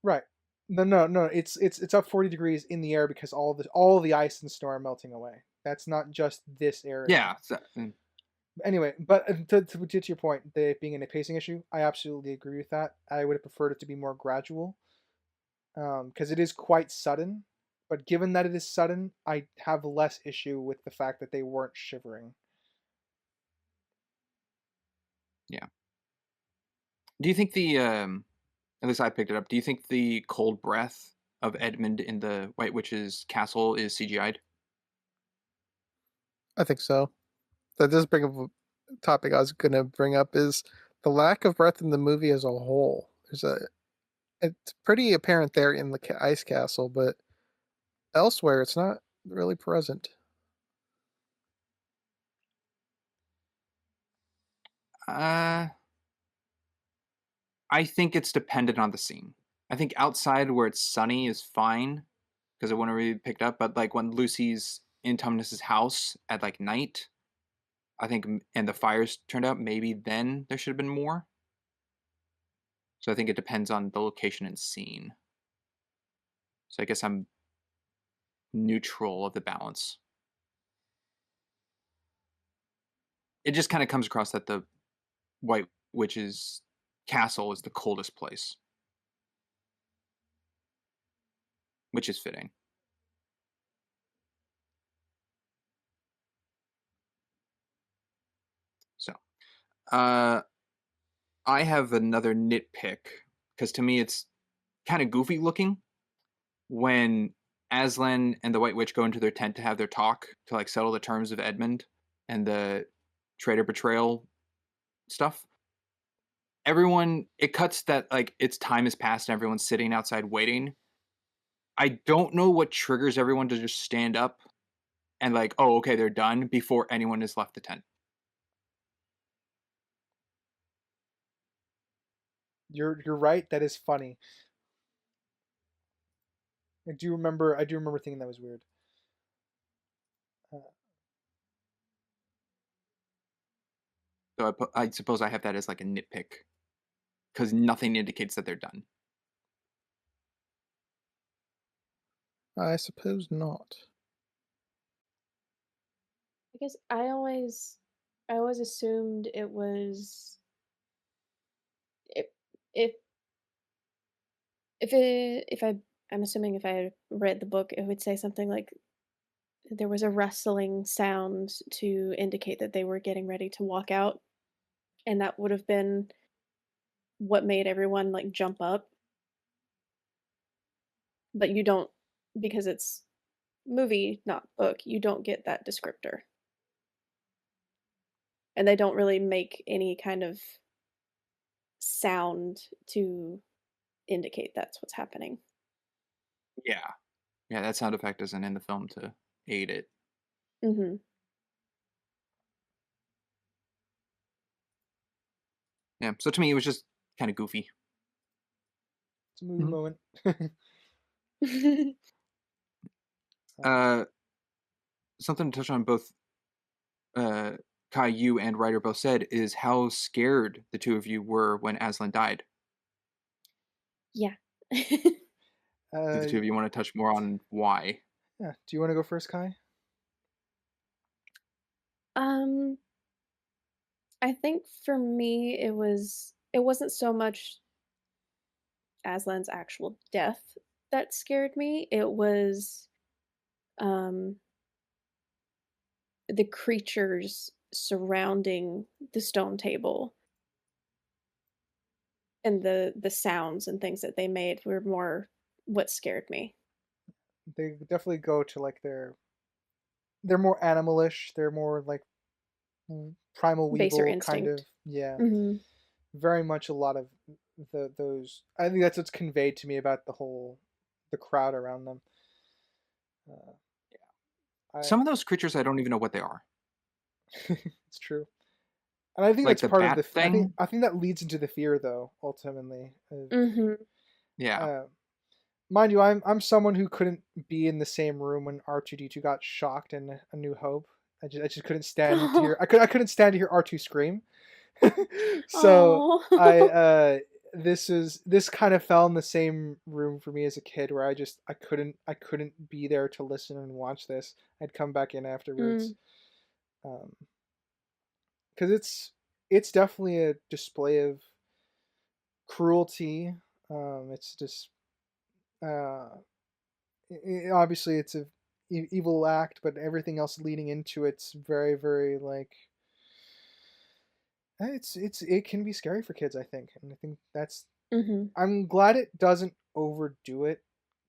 right. No, it's up 40 degrees in the air because all the ice and snow are melting away. That's not just this area. Yeah. Anyway, but to get to your point, they being in a pacing issue, I absolutely agree with that. I would have preferred it to be more gradual, because it is quite sudden. But given that it is sudden, I have less issue with the fact that they weren't shivering. Yeah. Do you think at least I picked it up, do you think the cold breath of Edmund in the White Witch's castle is CGI'd? I think so. That does bring up a topic I was gonna bring up is the lack of breath in the movie as a whole. It's pretty apparent there in the ice castle, but elsewhere it's not really present. Uh, I think it's dependent on the scene. I think outside where it's sunny is fine because it wouldn't really be picked up. But like when Lucy's in Tumnus's house at like night, I think, and the fires turned out, maybe then there should have been more. So I think it depends on the location and scene. So I guess I'm neutral of the balance. It just kind of comes across that the White Witch's castle is the coldest place, which is fitting. So, uh, I have another nitpick because to me it's kind of goofy looking when Aslan and the White Witch go into their tent to have their talk to like settle the terms of Edmund and the traitor betrayal stuff. everyone it cuts that like it's time has passed and everyone's sitting outside waiting. I don't know what triggers everyone to just stand up and like, oh, okay, they're done before anyone has left the tent. You're right. That is funny. I do remember thinking that was weird. Uh, So I suppose I have that as like a nitpick because nothing indicates that they're done. I suppose not. I guess I always assumed it was if if if I'm assuming if I read the book, it would say something like there was a rustling sound to indicate that they were getting ready to walk out, and that would have been what made everyone like jump up. But you don't, because it's movie, not book, you don't get that descriptor. And they don't really make any kind of sound to indicate that's what's happening. Yeah. Yeah, that sound effect isn't in the film to aid it. Mhm. Yeah. So to me, it was just kind of goofy. it's a movie Mhm. moment. Uh, Something to touch on both uh, Kai, you and Ryder both said is how scared the two of you were when Aslan died. Yeah. Do the uh, two of you want to touch more on why? yeah. Do you want to go first, Kai? Um, I think for me it wasn't so much Aslan's actual death that scared me. It was um the creatures surrounding the stone table and the sounds and things that they made were more what scared me. They definitely go to like they're more animalish. They're more like primal Baser weevil kind of. instinct. Yeah, Mhm. very much a lot of those. I think that's what's conveyed to me about the crowd around them. Uh, I Some of those creatures, I don't even know what they are. it's true, and I think Like that's the part of bat the. I think thing. I think that leads into the fear, though. Ultimately, of, Mhm. Yeah. uh, mind you, I'm someone who couldn't be in the same room when R2D2 got shocked in A New Hope. I just couldn't stand to hear. I couldn't stand to hear R2 scream. So Oh. I Oh. this kind of fell in the same room for me as a kid where I couldn't be there to listen and watch this. I'd come back in afterwards. Mm. Um, because it's definitely a display of cruelty. It's just uh, obviously it's a evil act, but everything else leading into it's very very like it can be scary for kids. I think, and I think that's Mhm. I'm glad it doesn't overdo it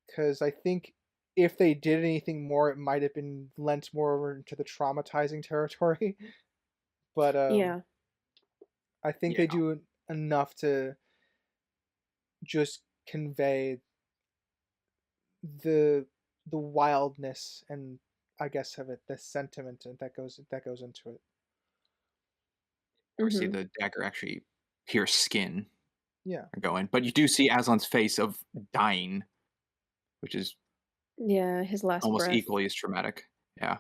because I think if they did anything more, it might have been lent more over into the traumatizing territory. But Yeah. I think Yeah. they do enough to just convey the the wildness and I guess of it, the sentiment that goes into it. Never see Mhm. the dagger actually pierce skin Yeah, or go in, but you do see Aslan's face of dying, which is Yeah, his last almost breath. equally as traumatic. Yeah.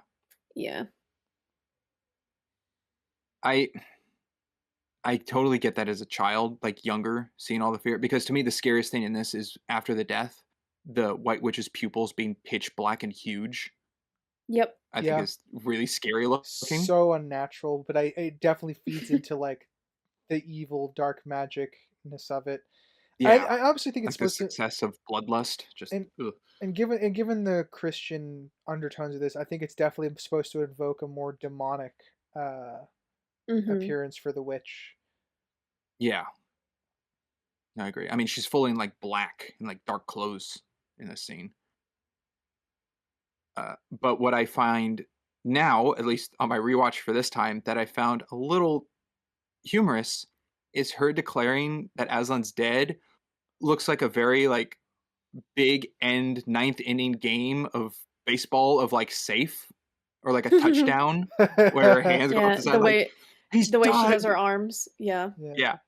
Yeah. I I totally get that as a child, like younger, seeing all the fear because to me the scariest thing in this is after the death, the White Witch's pupils being pitch black and huge, Yep. I think yeah, is really scary looking. so unnatural, but it definitely feeds into like the evil dark magicness of it. I Yeah, I obviously think it's like the supposed to success of bloodlust, just and ugh. and given the Christian undertones of this, I think it's definitely supposed to invoke a more demonic uh, Mhm. appearance for the witch. Yeah, I agree. I mean, she's fully in like black and like dark clothes in this scene. But what I find now, at least on my rewatch for this time, that I found a little humorous is her declaring that Aslan's dead looks like a very, like, big end ninth inning game of baseball of, like, safe or, like, a touchdown where her hands go up Yeah, the side like, "He's the way she done!" does her arms, yeah. Yeah, Yeah.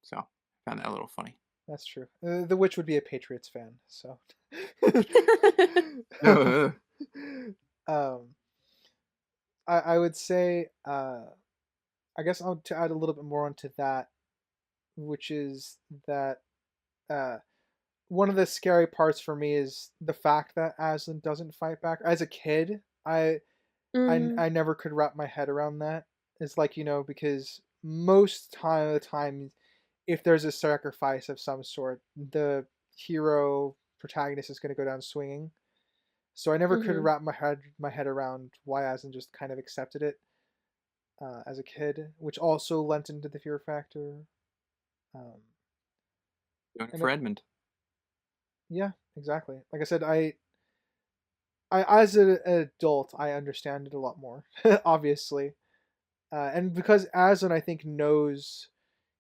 So, found that a little funny. that's true. The witch would be a Patriots fan, so. um, I would say, I guess I'll to add a little bit more onto that, which is that uh, one of the scary parts for me is the fact that Aslan doesn't fight back. As a kid, Mm, I never could wrap my head around that. It's like, because most time of the time, if there's a sacrifice of some sort, the hero protagonist is going to go down swinging. So I never could mhm. wrap my head around why Aslan just kind of accepted it as a kid, which also lent into the fear factor. Um, Doing it and for Edmund. yeah, exactly. Like I said, I as an adult, I understand it a lot more, obviously, and because Aslan, I think, knows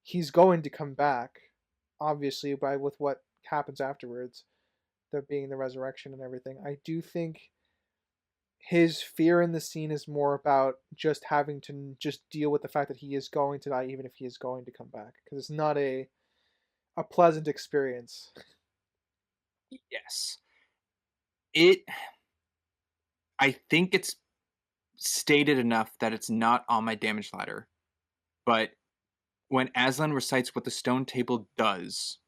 he's going to come back, obviously, by with what happens afterwards, there being the resurrection and everything. I do think his fear in the scene is more about just having to just deal with the fact that he is going to die, even if he is going to come back, because it's not a pleasant experience. Yes. It I think it's stated enough that it's not on my damage ladder, but when Aslan recites what the stone table does,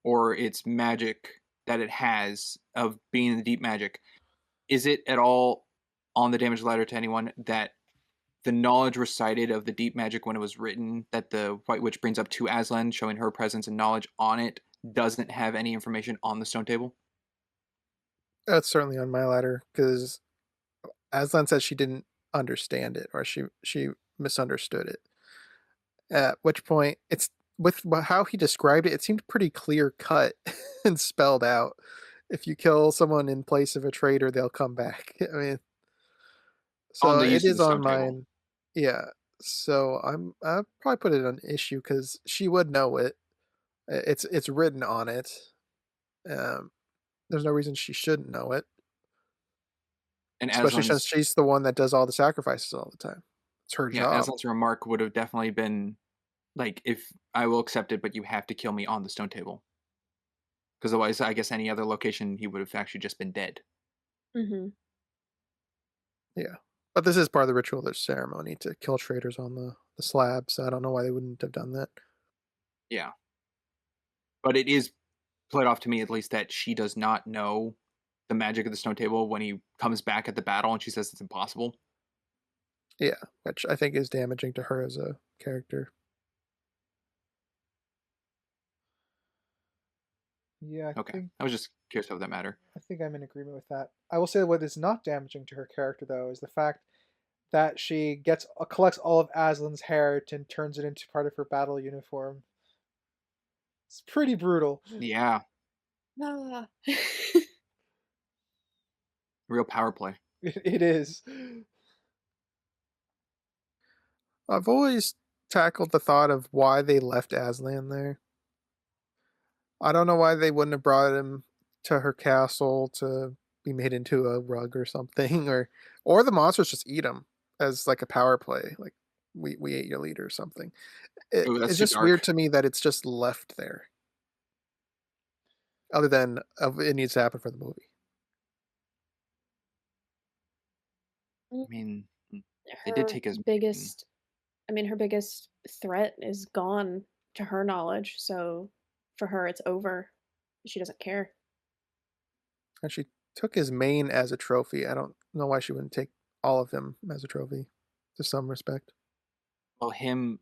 or its magic that it has of being in the deep magic, is it at all on the damage ladder to anyone that the knowledge recited of the deep magic when it was written that the White Witch brings up to Aslan, showing her presence and knowledge on it, doesn't have any information on the stone table? That's certainly on my ladder because Aslan says she didn't understand it or she misunderstood it. At which point, it's with how he described it, it seemed pretty clear cut and spelled out. If you kill someone in place of a traitor, they'll come back. I mean, On so the it use of is the on stone table. mine. Yeah. So I'll probably put it on issue because she would know it. It's written on it. Um, there's no reason she shouldn't know it, And especially since Aslan's she's the one that does all the sacrifices all the time. It's her yeah, job. Aslan's remark would have definitely been like, if I will accept it, but you have to kill me on the stone table. Because otherwise, I guess any other location he would have actually just been dead. Mhm. Yeah. But this is part of the ritual, there's ceremony to kill traitors on the slab, so I don't know why they wouldn't have done that. Yeah. But it is played off to me at least that she does not know the magic of the stone table when he comes back at the battle and she says it's impossible. Yeah, which I think is damaging to her as a character. Yeah, Okay. I was just curious about that matter. I think I'm in agreement with that. I will say what is not damaging to her character though is the fact that she collects all of Aslan's hair and turns it into part of her battle uniform. It's pretty brutal. Yeah. Ah. Real power play. It is. I've always tackled the thought of why they left Aslan there. I don't know why they wouldn't have brought him to her castle to be made into a rug or something, or the monsters just eat him as like a power play, like we ate your leader or something. Oh, that's It's too just weird dark. to me that it's just left there. Other than it needs to happen for the movie. I mean, they did Her take his main. biggest I mean, her biggest threat is gone to her knowledge, so for her, it's over. She doesn't care. And she took his mane as a trophy. I don't know why she wouldn't take all of him as a trophy, to some respect. Well, him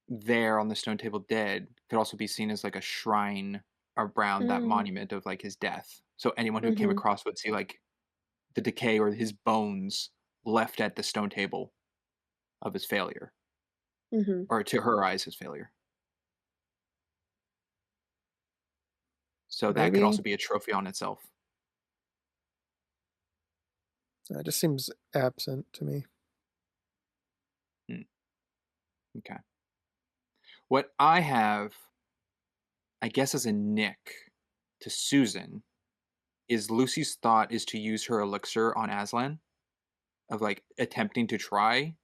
there on the stone table dead could also be seen as like a shrine around that Mm, monument of like his death. So anyone who came mhm, across would see like the decay or his bones left at the stone table of his failure, mhm. or to her eyes, his failure. So that could Maybe also be a trophy on itself. it just seems absent to me. Hmm. Okay. What I have, I guess, as a nick to Susan is Lucy's thought is to use her elixir on Aslan, of like attempting to try.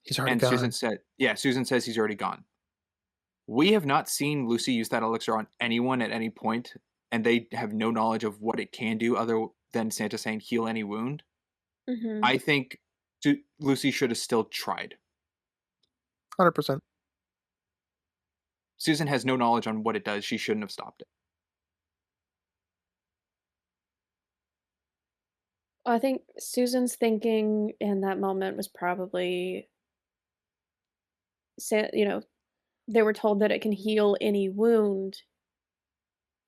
He's already And Susan gone. said, yeah, Susan says he's already gone. We have not seen Lucy use that elixir on anyone at any point, and they have no knowledge of what it can do other than Santa saying heal any wound. Mhm. I think Lucy should have still tried. 100%. Susan has no knowledge on what it does. She shouldn't have stopped it. I think Susan's thinking in that moment was probably sa you know, they were told that it can heal any wound.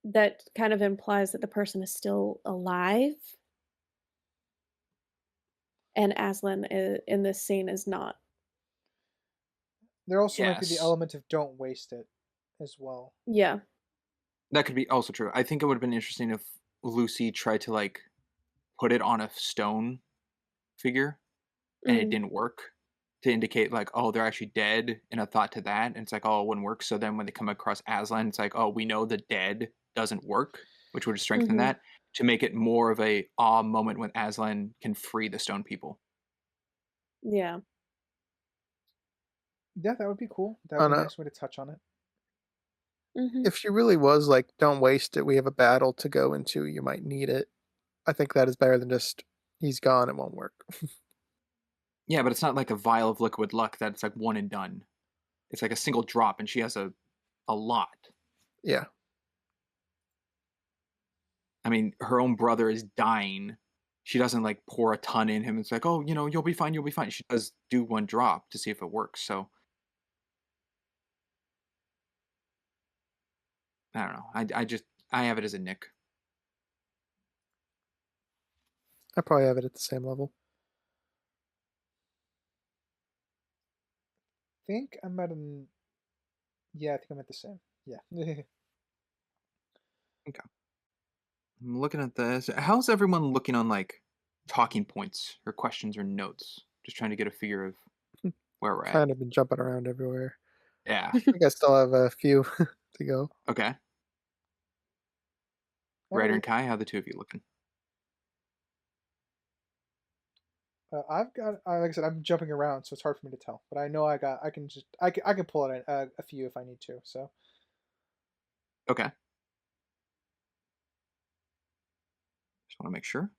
That kind of implies that the person is still alive, and Aslan in this scene is not. There also might be the Yes. element of don't waste it as well. Yeah. That could be also true. I think it would have been interesting if Lucy tried to like put it on a stone figure and it Mm. didn't work to indicate like, oh, they're actually dead, and a thought to that. And it's like, oh, it wouldn't work. So then when they come across Aslan, it's like, oh, we know the dead doesn't work, which would strengthen Mhm. that to make it more of a awe moment when Aslan can free the stone people. Yeah. Yeah, that would be cool. That would Oh be a no. nice way to touch on it. Mhm. If she really was like, don't waste it, we have a battle to go into, you might need it. I think that is better than just, he's gone, it won't work. Yeah, but it's not like a vial of liquid luck that it's like one and done. It's like a single drop, and she has a lot. Yeah. I mean, her own brother is dying. She doesn't like pour a ton in him. It's like, oh, you'll be fine, you'll be fine. She does do one drop to see if it works. So I don't know. I have it as a nick. I probably have it at the same level. Think I'm at an Yeah, I think I'm at the same. Yeah. Okay. I'm looking at this. How's everyone looking on like talking points or questions or notes? Just trying to get a figure of where we're at. Kind of been jumping around everywhere. Yeah. I think I still have a few to go. Okay. I have Ryder and Kai, how the two of you looking? I've got like I said, I'm jumping around, so it's hard for me to tell. But I know I can pull out a few if I need to. So Okay. Just want to make sure.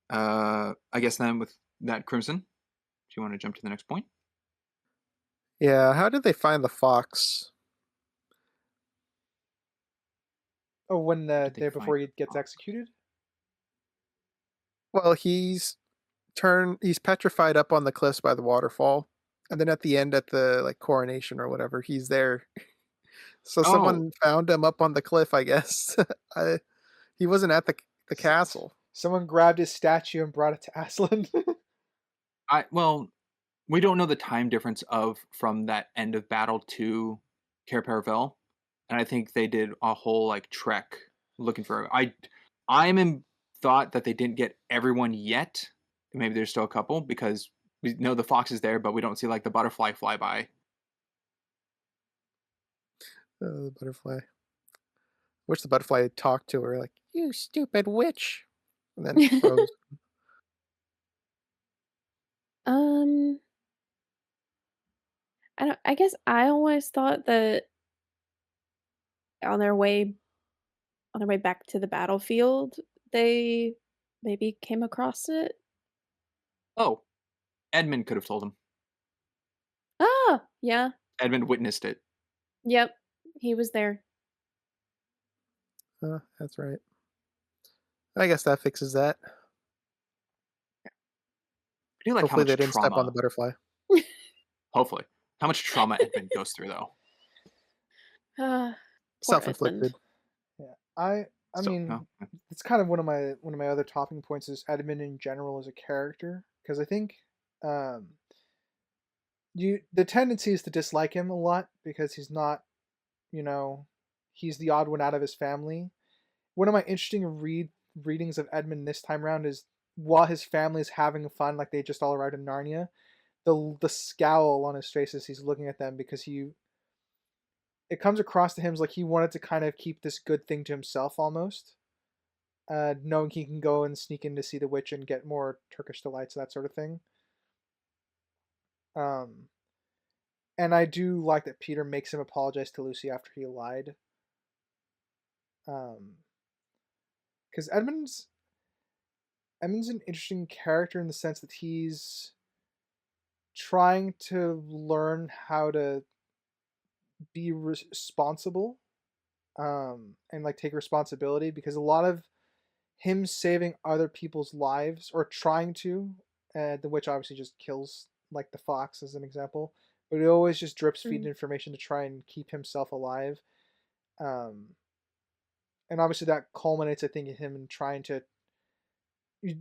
I guess then with that Crimson, do you want to jump to the next point? Yeah, how did they find the fox? oh, when How the did they day find before he the gets fox? executed. Well, he's petrified up on the cliffs by the waterfall. And then at the end at the like coronation or whatever, he's there. So Oh, someone found him up on the cliff, I guess. I, he wasn't at the castle. Someone grabbed his statue and brought it to Aslan. well, we don't know the time difference of from that end of battle to Cair Paravel, and I think they did a whole like trek looking for. I'm in thought that they didn't get everyone yet. Maybe there's still a couple because we know the fox is there, but we don't see like the butterfly fly by. The butterfly. Wish the butterfly had talked to her like, "You stupid witch," and then froze. Um, I guess I always thought that on their way on their way back to the battlefield, they maybe came across it. Oh, Edmund could have told him. Ah, yeah. Edmund witnessed it. Yep. He was there. That's right. I guess that fixes that. I do like how Hopefully, they much didn't step on the trauma. butterfly. Hopefully, how much trauma Edmund goes through though. Ah, poor Edmund. Self-inflicted. Yeah, I So, no, mean, it's kind of one of my other talking points is Edmund in general as a character because I think um the tendency is to dislike him a lot because he's not, you know, he's the odd one out of his family. One of my interesting readings of Edmund this time around is while his family is having fun, like they just all arrived in Narnia, the scowl on his face as he's looking at them, because it comes across to him as like he wanted to kind of keep this good thing to himself almost, knowing he can go and sneak in to see the witch and get more Turkish delights, that sort of thing. Um, and I do like that Peter makes him apologize to Lucy after he lied. Because Edmund's an interesting character in the sense that he's trying to learn how to be responsible, and like take responsibility, because a lot of him saving other people's lives, or trying to, the witch obviously just kills, like the fox as an example, but he always just drips feed Mm. information to try and keep himself alive. And obviously that culminates, I think, in him trying to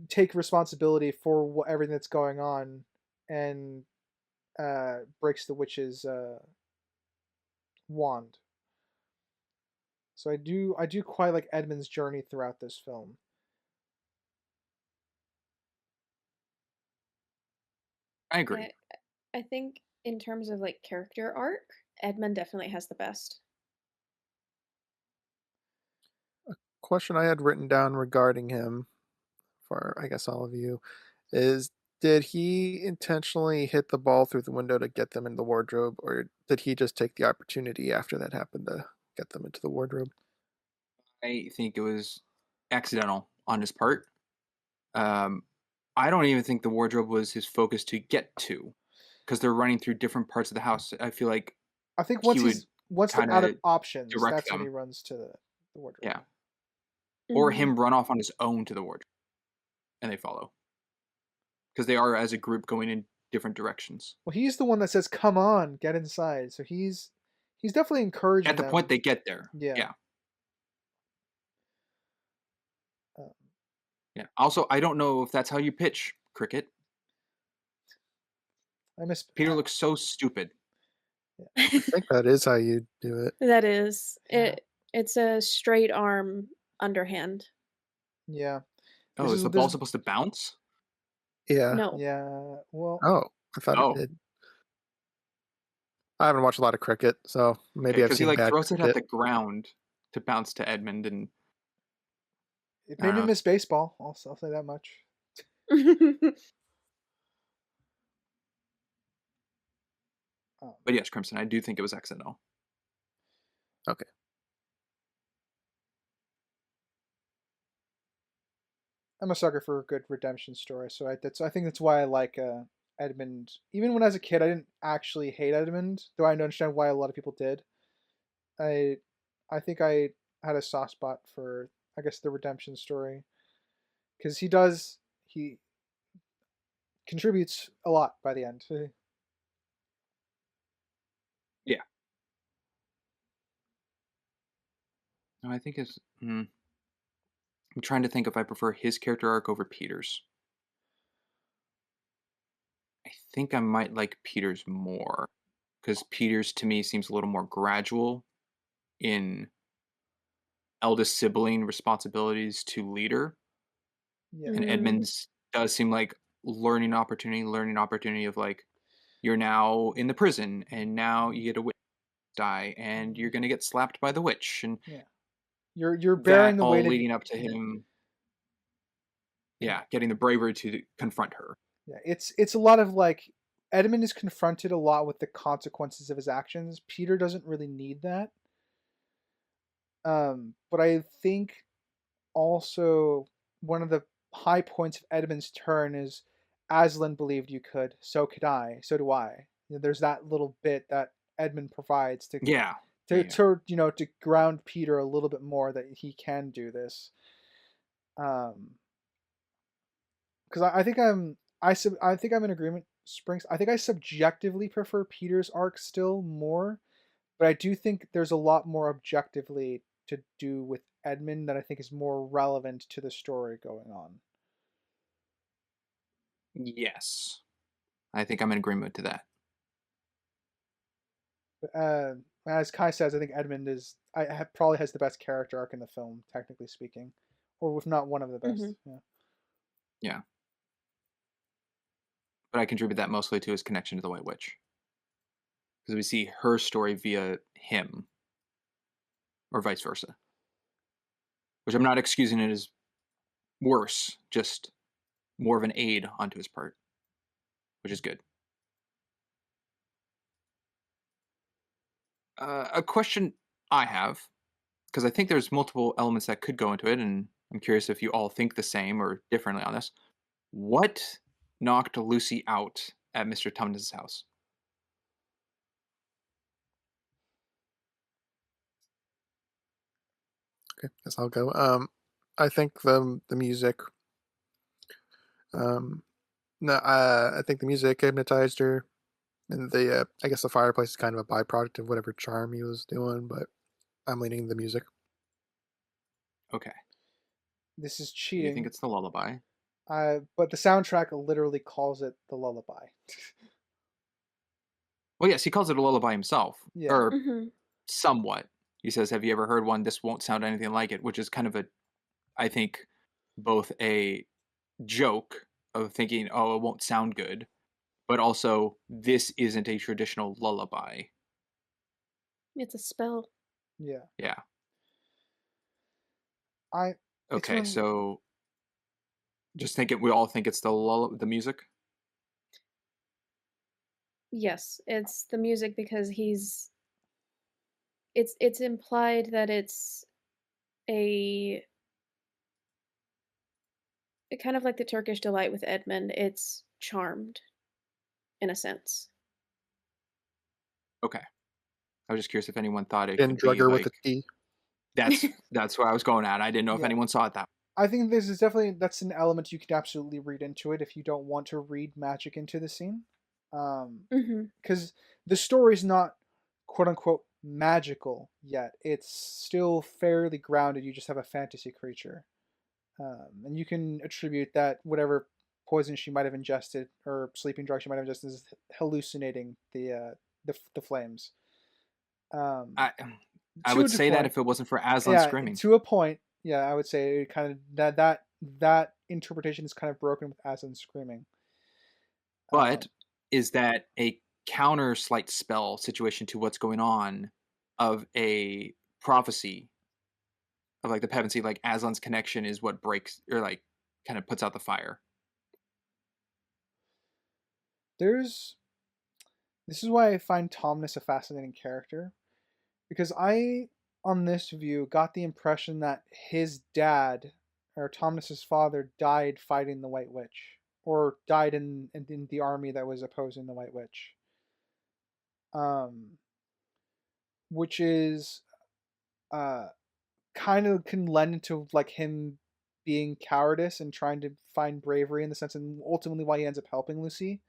take responsibility for everything that's going on, and breaks the witch's wand. So I do quite like Edmund's journey throughout this film. I agree. I think in terms of like character arc, Edmund definitely has the best. Question I had written down regarding him for, I guess, all of you is, did he intentionally hit the ball through the window to get them in the wardrobe, or did he just take the opportunity after that happened to get them into the wardrobe? I think it was accidental on his part. Um, I don't even think the wardrobe was his focus to get to, because they're running through different parts of the house. I feel like I think he would once they're kind out of of options, direct that's when he them. runs to the wardrobe. Yeah. Or Mhm. him run off on his own to the wardrobe and they follow. Because they are as a group going in different directions. Well, he's the one that says, "Come on, get inside." So he's definitely encouraging At the point them. they get there. Yeah. Yeah. Um, Yeah. Also, I don't know if that's how you pitch cricket. I miss. Peter looks so stupid. I think that is how you do it. That is. Yeah. It's a straight arm underhand. Yeah. Oh, is the ball supposed to bounce? Yeah. No. Yeah. Well, Oh, I thought it Oh, did. I haven't watched a lot of cricket, so maybe I've because he seen like bad throws it at cricket. the ground to bounce to Edmund, and it I made don't me know. miss baseball. I'll say that much. Um, But yes, Crimson, I do think it was accidental. Okay. I'm a sucker for a good redemption story, so I think that's why I like Edmund. Even when I was a kid, I didn't actually hate Edmund, though I understand why a lot of people did. I I think I had a soft spot for, I guess, the redemption story, because he contributes a lot by the end. Yeah. No, I think it's. I'm trying to think if I prefer his character arc over Peter's. I think I might like Peter's more, because Peter's to me seems a little more gradual in eldest sibling responsibilities to leader, Yeah, and Mm. Edmund's does seem like learning opportunity of like you're now in the prison and now you get a witch die and you're gonna get slapped by the witch, and yeah. You're bearing that the all weight of. leading up to him, yeah, getting the bravery to confront her. Yeah, it's a lot of like, Edmund is confronted a lot with the consequences of his actions. Peter doesn't really need that. But I think also one of the high points of Edmund's turn is, Aslan believed you could, so could I, so do I. There's that little bit that Edmund provides Yeah, yeah, yeah. to ground Peter a little bit more that he can do this. Um, because I think I think I'm in agreement, Springs. I think I subjectively prefer Peter's arc still more, but I do think there's a lot more objectively to do with Edmund that I think is more relevant to the story going on. Yes, I think I'm in agreement to that. As Kai says, I think Edmund probably has the best character arc in the film, technically speaking, or if not one of the best. Mhm. Yeah. Yeah. but I contribute that mostly to his connection to the White Witch because we see her story via him, or vice versa. Which I'm not excusing it as worse, just more of an aid onto his part, which is good. A question I have, because I think there's multiple elements that could go into it, and I'm curious if you all think the same or differently on this. What knocked Lucy out at Mr. Tumnus' house? Okay, guess I'll go. I think the music. Um, no, I think the music hypnotized her, and the I guess the fireplace is kind of a byproduct of whatever charm he was doing, but I'm leaning the music. Okay. This is Do you think cheating. it's the lullaby? But the soundtrack literally calls it the lullaby. Well, yes, he calls it a lullaby himself, Yeah. or Mhm. somewhat. He says, "Have you ever heard one? This won't sound anything like it," which is kind of I think, both a joke of thinking, "Oh, it won't sound good," but also this isn't a traditional lullaby. It's a spell. Yeah. Yeah. I it's Okay, one so just think it. We all think it's the music. Yes, it's the music because it's implied that it's a kind of like the Turkish delight with Edmund, it's charmed in a sense. Okay, I was just curious if anyone thought it And could be drugger with like a T. that's where I was going at. I didn't know if yeah. anyone saw it that. I think this is definitely that's an element you could absolutely read into it if you don't want to read magic into the scene. Mhm. Because the story's not quote unquote magical yet. It's still fairly grounded. You just have a fantasy creature. And you can attribute that whatever poison she might have ingested or sleeping drug she might have ingested is hallucinating the flames. Um, I I to would a say that point, if it wasn't for Aslan yeah, screaming, to a point, yeah, I would say kind of that interpretation is kind of broken with Aslan screaming. but Um, is that a counter slight spell situation to what's going on of a prophecy of like the Pevensie, like Aslan's connection is what breaks or like kind of puts out the fire. there's this is why I find Tumnus a fascinating character because I, on this view, got the impression that his dad or Tumnus's father died fighting the White Witch or died in the army that was opposing the White Witch. Um, which is uh kind of can lend into like him being cowardice and trying to find bravery in the sense and ultimately why he ends up helping Lucy.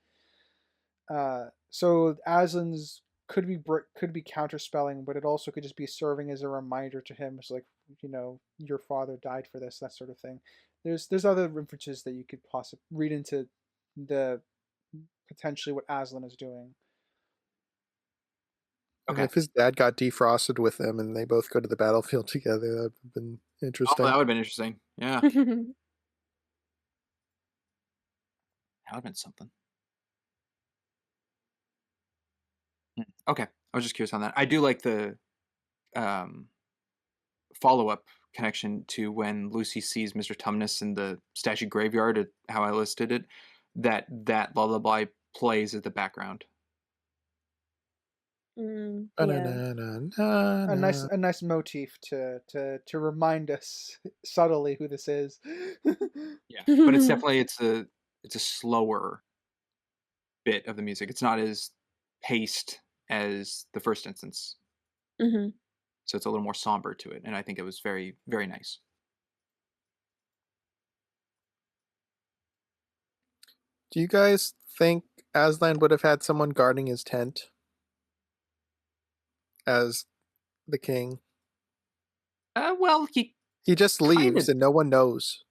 So Aslan's could be counterspelling, but it also could just be serving as a reminder to him. It's like your father died for this, that sort of thing. There's other inferences that you could possibly read into the potentially what Aslan is doing. And Okay. if his dad got defrosted with them and they both go to the battlefield together, that would have been Oh, that interesting. would have been interesting. Yeah, that would have been something. Okay, I was just curious on that. I do like the um, follow up connection to when Lucy sees Mr. Tumnus in the statue graveyard. How I listed it, that lullaby plays at the background. Yeah. A nice motif to remind us subtly who this is. Yeah, but it's definitely it's a slower bit of the music. It's not as paced as the first instance, Mhm. so it's a little more somber to it, and I think it was very very nice. Do you guys think Aslan would have had someone guarding his tent as the king? Well, he He just kind leaves of. and no one knows.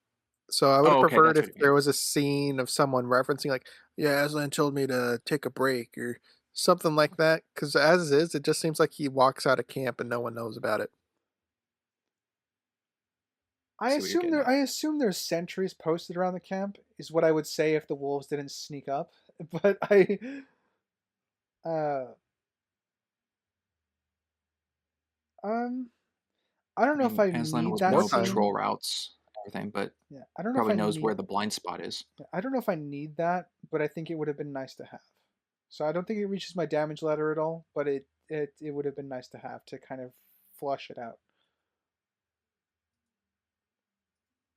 So I would have Oh, okay, preferred that's if what you there mean. was a scene of someone referencing like, "Yeah, Aslan told me to take a break," or something like that. Because as is, it just seems like he walks out of camp and no one knows about it. I see what you're getting at. I assume there's sentries posted around the camp is what I would say if the wolves didn't sneak up. but uh, um, I don't I know if mean, I Aslan need was that More know time. patrol scene. routes, and everything, but Yeah, I don't know if probably I knows where need. the blind spot is. I don't know if I need that, but I think it would have been nice to have. So I don't think it reaches my damage ladder at all, but it would have been nice to have to kind of flush it out.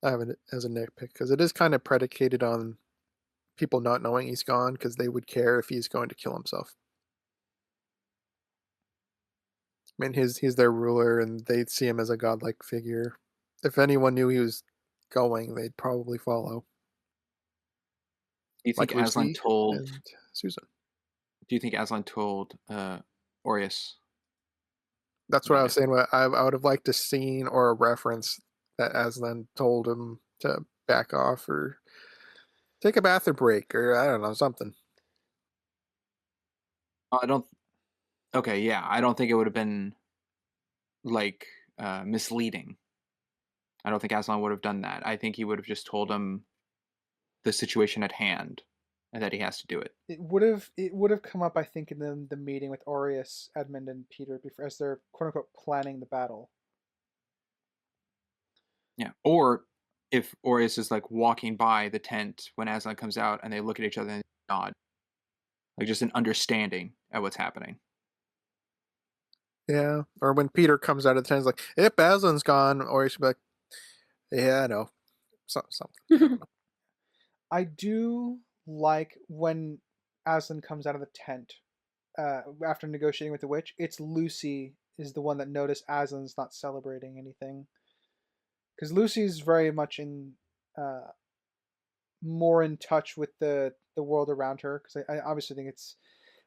I have it as a nitpick because it is kind of predicated on people not knowing he's gone because they would care if he's going to kill himself. I mean, he's their ruler, and they see him as a godlike figure. If anyone knew he was going, they'd probably follow, Do you think like Aslan Lucy told? and Susan. Do you think Aslan told Aureus That's what I about was it? saying. I would have liked a scene or a reference that Aslan told him to back off or take a bathroom break or I don't know something. I don't. Okay, yeah, I don't think it would have been like misleading. I don't think Aslan would have done that. I think he would have just told him the situation at hand and that he has to do it. It would have come up, I think, in the meeting with Aureus, Edmund, and Peter before as they're quote unquote planning the battle. Yeah. Or if Aureus is like walking by the tent when Aslan comes out and they look at each other and nod, like just an understanding at what's happening. Yeah. Or when Peter comes out of the tent, he's like, "Yep, Aslan's gone," or he should be like, "Yeah, I know." Something. I don't know. I do like when Aslan comes out of the tent after negotiating with the witch. It's Lucy is the one that noticed Aslan's not celebrating anything because Lucy's very much in uh, more in touch with the world around her. Because I obviously think it's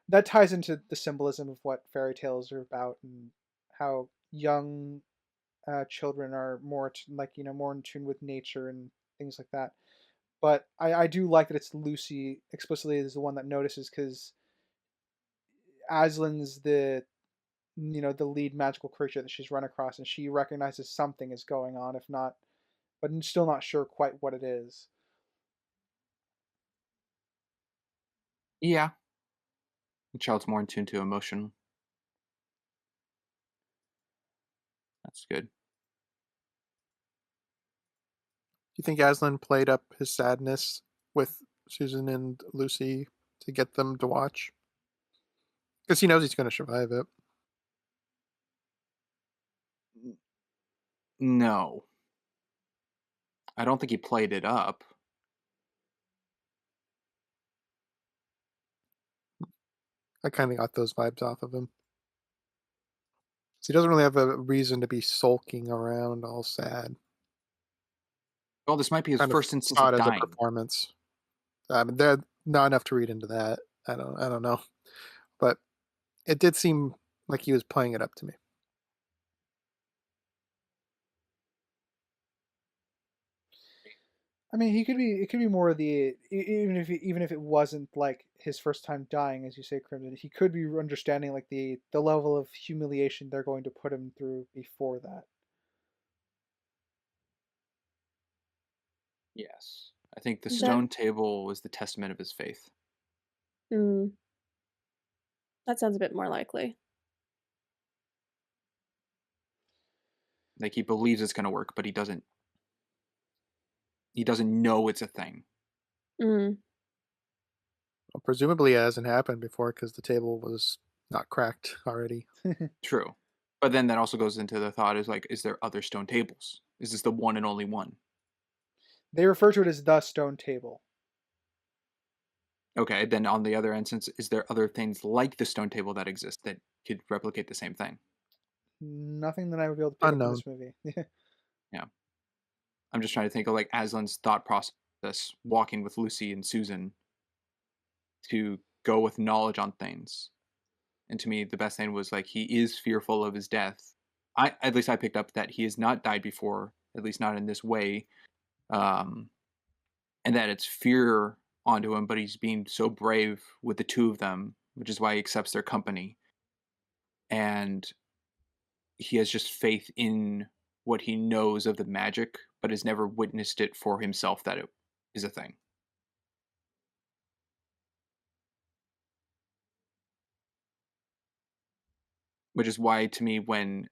that ties into the symbolism of what fairy tales are about and how young children are more more in tune with nature and things like that. But I do like that it's Lucy explicitly is the one that notices because Aslan's the lead magical creature that she's run across, and she recognizes something is going on, if not, but I'm still not sure quite what it is. Yeah. The child's more in tune to emotion. That's good. Do you think Aslan played up his sadness with Susan and Lucy to get them to watch? Because he knows he's going to survive it. No. I don't think he played it up. I kind of got those vibes off of him. So he doesn't really have a reason to be sulking around all sad. Well, this might be his Kind of first instance saw it of as a dying. performance. There not enough to read into that. I don't know, but it did seem like he was playing it up to me. I mean, he could be. It could be more of even if it wasn't like his first time dying, as you say, Crimson. He could be understanding like the level of humiliation they're going to put him through before that. Yes. I think the That stone table was the testament of his faith. mm, that sounds a bit more likely. Like he believes it's going to work, but he doesn't know it's a thing. Mm. Well, presumably, it hasn't happened before because the table was not cracked already. True. But then that also goes into the thought is like, is there other stone tables? Is this the one and only one? They refer to it as the stone table. Okay, then on the other instance, is there other things like the stone table that exist that could replicate the same thing? Nothing that I would be able to pick up in Unknown. this movie. Yeah. I'm just trying to think of like Aslan's thought process walking with Lucy and Susan to go with knowledge on things. And to me, the best thing was like he is fearful of his death. I at least I picked up that he has not died before, at least not in this way, um, and that it's fear onto him. But he's being so brave with the two of them, which is why he accepts their company, and he has just faith in what he knows of the magic, but has never witnessed it for himself that it is a thing. which is why to me when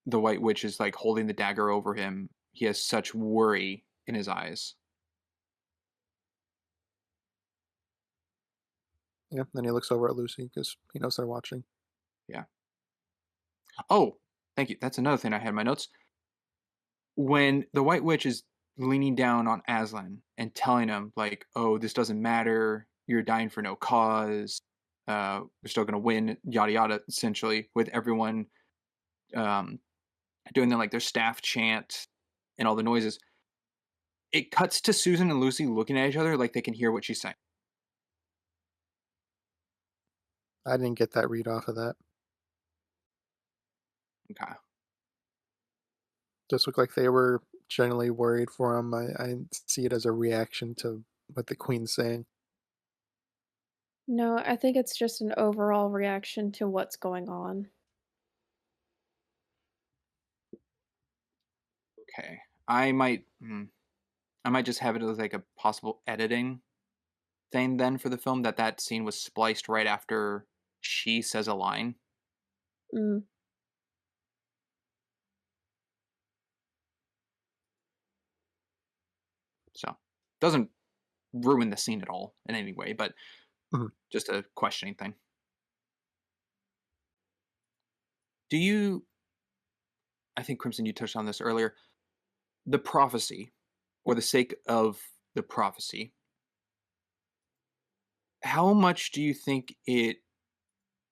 the White Witch is like holding the dagger over him, he has such worry in his eyes. Yeah. Then he looks over at Lucy because he knows they're watching. Yeah. Oh, thank you. That's another thing I had in my notes. When the White Witch is leaning down on Aslan and telling him, like, "Oh, this doesn't matter. You're dying for no cause. We're still gonna win." Yada yada. Essentially, with everyone um, doing their staff chant and all the noises. It cuts to Susan and Lucy looking at each other like they can hear what she's saying. I didn't get that read off of that. Okay. Just looked like they were genuinely worried for him. I see it as a reaction to what the queen's saying. No, I think it's just an overall reaction to what's going on. Okay. I might just have it as like a possible editing thing then for the film that scene was spliced right after she says a line. Mm. So, doesn't ruin the scene at all in any way, but Mhm. just a questioning thing. Do you I think Crimson you touched on this earlier, the prophecy or the sake of the prophecy. How much do you think it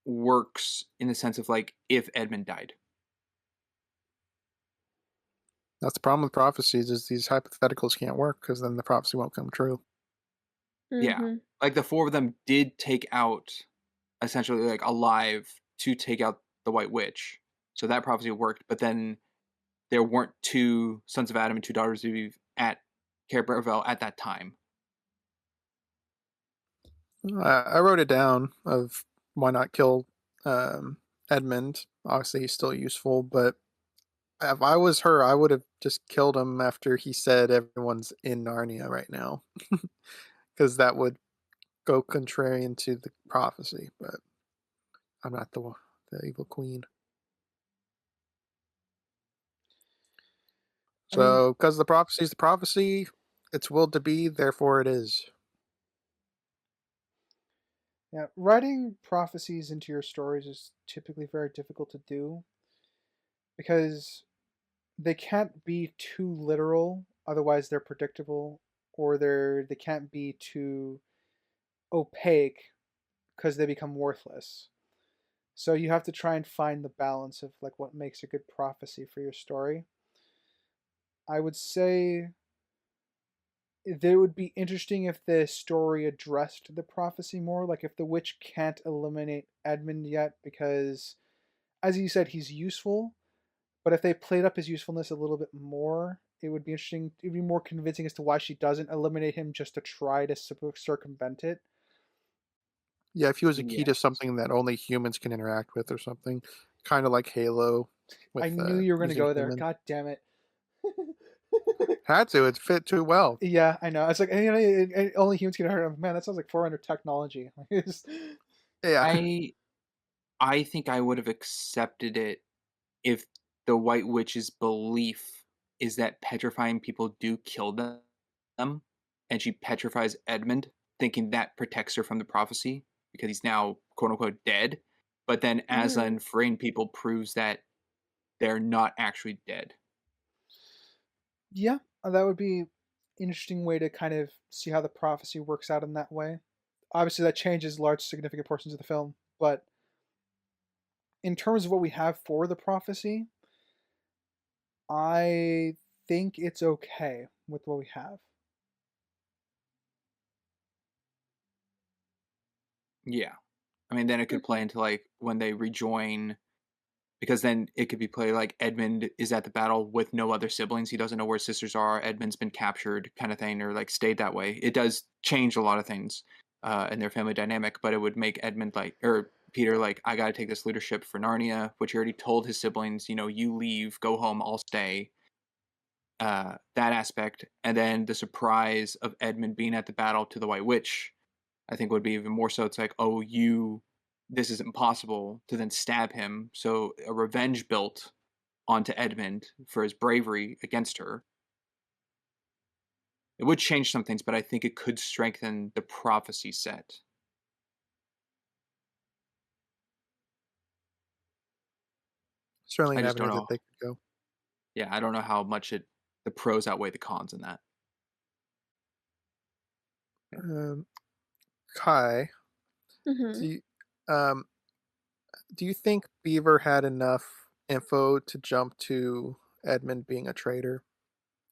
works in the sense of like if Edmund died? That's the problem with prophecies is these hypotheticals can't work because then the prophecy won't come true. Yeah. Mhm. Like the four of them did take out essentially like alive to take out the White Witch. So that prophecy worked, but then there weren't two sons of Adam and two daughters of Eve at Cair Brevel at that time. I wrote it down of why not kill Edmund. Obviously, he's still useful, but if I was her, I would have just killed him after he said everyone's in Narnia right now, because that would go contrarian to the prophecy. But I'm not the evil queen. I mean, So, because the prophecy is the prophecy, it's willed to be, therefore it is. yeah, writing prophecies into your stories is typically very difficult to do because they can't be too literal, otherwise they're predictable, or they can't be too opaque because they become worthless. So you have to try and find the balance of like what makes a good prophecy for your story. I would say it would be interesting if the story addressed the prophecy more, like if the witch can't eliminate Edmund yet because as you said he's useful, but if they played up his usefulness a little bit more, it would be interesting. It'd be more convincing as to why she doesn't eliminate him just to try to circumvent it. Yeah, if he was a key Yeah. to something that only humans can interact with or something, kind of like Halo I with knew you were going to using go there. humans. God damn it. Had to, it fit too well. Yeah, I know. It's like only humans can hurt him. Man, that sounds like 400 technology. Yeah. I I think I would have accepted it if the White Witch's belief is that petrifying people do kill them, and she petrifies Edmund, thinking that protects her from the prophecy because he's now quote unquote dead. But then Mm. Aslan freeing people proves that they're not actually dead. Yeah, that would be interesting way to kind of see how the prophecy works out in that way. Obviously, that changes large, significant portions of the film, but in terms of what we have for the prophecy, I think it's okay with what we have. Yeah. I mean, then it could play Mhm. into like when they rejoin, because then it could be played like Edmund is at the battle with no other siblings. He doesn't know where his sisters are. Edmund's been captured, kind of thing, or like stayed that way. It does change a lot of things in their family dynamic, but it would make Edmund like, or Peter like, I got to take this leadership for Narnia, which he already told his siblings, you leave, go home, I'll stay. That aspect. And then the surprise of Edmund being at the battle to the White Witch, I think would be even more so. It's like, oh, you this is impossible to then stab him. So a revenge built onto Edmund for his bravery against her. It would change some things, but I think it could strengthen the prophecy set. Certainly I an just don't avenue know. that they could go. Yeah, I don't know how much the pros outweigh the cons in that. Um, Kai, do Mhm. you, um, do you think Beaver had enough info to jump to Edmund being a traitor?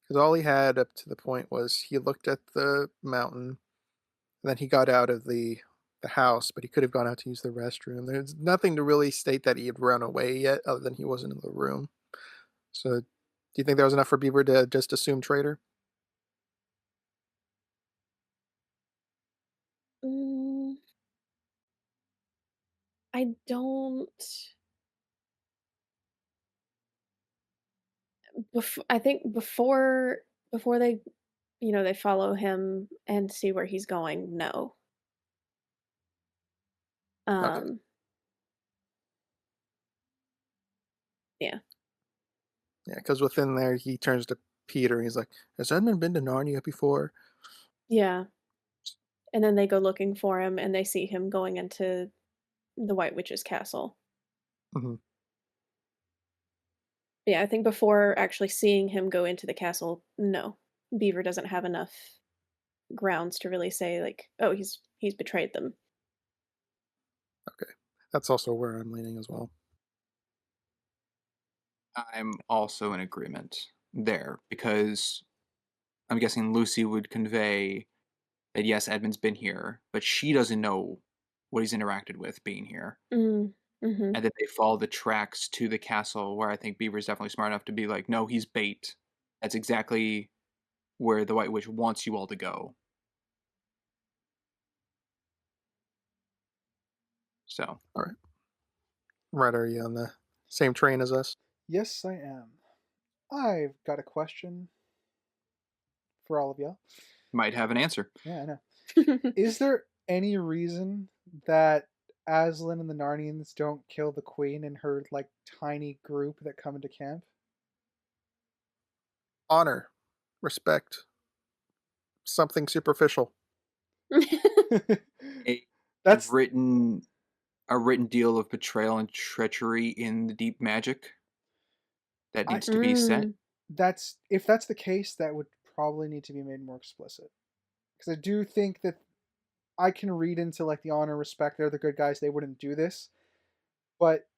Because all he had up to the point was he looked at the mountain, and then he got out of the house, but he could have gone out to use the restroom. There's nothing to really state that he had run away yet, other than he wasn't in the room. So, do you think that was enough for Beaver to just assume traitor? Mm, I don't. I think before they, they follow him and see where he's going. No. Okay. Um. Yeah. Yeah, because within there, he turns to Peter and he's like, "Has Edmund been to Narnia before?" Yeah. And then they go looking for him, and they see him going into the White Witch's castle. Hmm. Yeah, I think before actually seeing him go into the castle, no, Beaver doesn't have enough grounds to really say like, oh, he's betrayed them. Okay. That's also where I'm leaning as well. I'm also in agreement there because I'm guessing Lucy would convey that yes, Edmund's been here, but she doesn't know what he's interacted with being here. Mm, mhm. And then they follow the tracks to the castle where I think Beaver's definitely smart enough to be like, no, he's bait. That's exactly where the White Witch wants you all to go. So All right. Right, are you on the same train as us? Yes, I am. I've got a question for all of you. might have an answer. Yeah, I know. Is there any reason that Aslan and the Narnians don't kill the queen and her like tiny group that come into camp? Honor, respect, something superficial. A That's written a written deal of betrayal and treachery in the deep magic that I needs to be set. Mm, that's if that's the case, that would probably need to be made more explicit. Because I do think that I can read into like the honor, respect, they're the good guys, they wouldn't do this. But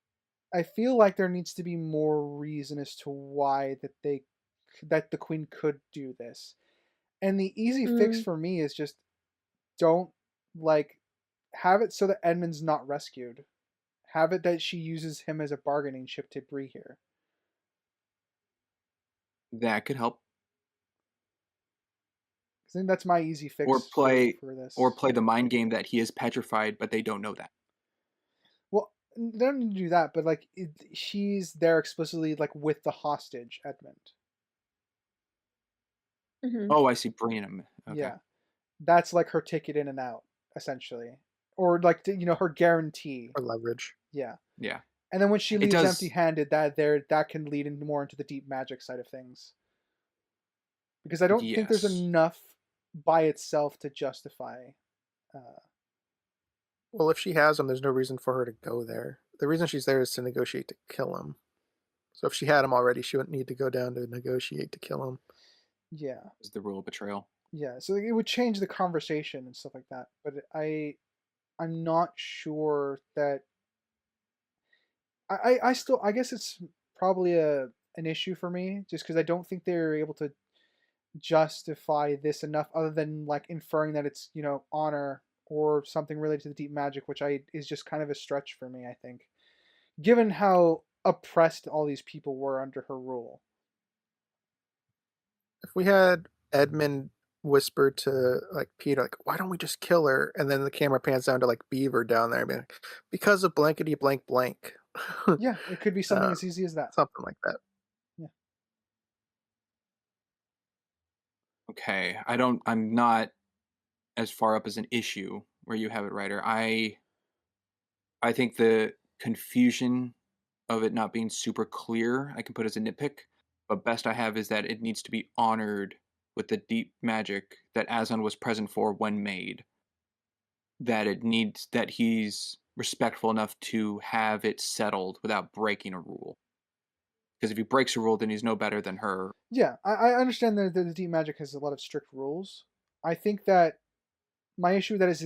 I feel like there needs to be more reason as to why that the queen could do this. And the easy fix mm, for me is just don't like have it so that Edmund's not rescued. Have it that she uses him as a bargaining chip to Bree here. That could help. I think that's my easy Or fix play for or this. play the mind game that he is petrified, but they don't know that. Well, they don't need to do that, but like she's there explicitly like with the hostage, Edmund. mhm. Oh, I see. Bringing him. Okay. Yeah, that's like her ticket in and out, essentially, or like her guarantee. Or leverage. Yeah, Yeah. and then when she It leaves does. empty-handed, that can lead into more into the deep magic side of things. Because I don't think there's Yes. enough by itself to justify. Uh, Well, if she has him, there's no reason for her to go there. The reason she's there is to negotiate to kill him. So if she had him already, she wouldn't need to go down to negotiate to kill him. yeah, Is the rule of betrayal. yeah. So it would change the conversation and stuff like that. But I'm not sure that I still I guess it's probably a an issue for me just because I don't think they're able to justify this enough other than like inferring that it's honor or something related to the deep magic, which I is just kind of a stretch for me. I think given how oppressed all these people were under her rule. If we had Edmund whisper to like Peter, like, "Why don't we just kill her?" And then the camera pans down to like Beaver down there, being like, "Because of blankety blank blank." Yeah, it could be something uh, as easy as that. Something like that. Yeah. Okay. I'm not as far up as an issue where you have it, writer. I think the confusion of it not being super clear, I can put as a nitpick. But best I have is that it needs to be honored with the deep magic that Azon was present for when made. That it needs that he's respectful enough to have it settled without breaking a rule. Because if he breaks a rule, then he's no better than her. Yeah, I understand that the deep magic has a lot of strict rules. I think that my issue with that is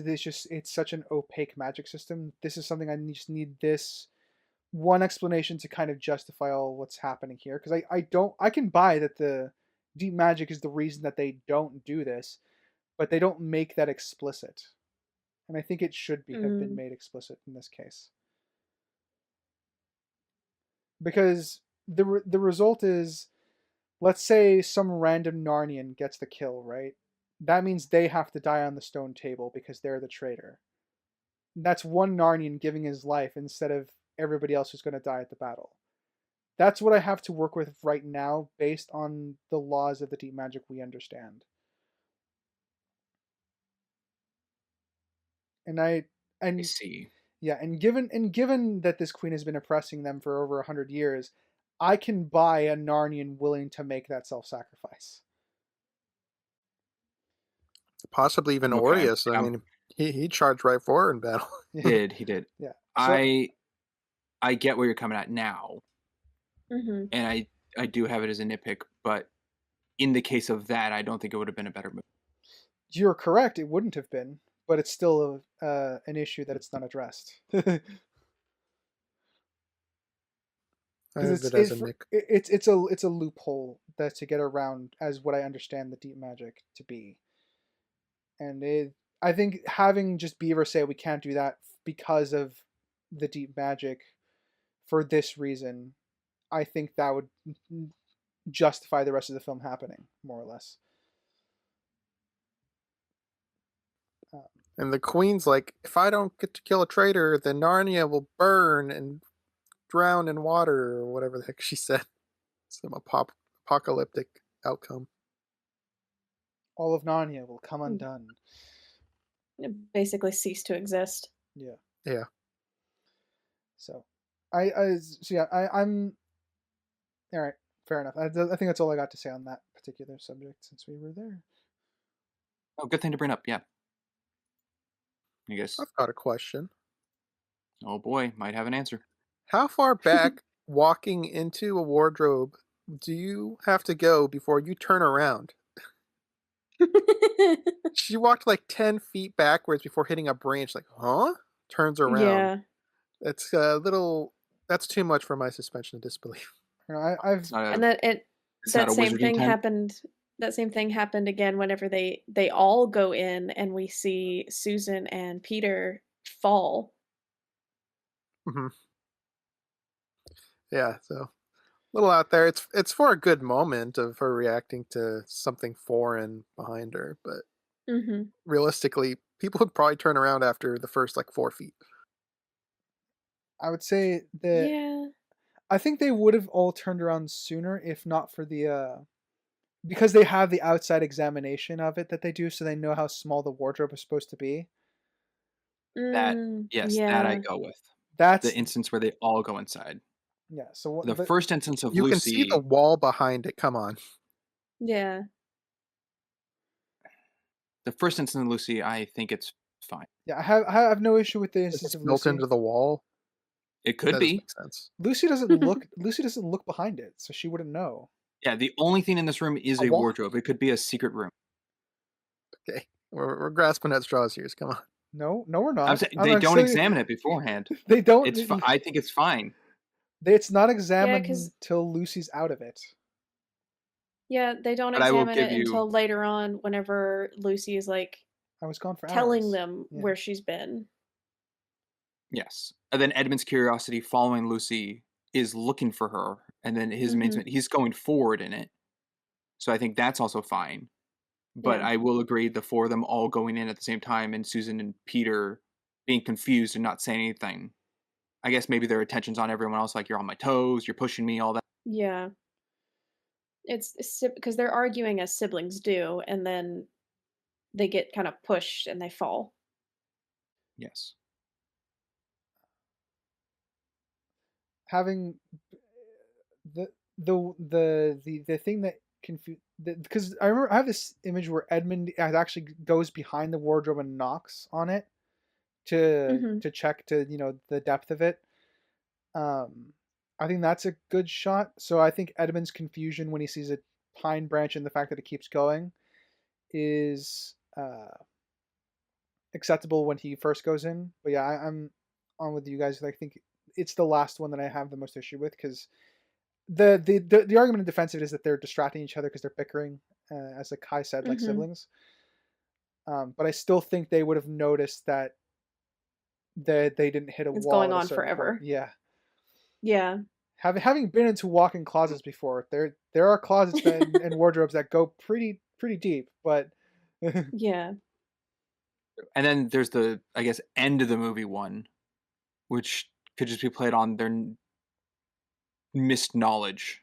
it's such an opaque magic system. This is something just need this one explanation to kind of justify all what's happening here. Because I can buy that the deep magic is the reason that they don't do this, but they don't make that explicit. And I think it should have been Mm. made explicit in this case. Because the result is, let's say some random Narnian gets the kill, right? That means they have to die on the stone table because they're the traitor. That's one Narnian giving his life instead of everybody else who's going to die at the battle. That's what I have to work with right now based on the laws of the deep magic we understand. And I and see. yeah, and given that this queen has been oppressing them for over 100 years, I can buy a Narnian willing to make that self-sacrifice. Possibly even Okay. Aureus. I mean, he charged right for her in battle. He did. Yeah. So I get where you're coming at now, Mhm. and I do have it as a nitpick, but in the case of that, I don't think it would have been a better movie. you're correct, it wouldn't have been, but it's still an issue that it's not addressed. Because I have it as a Nick. it's a loophole that to get around, as what I understand the deep magic to be. And I think having just Beaver say we can't do that because of the deep magic for this reason, I think that would justify the rest of the film happening, more or less. And the queen's like, if I don't get to kill a traitor, then Narnia will burn and drown in water, or whatever the heck she said. Some apocalyptic outcome. All of Narnia will come undone. Basically cease to exist. Yeah. Yeah. So, I'm all right. Fair enough. I think that's all I got to say on that particular subject since we were there. Oh, good thing to bring up. Yeah. I guess. I've got a question. Oh boy, might have an answer. How far back walking into a wardrobe do you have to go before you turn around? She walked like 10 feet backwards before hitting a branch. Like, huh? Turns around. Yeah. That's a little. That's too much for my suspension of disbelief. You know, I've It's not And a, that it's not that a same wizarding thing tent. happened that same thing happened again whenever they all go in and we see Susan and Peter fall. Hmm. Yeah, so a little out there. It's for a good moment of her reacting to something foreign behind her, but Mhm. realistically, people would probably turn around after the first like 4 feet. I would say that Yeah. I think they would have all turned around sooner if not for the because they have the outside examination of it that they do, so they know how small the wardrobe is supposed to be. That yes, that I Yeah. go with. The That's instance where they all go inside. yeah. So what? The But first instance of You can see the Lucy, wall behind it. Come on. Yeah. the first instance of Lucy, I think it's fine. yeah, I have no issue with the Is instance this of built Lucy. into the wall? It could That doesn't be. make sense. Lucy doesn't look behind it, so she wouldn't know. Yeah, the only thing in this room is A a wall? wardrobe. It could be a secret room. Okay, we're grasping at straws here. Come on. No, we're I'm not. saying I'm they don't actually examine it beforehand. they don't. It's I think it's fine. It's not Yeah, examined 'cause until Lucy's out of it. yeah, they don't But I will examine give it you until later on whenever Lucy is like I was gone for telling hours. them Yeah. where she's been. yes. And then Edmund's curiosity following Lucy is looking for her, and then his Mhm. he's going forward in it. So I think that's also fine. But Yeah. I will agree the four of them all going in at the same time and Susan and Peter being confused and not saying anything. I guess maybe their attention's on everyone else, like you're on my toes, you're pushing me, all that. Yeah. It's because they're arguing as siblings do, and then they get kind of pushed and they fall. Yes. having the thing that confused, because I remember I have this image where Edmund actually goes behind the wardrobe and knocks on it Hmm. to check to the depth of it. Um, I think that's a good shot. So I think Edmund's confusion when he sees a pine branch and the fact that it keeps going is acceptable when he first goes in. But yeah, I'm on with you guys. I think it's the last one that I have the most issue with because the argument in defense of it is that they're distracting each other because they're bickering, as like Kai said, like Hmm. siblings. But I still think they would have noticed that they didn't hit a It's wall going at a on certain point. forever. Yeah, Yeah. having been into walk-in closets before, there are closets that and wardrobes that go pretty deep, but Yeah. And then there's the, I guess, end of the movie one, which could just be played on their missed knowledge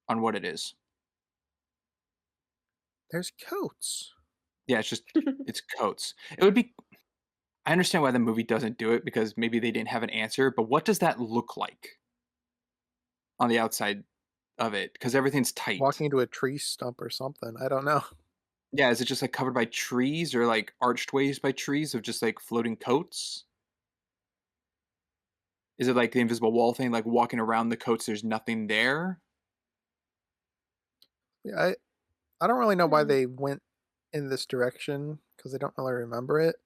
on what it is. There's coats. Yeah, it's coats. It would be. I understand why the movie doesn't do it because maybe they didn't have an answer. But what does that look like on the outside of it? Because everything's tight. Walking into a tree stump or something. I don't know. Yeah, is it just like covered by trees or like arched ways by trees of just like floating coats? Is it like the invisible wall thing, like walking around the coats, there's nothing there? Yeah, I don't really know why Hmm. they went in this direction because I don't really remember it.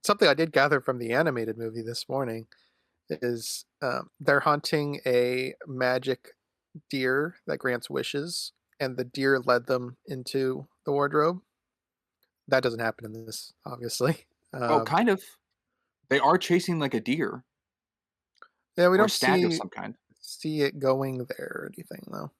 Something I did gather from the animated movie this morning is they're hunting a magic deer that grants wishes, and the deer led them into the wardrobe. That doesn't happen in this, obviously. Well, Um, kind of. They are chasing like a deer yeah, we or a don't stag of see some kind. it going there or anything though.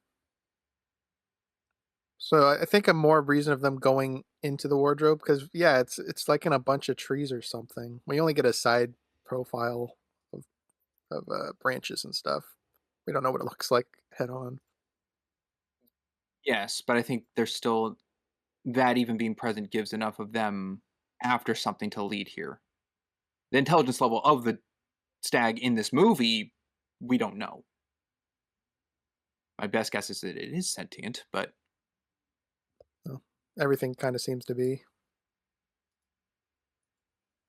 So I think a more reason of them going into the wardrobe because yeah, it's like in a bunch of trees or something. We only get a side profile of branches and stuff. We don't know what it looks like head on. Yes, but I think there's still that even being present gives enough of them after something to lead here. The intelligence level of the stag in this movie, we don't know. My best guess is that it is sentient, but So, everything kind of seems to be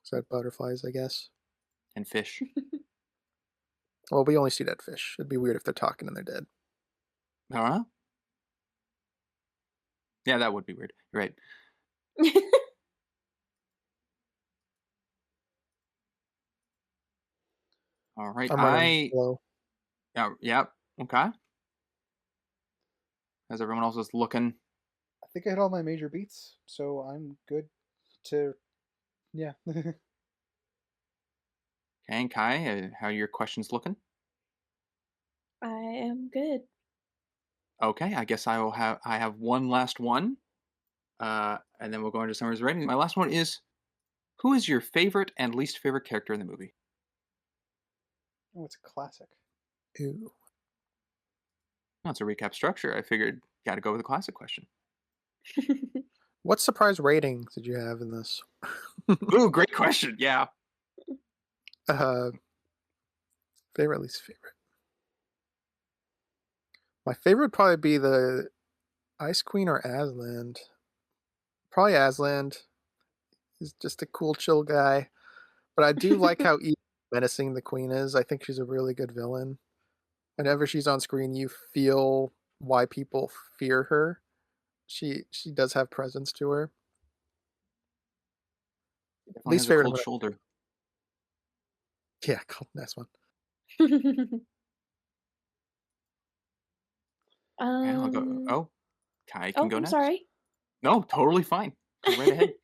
except butterflies, I guess. and fish. Well, we only see dead fish. It'd be weird if they're talking and they're dead. Huh? Yeah, that would be weird. You're right. All right. I'm running low. Yeah. Okay. As everyone else is looking. I think I hit all my major beats, so I'm good to yeah. Okay, and Kai, how are your questions looking? I am good. Okay, I guess I have one last one. And then we'll go into summaries rating. My last one is, who is your favorite and least favorite character in the movie? Oh, it's a classic. Ooh. That's a recap structure. I figured got to go with a classic question. What surprise ratings did you have in this? Ooh, great question. Yeah. uh, favorite, least favorite. My favorite would probably be the Ice Queen or Aslan. Probably Aslan. He's just a cool, chill guy. But I do like how menacing the Queen is. I think she's a really good villain. Whenever she's on screen, you feel why people fear her. She does have presence to her. Definitely Least has a favorite, cold shoulder. yeah, cool, nice one. Okay, I'll go. um. Oh, Kai can Oh, go I'm next. sorry. No, totally fine. Go right ahead.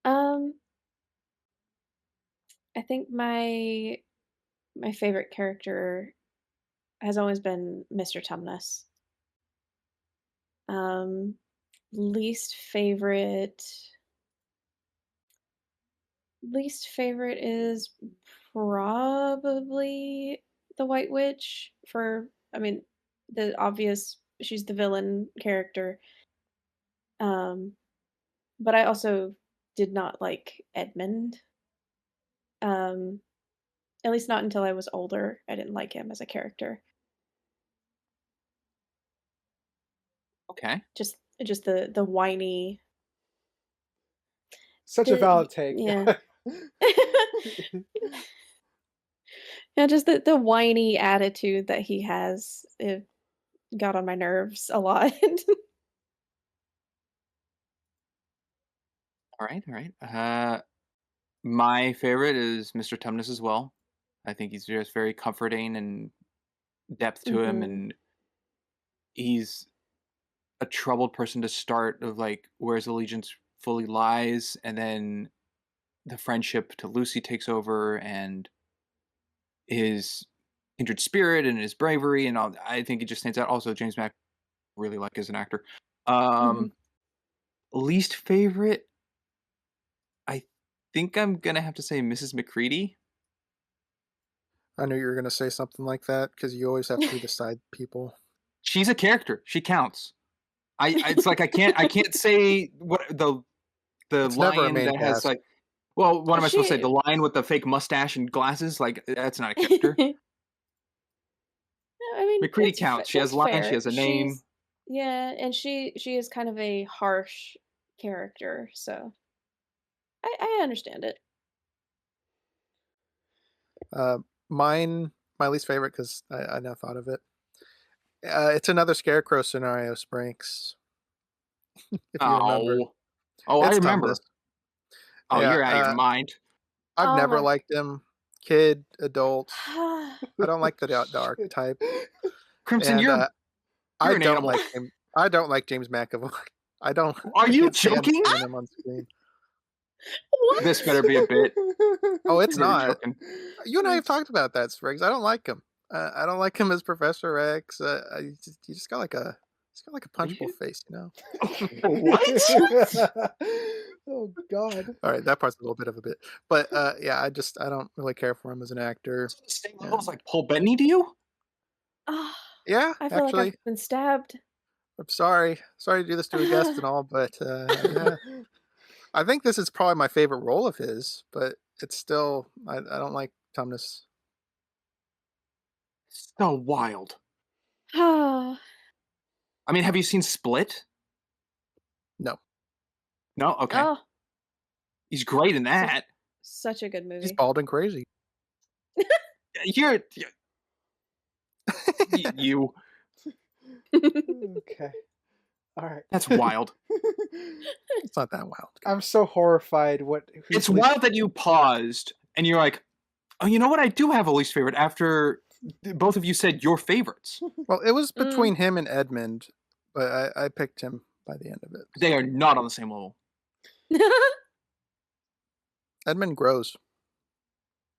um. I think my favorite character has always been Mr. Tumnus. Um, least favorite least favorite is probably the White Witch for I mean, the obvious she's the villain character. Um, but I also did not like Edmund. Um, At least not until I was older. I didn't like him as a character. Okay. Just the whiny Such a the valid take. yeah. Yeah, just the whiny attitude that he has, it got on my nerves a lot. All right. All right. My favorite is Mr. Tumnus as well. I think he's just very comforting and depth to him, Mhm. and he's a troubled person to start of like where his allegiance fully lies, and then the friendship to Lucy takes over, and his kindred spirit and his bravery and all. I think it just stands out. Also, James Mac really like as an actor. Mhm. Um, Least favorite, I think I'm gonna have to say Mrs. McCready. I knew you were gonna say something like that because you always have to do the side people. She's a character. She counts. It's like I can't say what the It's never a lion main that has cast. like, well, what am I supposed to say? The She lion with the fake mustache and glasses, like that's not a character. I mean, McCready counts. She has it's lines. She fair. has a name. Yeah, and she is kind of a harsh character, so I understand it. Uh, Mine, my least favorite because I now thought of it. It's another Scarecrow scenario, Sprinks. If you remember, Oh, oh, I it's remember. Tumnus. Oh, Yeah, you're out of your mind. I've Oh never my liked him. Kid, adult. I don't like the archetype, Crimson, and you're an animal. I don't like James McAvoy. I don't. Are I you can't stand joking? seeing him on screen. This What? better be a bit. Oh, it's You're not. joking. You and I have talked about that, Spriggs. I don't like him. I don't like him as Professor X. You just got like a Are punchable you? face, you know. What? Oh God. All right, that part's a little bit of a bit, but yeah, I don't really care for him as an actor. Is it the same level as And like Paul Bettany to you? Ah, yeah, I feel like I've actually, been stabbed. I'm sorry to do this to a guest and all, but yeah, I think this is probably my favorite role of his, but it's still I don't like Tumnus. So wild. Ah, I mean, have you seen Split? No, No? Okay. oh, He's great in such that. such a good he's movie. bald and crazy. You're you. Okay. All right. That's wild. It's not that wild. I'm so horrified. It's wild that you paused and you're like, oh, you know what? I do have a least favorite after both of you said your favorites. Well, it was Mm. between him and Edmund, but I picked him by the end of it. They are not on the same level. Edmund grows.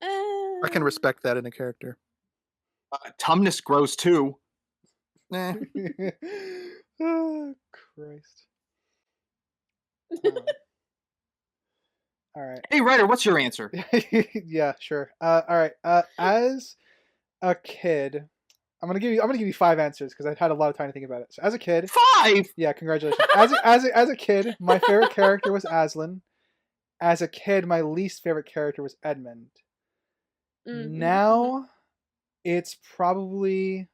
I can Uh, respect that in a character. Tumnus grows too. Eh, Oh Christ. All right. Hey, writer, what's your answer? Yeah, sure. All right. As a kid, I'm gonna give you 5 answers because I had a lot of time to think about it. So as a kid, 5. yeah, congratulations. As a kid, my favorite character was Aslan. As a kid, my least favorite character was Edmund. mhm. Now, it's probably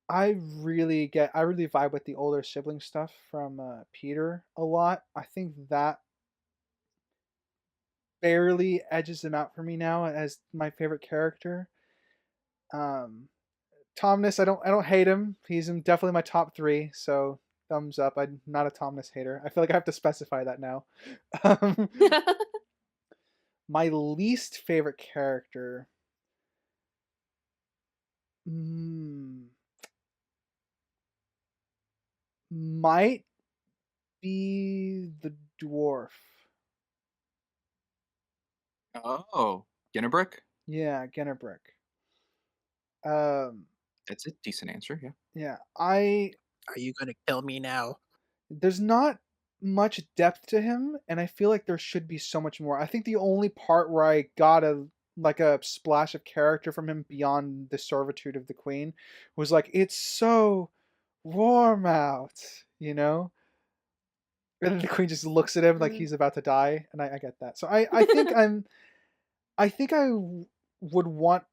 I really vibe with the older sibling stuff from Peter a lot. I think that barely edges him out for me now as my favorite character. Um, Tomnus, I don't hate him. He's definitely my top 3. So thumbs up. I'm not a Tomnus hater. I feel like I have to specify that now. Um, my least favorite character. Mm, might be the dwarf. Oh, Ginnebrick? Yeah, Gennebrick. Um, That's a decent answer, yeah. yeah, are you gonna kill me now? there's not much depth to him, and I feel like there should be so much more. I think the only part where I got a splash of character from him beyond the servitude of the queen was like, it's so warm out, you know? And then the queen just looks at him like Mm. he's about to die, and I get that. So I think I think would want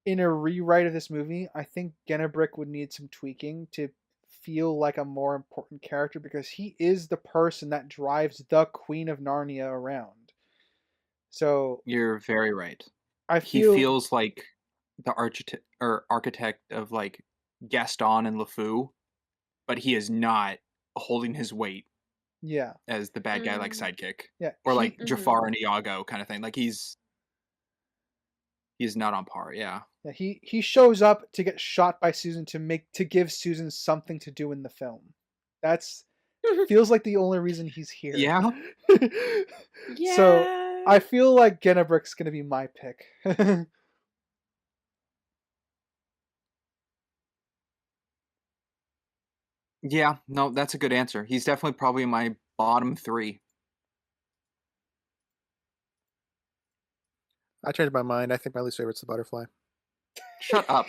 in a rewrite of this movie. I think Gennebrick would need some tweaking to feel like a more important character because he is the person that drives the Queen of Narnia around. So You're very right. I He feel feels like the architect of like Gaston and LeFou, but he is not holding his weight yeah. as the bad guy like Mm, sidekick. Yeah. Or He like mhm. Jafar and Iago kind of thing. Like he's not on par, yeah. yeah, he shows up to get shot by Susan to give Susan something to do in the film. That's feels like the only reason he's here. Yeah. So Yeah. I feel like Gennebrick's gonna be my pick. Yeah, no, that's a good answer. He's definitely probably in my bottom 3. I changed my mind. I think my least favorite's the butterfly. Shut up.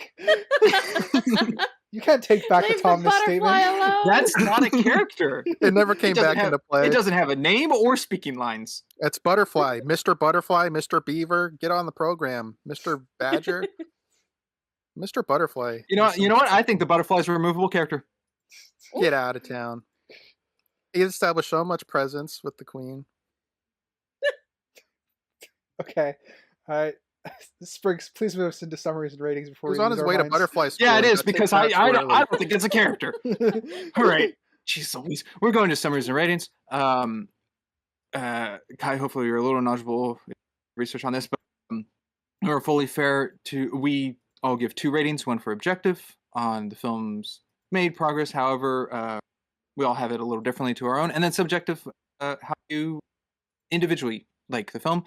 You can't take back the Leave the Tumnus butterfly statement. alone. That's not a character. It never It came doesn't back have into it play. doesn't have a name or speaking lines. It's Butterfly, Mr. Beaver. Get on the program, Mr. Badger, Mr. Butterfly. You know what? I think the butterfly's a removable character. Get out of town. He established so much presence with the queen. Okay. Alright. Spriggs, please move us into summaries and ratings He before was we on lose his our way to minds. butterfly school. Yeah, it and is got because taken out too early. I don't think it's a character. All right. Jeez Louise. We're going to summaries and ratings. Kai, hopefully you're a little knowledgeable research on this, but we're fully fair to we all give 2 ratings, one for objective on the film's made progress. However, we all have it a little differently to our own, and then subjective, how you individually like the film.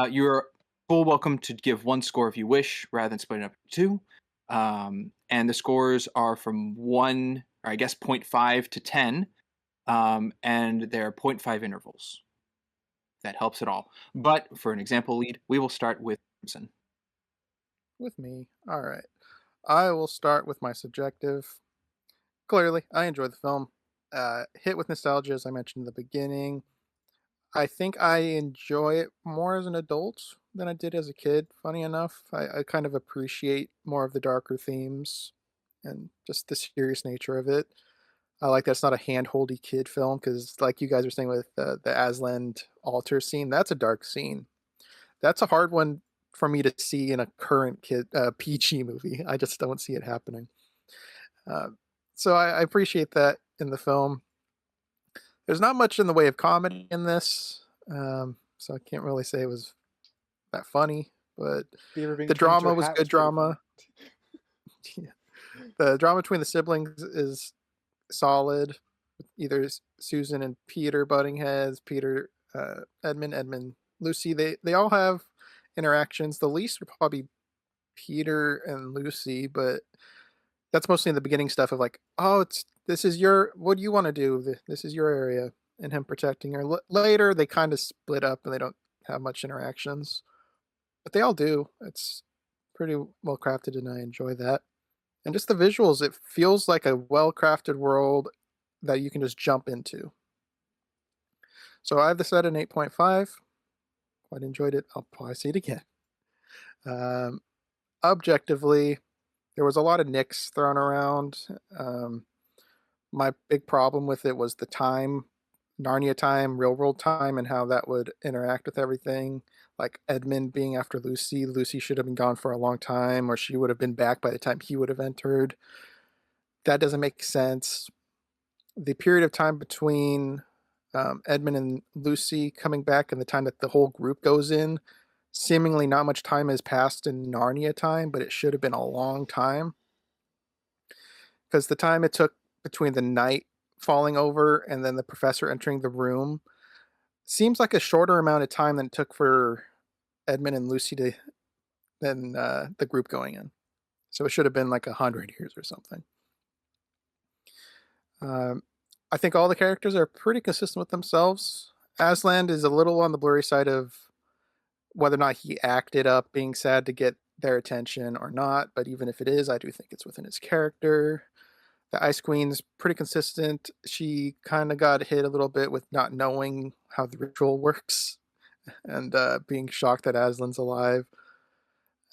You're full welcome to give 1 score if you wish, rather than splitting up into 2. And the scores are from 1, or I guess 0.5 to 10, and they're 0.5 intervals. That helps at all. But for an example lead, we will start with Crimson. With me. All right. I will start with my subjective. Clearly, I enjoyed the film. Hit with nostalgia, as I mentioned in the beginning. I think I enjoy it more as an adult than I did as a kid. Funny enough, I kind of appreciate more of the darker themes and just the serious nature of it. I like that's not a hand-holdy kid film because, like you guys were saying with the Aslan altar scene, that's a dark scene. That's a hard one for me to see in a current kid PG movie. I just don't see it happening. Uh, so I appreciate that in the film. There's not much in the way of comedy in this, so I can't really say it was that funny. But Beaver being the turned into drama a was hat good was pretty funny. drama. Yeah. The drama between the siblings is solid. Either Susan and Peter butting heads, Peter, Edmund, Lucy. They all have interactions. The least would probably be Peter and Lucy, but that's mostly in the beginning stuff of like, oh, it's this is your what do you want to do? This is your area, and him protecting her. Later, they kind of split up and they don't have much interactions, but they all do. It's pretty well crafted, and I enjoy that. And just the visuals, it feels like a well crafted world that you can just jump into. So I have this at an 8.5. Quite enjoyed it. I'll probably see it again. Um, Objectively, there was a lot of nicks thrown around. Um, my big problem with it was the time, Narnia time, real world time, and how that would interact with everything. Like Edmund being after Lucy. Lucy should have been gone for a long time, or she would have been back by the time he would have entered. That doesn't make sense. The period of time between Edmund and Lucy coming back and the time that the whole group goes in, seemingly not much time has passed in Narnia time, but it should have been a long time. Because the time it took between the night falling over and then the professor entering the room seems like a shorter amount of time than it took for Edmund and Lucy to than the group going in. So it should have been like 100 years or something. Um, I think all the characters are pretty consistent with themselves. Aslan is a little on the blurry side of whether or not he acted up being sad to get their attention or not, but even if it is, I do think it's within his character. The Ice Queen's pretty consistent. She kind of got hit a little bit with not knowing how the ritual works and being shocked that Aslan's alive.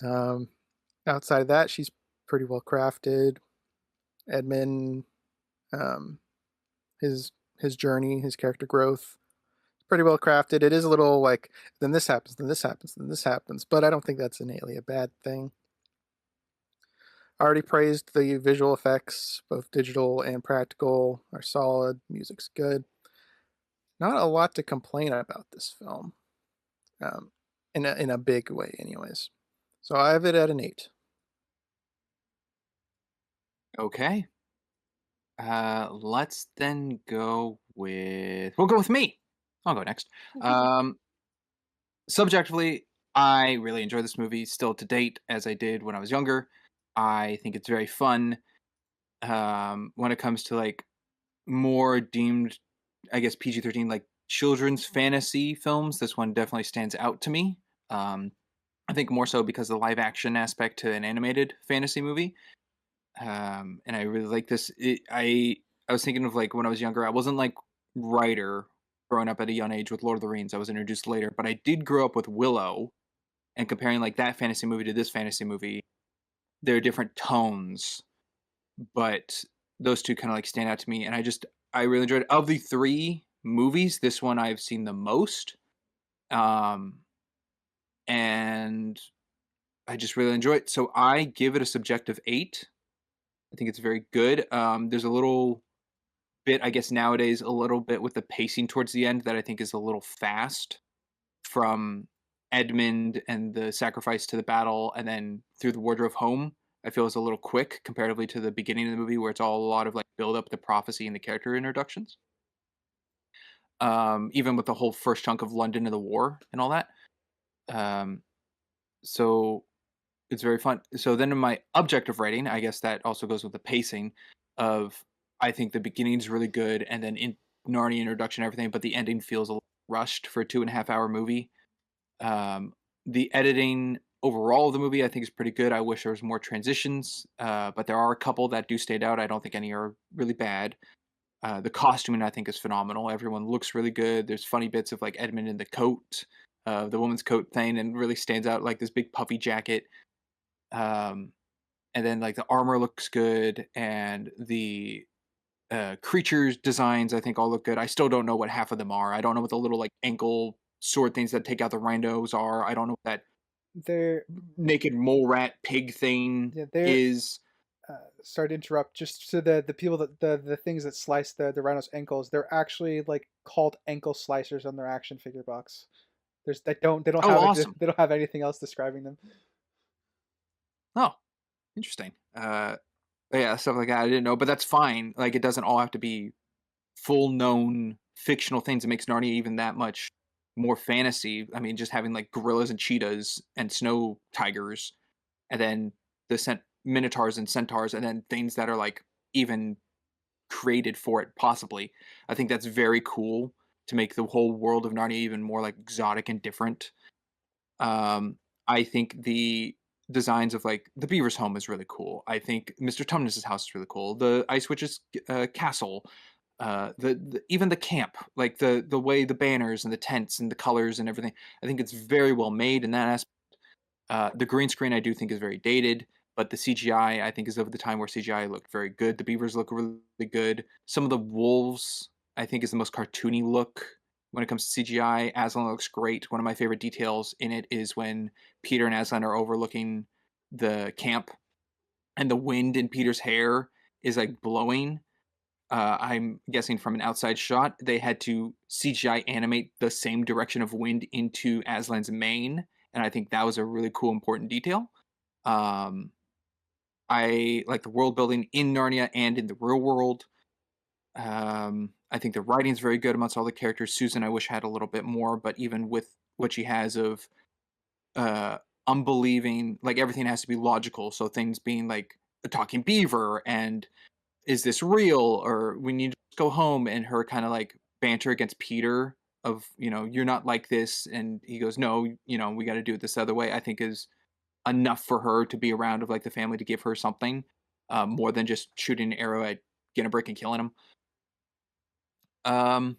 Um, Outside of that, she's pretty well crafted. Edmund, um, his journey, his character growth, pretty well crafted. It is a little like then this happens, then this happens, then this happens, but I don't think that's innately a bad thing. I already praised the visual effects, both digital and practical, are solid. Music's good. Not a lot to complain about this film, um, in a big way, anyways. So I have it at an 8. Okay. Let's then we'll go with me. I'll go next. Um, Subjectively, I really enjoy this movie still to date as I did when I was younger. I think it's very fun. When it comes to like more deemed, I guess PG-13 like children's fantasy films, this one definitely stands out to me. Um, I think more so because of the live action aspect to an animated fantasy movie. And I really like this. I was thinking of like when I was younger, I wasn't like writer growing up at a young age with Lord of the Rings. I was introduced later, but I did grow up with Willow. And comparing like that fantasy movie to this fantasy movie, there are different tones, but those two kind of like stand out to me. And I really enjoyed it. Of the three movies, this one I've seen the most. Um, and I just really enjoy it. So I give it a subjective 8. I think it's very good. There's a little bit, I guess nowadays, a little bit with the pacing towards the end that I think is a little fast from Edmund and the sacrifice to the battle and then through the wardrobe home. I feel is a little quick comparatively to the beginning of the movie where it's all a lot of like build up the prophecy and the character introductions. Even with the whole first chunk of London and the war and all that. Um, so it's very fun. So then in my objective rating, I guess that also goes with the pacing of I think the beginning is really good and then in Narnia introduction and everything, but the ending feels a little rushed for a 2.5 hour movie. The editing overall of the movie I think is pretty good. I wish there was more transitions, but there are a couple that do stand out. I don't think any are really bad. The costuming I think is phenomenal. Everyone looks really good. There's funny bits of like Edmund in the coat, the woman's coat thing, and really stands out like this big puffy jacket. Um, and then like the armor looks good, and the creatures designs I think all look good. I still don't know what half of them are. I don't know what the little like ankle sword things that take out the rhinos are. I don't know what that They're naked mole rat pig thing yeah, they're is. sorry to interrupt. Just so the people that the things that slice the rhino's ankles, they're actually like called ankle slicers on their action figure box. They don't Oh, have awesome. they don't have anything else describing them. Oh, interesting. Yeah, stuff like that I didn't know, but that's fine. Like it doesn't all have to be full known fictional things. It makes Narnia even that much more fantasy. I mean, just having like gorillas and cheetahs and snow tigers, and then the minotaurs and centaurs, and then things that are like even created for it, possibly. I think that's very cool to make the whole world of Narnia even more like exotic and different. I think the designs of like the beaver's home is really cool. I think Mr. Tumnus's house is really cool. The Ice Witch's castle, even the camp, like the way the banners and the tents and the colors and everything. I think it's very well made in that aspect. The green screen I do think is very dated, but the CGI I think is of the time where CGI looked very good. The beavers look really good. Some of the wolves I think is the most cartoony look when it comes to CGI. Aslan looks great. One of my favorite details in it is when Peter and Aslan are overlooking the camp and the wind in Peter's hair is like blowing. I'm guessing from an outside shot, they had to CGI animate the same direction of wind into Aslan's mane, and I think that was a really cool, important detail. Um, I like the world building in Narnia and in the real world. I think the writing's very good amongst all the characters. Susan, I wish had a little bit more, but even with what she has of uh, unbelieving, like everything has to be logical. So things being like a talking beaver and is this real or we need to go home, and her kind of like banter against Peter of you're not like this, and he goes no, we got to do it this other way, I think is enough for her to be around of like the family to give her something more than just shooting an arrow at getting a brick and killing him. um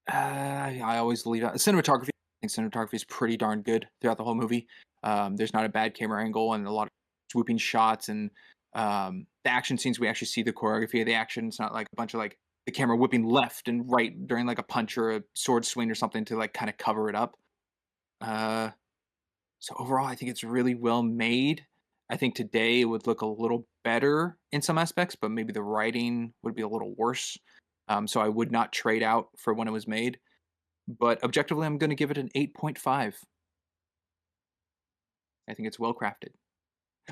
I always leave out cinematography. I think cinematography is pretty darn good throughout the whole movie. There's not a bad camera angle and a lot of swooping shots and the action scenes. We actually see the choreography of the action. It's not like a bunch of like the camera whipping left and right during like a punch or a sword swing or something to like kind of cover it up. Uh, so overall, I think it's really well made. I think today it would look a little better in some aspects, but maybe the writing would be a little worse. So I would not trade out for when it was made. But objectively, I'm going to give it an 8.5. I think it's well crafted.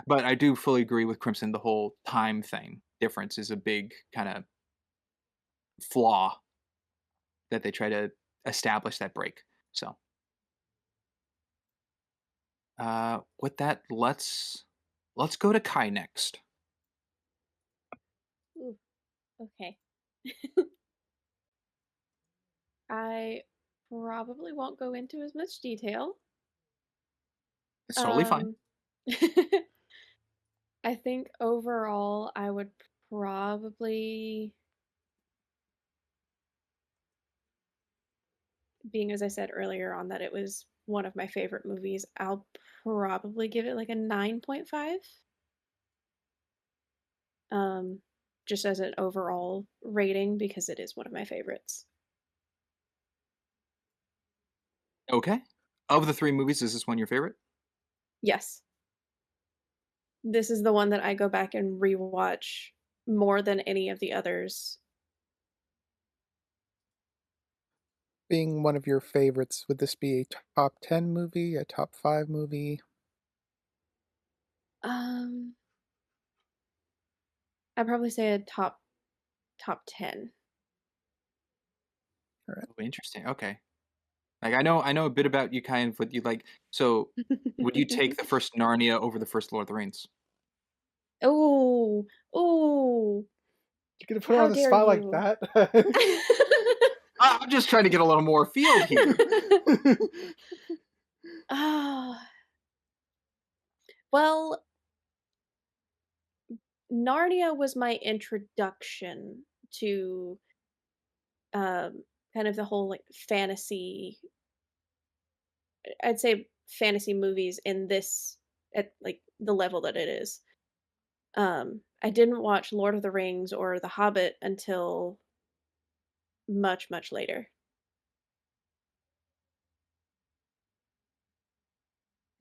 But I do fully agree with Crimson. The whole time thing difference is a big kind of flaw that they try to establish that break. So with that, let's go to Kai next. Ooh, okay. I probably won't go into as much detail. It's totally fine. Um, I think overall I would probably, being as I said earlier on that it was one of my favorite movies, I'll probably give it like a 9.5. Um, just as an overall rating because it is one of my favorites. Okay. Of the three movies, is this one your favorite? Yes. This is the one that I go back and rewatch more than any of the others. Being one of your favorites, would this be a top 10 movie, a top 5 movie? Um, I'd probably say a top 10. All right. Oh, interesting. Okay. Like I know a bit about you kind of what you like. So would you take the first Narnia over the first Lord of the Rings? Oh, oh, You gonna put her how on the dare spot like you? that? I'm just trying to get a little more field here. Ah, well, Narnia was my introduction to um kind of the whole like fantasy, I'd say fantasy movies in this at like the level that it is. I didn't watch Lord of the Rings or The Hobbit until much, much later.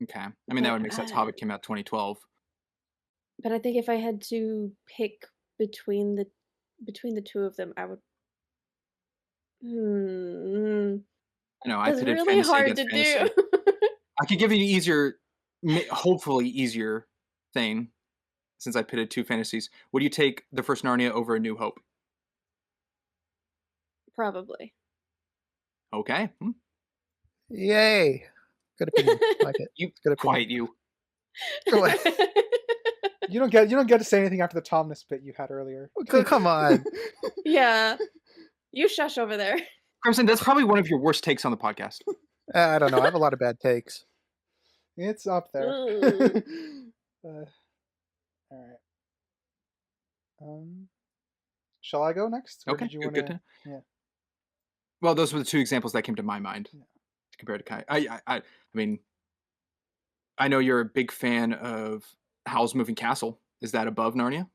Okay. I mean, that But would make sense. Hobbit came out 2012. I think if I had to pick between the two of them, I would. Hmm, I know I that's pitted really fantasy hard against to do. fantasy. I could give you an easier, hopefully easier thing since I pitted two fantasies. Would you take the first Narnia over A New Hope? Probably. Okay. Yay! Good opinion. Like it. You Good opinion. quiet you. Go ahead. You don't get to say anything after the Tomnus bit you had earlier. Come on. Yeah, you shush over there. Crimson, that's probably one of your worst takes on the podcast. I don't know. I have a lot of bad takes. It's up there. Ugh. All right. Shall I go next, or Okay, did you good, want good to? to Yeah. Well, those were the two examples that came to my mind Yeah. compared to Kai. I mean, I know you're a big fan of Howl's Moving Castle. Is that above Narnia?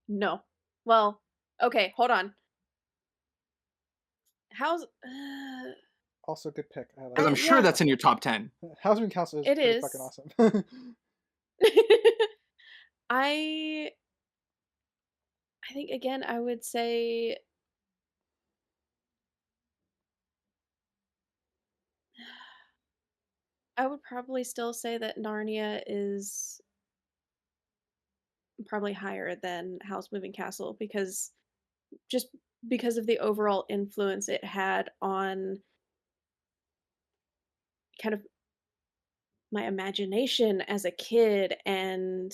No. Well, okay, hold on. How's Also, a good pick. I like Because I'm I it. sure yeah, that's in your top 10. Housing Council is it pretty fucking is. awesome. I I think again I would say I would probably still say that Narnia is probably higher than House Moving Castle because just because of the overall influence it had on kind of my imagination as a kid and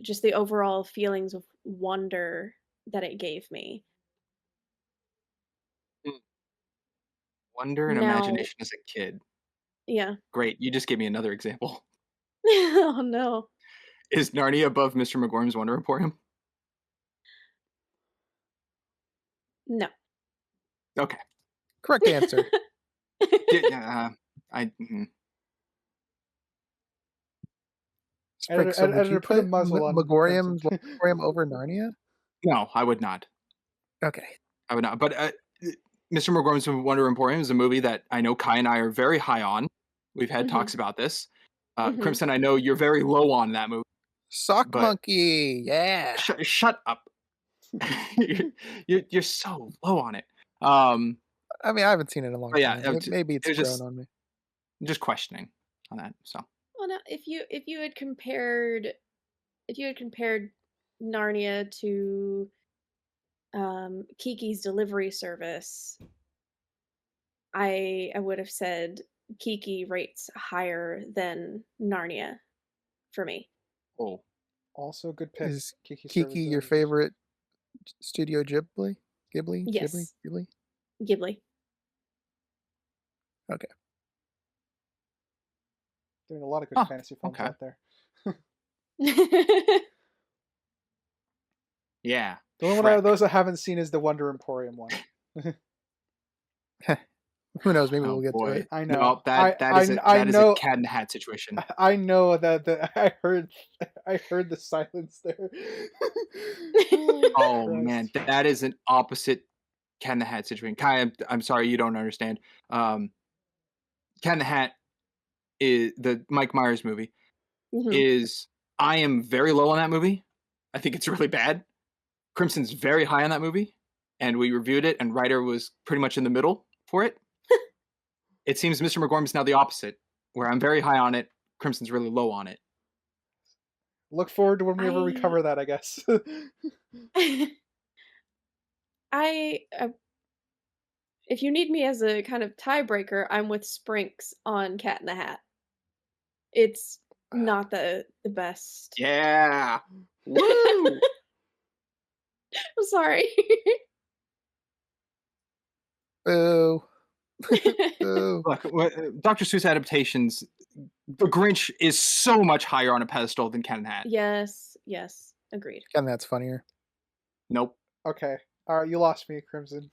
just the overall feelings of wonder that it gave me. Mm, Wonder and Now, imagination as a kid. yeah. Great, you just gave me another example. Oh no. Is Narnia above Mr. McGorm's Wonder Emporium? No. Okay. Correct answer. I mhm. Frick, so would you Editor, put a put muzzle on Crimson. Megorium over Narnia? No, I would not. Okay. I would not. But Mr. Magorum's Wonder Emporium is a movie that I know Kai and I are very high on. We've had Mhm. talks about this. Mhm. Crimson, I know you're very low on that movie, Sock but monkey, yeah. shut up. You're so low on it. Um, I mean, I haven't seen it in a long but yeah, time. Maybe it it's was grown on me. just questioning on that. So Well, now, if you had compared Narnia to Kiki's Delivery Service, I would have said Kiki rates higher than Narnia for me. oh, Also a good pick. Is Kiki Kiki your Services. favorite Studio Ghibli? Ghibli? Yes. Ghibli? Ghibli. Okay. Doing a lot of good fantasy films okay. out there. Yeah. The only one of those I haven't seen is the Wonder Emporium one. Who knows? Maybe Oh we'll get to boy. it. I know. No, that is I a know. cat in the hat situation. I know that I heard the silence there. Oh Christ. man, that is an opposite cat in the hat situation. Kai, I'm sorry you don't understand. Cat in the Hat is the Mike Myers movie. Mhm. I am very low on that movie. I think it's really bad. Crimson's very high on that movie, and we reviewed it, and Ryder was pretty much in the middle for it. It seems Mr. McGorm is now the opposite, where I'm very high on it, Crimson's really low on it. Look forward to whenever we I cover that, I guess. I if you need me as a kind of tiebreaker, I'm with Sprinks on Cat in the Hat. It's not the best. Yeah. Woo! I'm sorry. Boo. Boo. Look, Dr. Seuss adaptations, The Grinch is so much higher on a pedestal than Cat in the Hat. Yes, agreed. And that's funnier. Nope. Okay. Alright, you lost me, Crimson.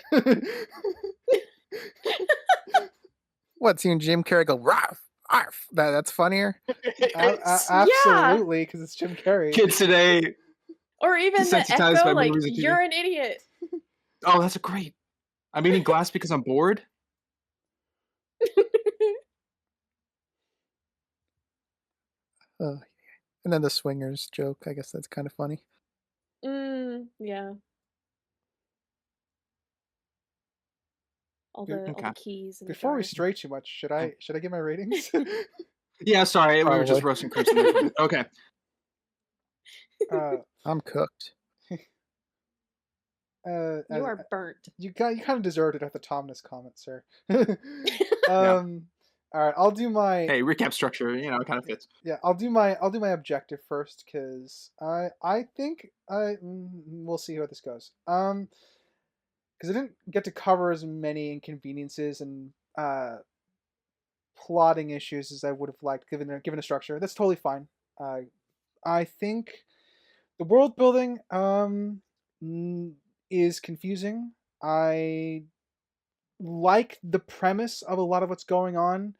What, seeing Jim Carrey go, "Rarf, arf," that's funnier? Absolutely, because it's Jim Carrey. Kids today, Or even the desensitized echo, by like, movies and TV. "You're an idiot." Oh, that's a great. I'm eating glass because I'm bored. And then the swingers joke, I guess that's kind of funny. Yeah. All Yeah, the okay. keys in the Before we jar. stray too much, should I get my ratings? Yeah, sorry, we were just Probably. roasting Crimson there for a bit. Okay. I'm cooked. You are burnt. You kind of deserved it at the Tumnus comment, sir. All right, I'll do my Hey, recap structure, it kind of fits. yeah. I'll do my objective first because I think we'll see how this goes. Because I didn't get to cover as many inconveniences and plotting issues as I would have liked given a structure. That's totally fine. I think the world building is confusing. I like the premise of a lot of what's going on,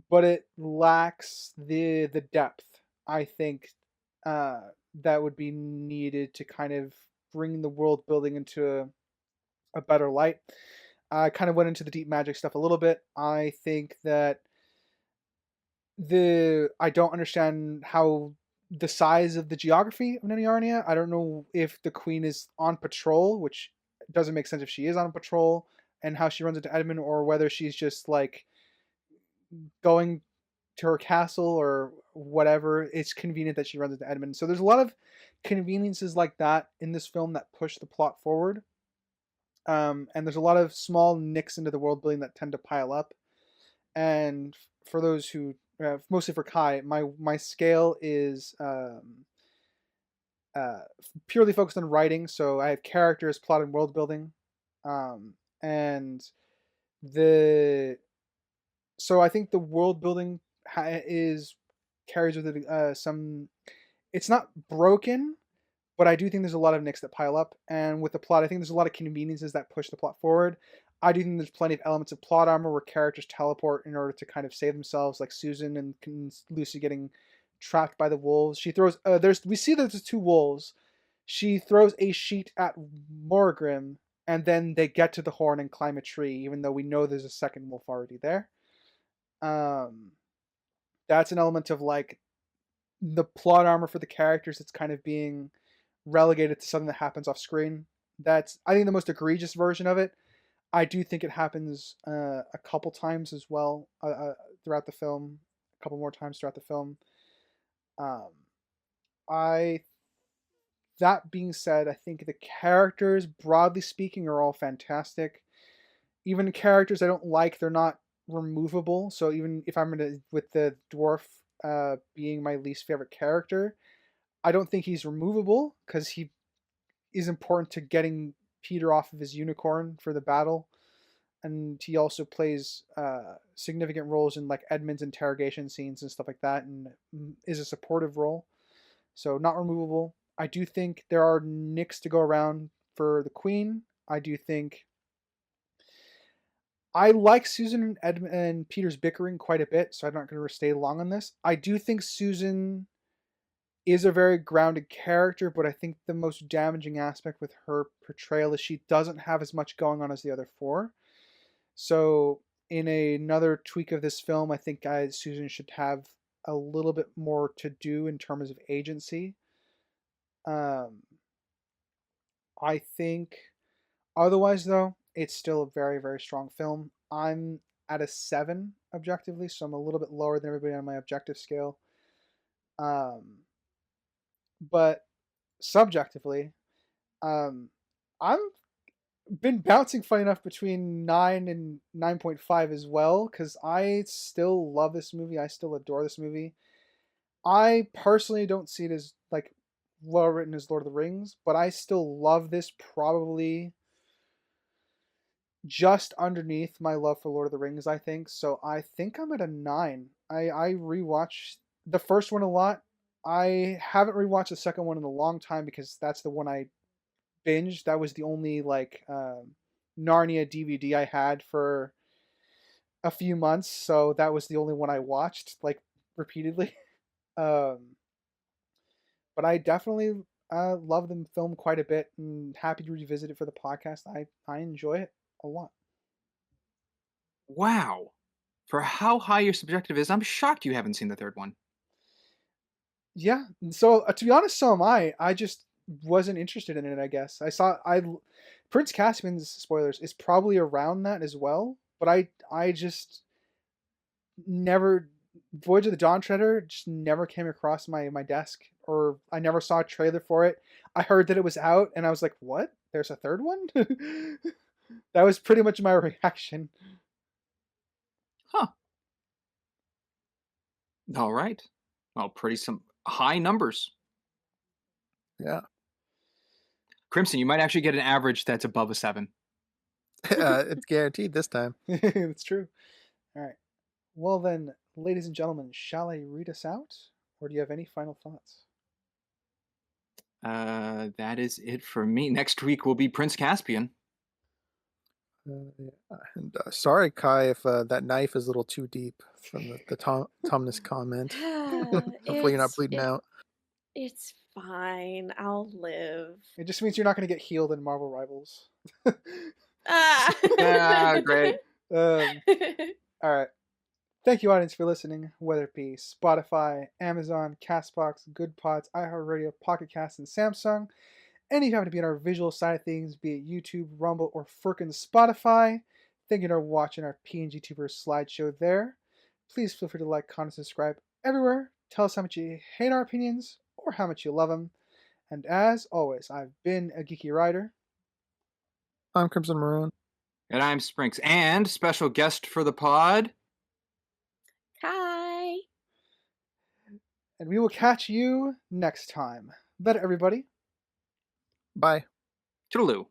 but it lacks the depth. I think that would be needed to kind of bring the world building into a better light. I kind of went into the deep magic stuff a little bit. I think that I don't understand how the size of the geography of Narnia. I don't know if the queen is on patrol, which doesn't make sense if she is on patrol, and how she runs into Edmund, or whether she's just like going to her castle or whatever. It's convenient that she runs into Edmund. So there's a lot of conveniences like that in this film that push the plot forward. And there's a lot of small nicks into the world building that tend to pile up. And for those who, mostly for Kai, my scale is purely focused on writing. So I have characters, plot, and world building, and so I think the world building carries with it some. It's not broken, but I do think there's a lot of nicks that pile up, and with the plot, I think there's a lot of conveniences that push the plot forward. I do think there's plenty of elements of plot armor where characters teleport in order to kind of save themselves, like Susan and Lucy getting trapped by the wolves. She throws we see that there's two wolves. She throws a sheet at Morgrim, and then they get to the horn and climb a tree, even though we know there's a second wolf already there. That's an element of like the plot armor for the characters that's kind of being relegated to something that happens off screen. That's, I think, the most egregious version of it. I do think it happens a couple times as well throughout the film, a couple more times throughout the film. I That being said, I think the characters, broadly speaking, are all fantastic. Even characters I don't like, they're not removable. So even if I'm gonna, with the dwarf being my least favorite character, I don't think he's removable because he is important to getting Peter off of his unicorn for the battle, and he also plays significant roles in like Edmund's interrogation scenes and stuff like that, and is a supportive role. So not removable. I do think there are nicks to go around for the Queen. I do think I like Susan and Peter's bickering quite a bit, so I'm not going to stay long on this. I do think Susan is a very grounded character, but I think the most damaging aspect with her portrayal is she doesn't have as much going on as the other four. So in another tweak of this film, I think Susan should have a little bit more to do in terms of agency. I think otherwise, though, it's still a very, very strong film. I'm at a 7 objectively, so I'm a little bit lower than everybody on my objective scale. But subjectively, I'm been bouncing funny enough between 9 and 9.5 as well, because I still love this movie. I still adore this movie. I personally don't see it as like well written as Lord of the Rings, but I still love this probably just underneath my love for Lord of the Rings, I think. So I think I'm at a 9. I rewatched the first one a lot. I haven't rewatched the second one in a long time because that's the one I binged. That was the only like Narnia DVD I had for a few months, so that was the only one I watched like repeatedly. But I definitely love the film quite a bit and happy to revisit it for the podcast. I enjoy it a lot. Wow. For how high your subjective is, I'm shocked you haven't seen the third one. Yeah. So to be honest, so am I. I just wasn't interested in it. I guess I Prince Caspian's, spoilers, is probably around that as well. But I just never, Voyage of the Dawn Treader just never came across my desk, or I never saw a trailer for it. I heard that it was out, and I was like, "What? There's a third one?" That was pretty much my reaction. Huh. All right. Well, pretty some high numbers. Yeah. Crimson, you might actually get an average that's above a 7. It's guaranteed this time. It's true. All right. Well then, ladies and gentlemen, shall I read us out, or do you have any final thoughts? That is it for me. Next week will be Prince Caspian. Yeah. And sorry, Kai, if that knife is a little too deep from the Tumnus comment. Hopefully you're not bleeding out. It's fine. I'll live. It just means you're not going to get healed in Marvel Rivals. Ah, great. All right. Thank you, audience, for listening, whether it be Spotify, Amazon, Castbox, Good Pods, iHeartRadio, Pocket Cast, and Samsung. And if you happen to be on our visual side of things, be it YouTube, Rumble, or frickin' Spotify, thank you for watching our PNG Tubers slideshow there. Please feel free to like, comment, subscribe everywhere. Tell us how much you hate our opinions or how much you love them. And as always, I've been a Geeky Writer. I'm Crimson Maroon. And I'm Sprinks. And special guest for the pod, Hi. And we will catch you next time. Better, everybody. Bye. Toodaloo.